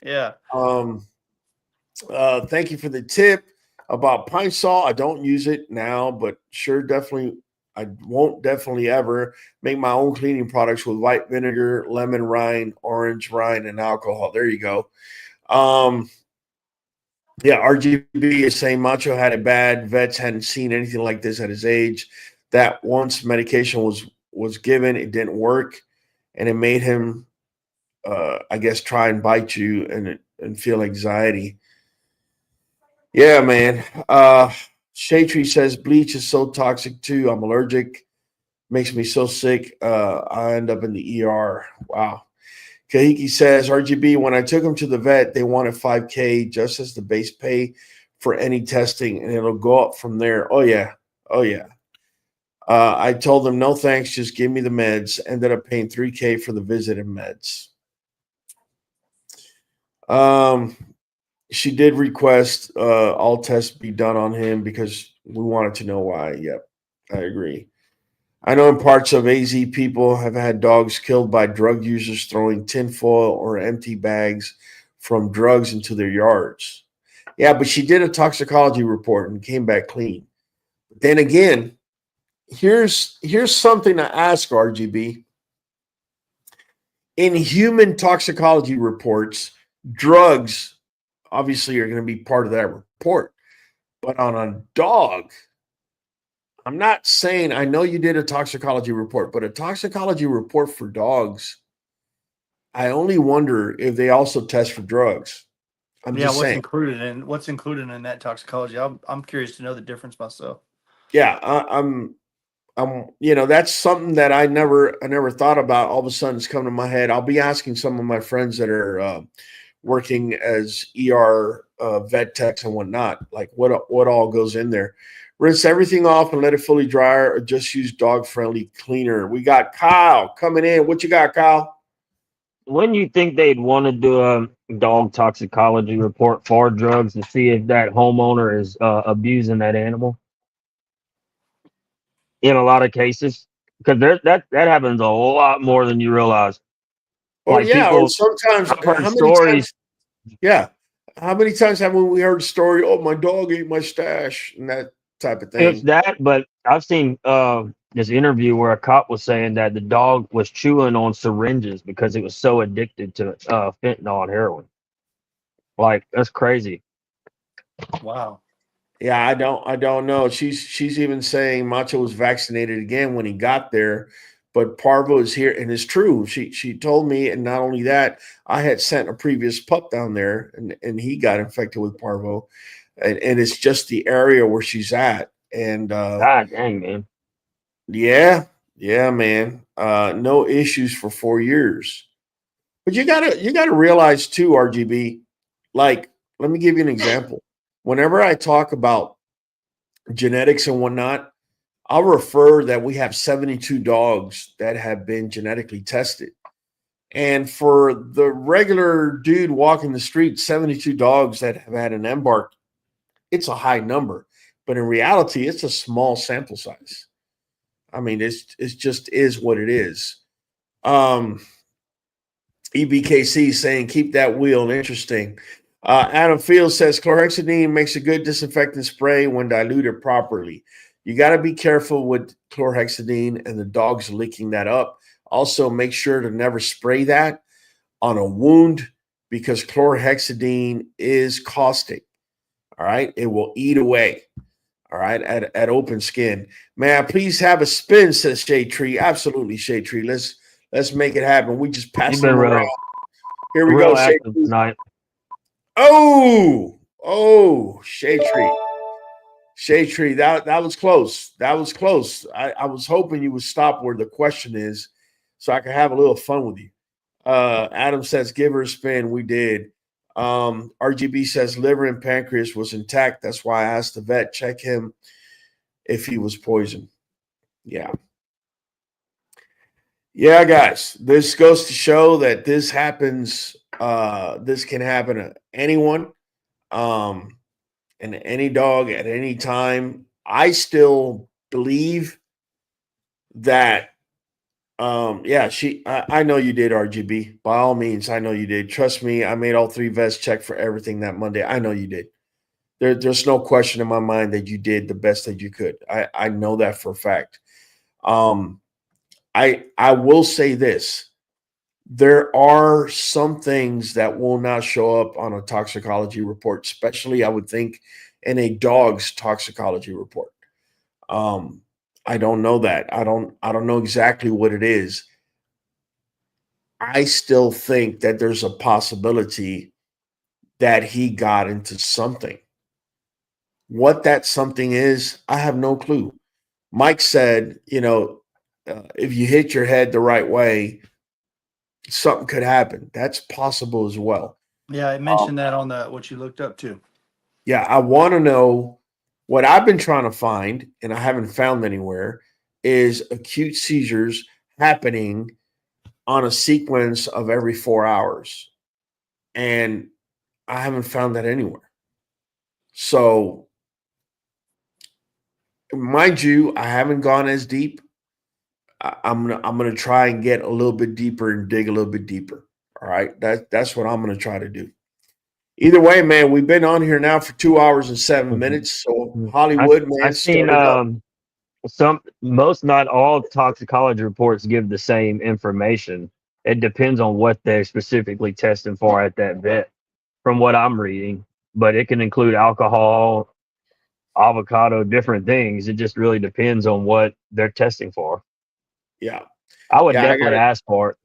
Thank you for the tip about pine sol. I don't use it now, but sure, definitely. I won't definitely ever make my own cleaning products with white vinegar, lemon rind, orange rind, and alcohol. There you go. Yeah, RGB is saying Macho had it bad. Vets hadn't seen anything like this at his age. That once medication was given, it didn't work, and it made him, I guess, try and bite you and feel anxiety. Yeah, man. Shaytree says bleach is so toxic too. I'm allergic. Makes me so sick. I end up in the ER. Wow. Kahiki says, RGB, when I took him to the vet, they wanted $5K just as the base pay for any testing, and it'll go up from there. Oh, yeah. I told them, no thanks, just give me the meds. Ended up paying $3K for the visit and meds. She did request all tests be done on him because we wanted to know why. Yep, I agree. I know in parts of AZ, people have had dogs killed by drug users throwing tinfoil or empty bags from drugs into their yards. Yeah, but she did a toxicology report and came back clean. But then again, here's something to ask, RGB. In human toxicology reports, drugs obviously are going to be part of that report. But on a dog, I'm not saying, I know you did a toxicology report, but a toxicology report for dogs, I only wonder if they also test for drugs. What's included in that toxicology? I'm curious to know the difference myself. Yeah, I'm that's something that I never thought about. All of a sudden it's come to my head. I'll be asking some of my friends that are working as ER vet techs and whatnot, like what all goes in there. Rinse everything off and let it fully dry, or just use dog-friendly cleaner. We got Kyle coming in. What you got, Kyle? When you think they'd want to do a dog toxicology report for drugs to see if that homeowner is abusing that animal? In a lot of cases, because that happens a lot more than you realize. Oh, like yeah, or sometimes I've heard stories. How many times have we heard a story? Oh, my dog ate my stash and that type of thing. It's that, but I've seen this interview where a cop was saying that the dog was chewing on syringes because it was so addicted to fentanyl and heroin. Like, that's crazy. Wow. Yeah, I don't know. She's even saying Macho was vaccinated again when he got there, but Parvo is here, and it's true. She told me, and not only that, I had sent a previous pup down there, and he got infected with Parvo. and it's just the area where she's at. And God dang, man. yeah, man. No issues for 4 years. But you gotta realize too, RGB. Like, let me give you an example. Whenever I talk about genetics and whatnot, I'll refer that we have 72 dogs that have been genetically tested. And for the regular dude walking the street, 72 dogs that have had an embark, it's a high number. But in reality, it's a small sample size. I mean, it's just is what it is. EBKC saying, keep that wheel interesting. Adam Fields says, chlorhexidine makes a good disinfectant spray when diluted properly. You got to be careful with chlorhexidine and the dogs licking that up. Also, make sure to never spray that on a wound because chlorhexidine is caustic. All right. It will eat away. All right. At open skin. May I please have a spin, says Shade Tree. Absolutely, Shade Tree. Let's make it happen. We just passed them around. Here we go, Shade Tree. Tonight. Oh, Shade Tree. Shade Tree, that was close. That was close. I was hoping you would stop where the question is so I could have a little fun with you. Adam says, give her a spin. We did. RGB says liver and pancreas was intact. That's why I asked the vet, check him if he was poisoned. Yeah. Yeah, guys, this goes to show that this happens. This can happen to anyone. And any dog at any time. I still believe that, I know you did, RGB. By all means, I know you did. Trust me, I made all 3 vets check for everything that Monday. I know you did. There's no question in my mind that you did the best that you could. I know that for a fact. I will say this. There are some things that will not show up on a toxicology report, especially I would think in a dog's toxicology report. I don't know that. I don't know exactly what it is. I still think that there's a possibility that he got into something. What that something is, I have no clue. Mike said, if you hit your head the right way, something could happen. That's possible as well. Yeah, I mentioned that on what you looked up to. Yeah, I want to know what I've been trying to find, and I haven't found anywhere, is acute seizures happening on a sequence of every 4 hours. And I haven't found that anywhere. So, mind you, I haven't gone as deep. I'm gonna try and get a little bit deeper and dig a little bit deeper. All right, that's what I'm gonna try to do. Either way, man, we've been on here now for 2 hours and 7 minutes. So Hollywood, man, I've seen most, not all toxicology reports give the same information. It depends on what they're specifically testing for at that vet, from what I'm reading. But it can include alcohol, avocado, different things. It just really depends on what they're testing for. Yeah. I would definitely ask for it.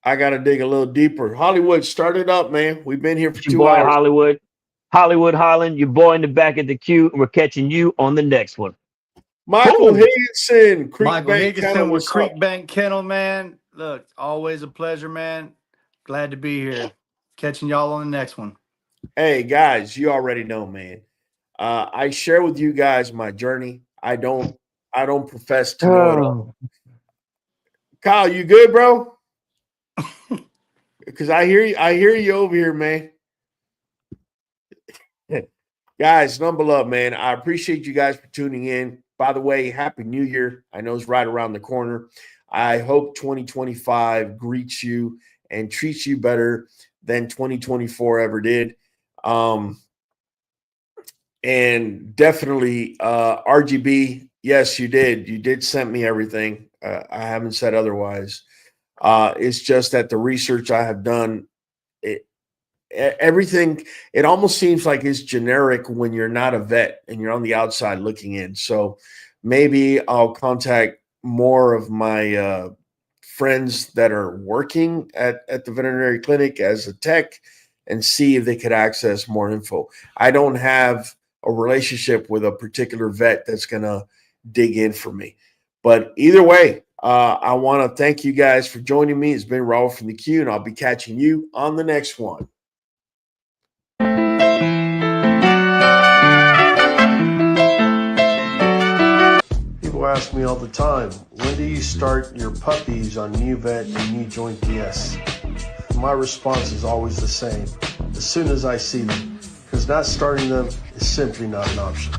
I got to dig a little deeper. Hollywood, start it up, man. We've been here for 2 hours. Hollywood Holland, your boy in the back of the queue. We're catching you on the next one. Michael Higginson, with Creek Bank Kennel, man. Look, always a pleasure, man. Glad to be here. Catching y'all on the next one. Hey, guys, you already know, man. I share with you guys my journey. I don't profess to know it all. Kyle, you good, bro? Because I hear you over here, man. Guys, number love, man. I appreciate you guys for tuning in. By the way, Happy New Year. I know it's right around the corner. I hope 2025 greets you and treats you better than 2024 ever did. And definitely RGB, yes, you did. You did send me everything. I haven't said otherwise. It's just that the research I have done, everything, it almost seems like it's generic when you're not a vet and you're on the outside looking in. So maybe I'll contact more of my friends that are working at the veterinary clinic as a tech and see if they could access more info. I don't have a relationship with a particular vet that's going to dig in for me. But either way, I want to thank you guys for joining me. It's been Raul from the Q, and I'll be catching you on the next one. People ask me all the time, when do you start your puppies on Nuvet NuJoint DS? My response is always the same: as soon as I see them, because not starting them is simply not an option.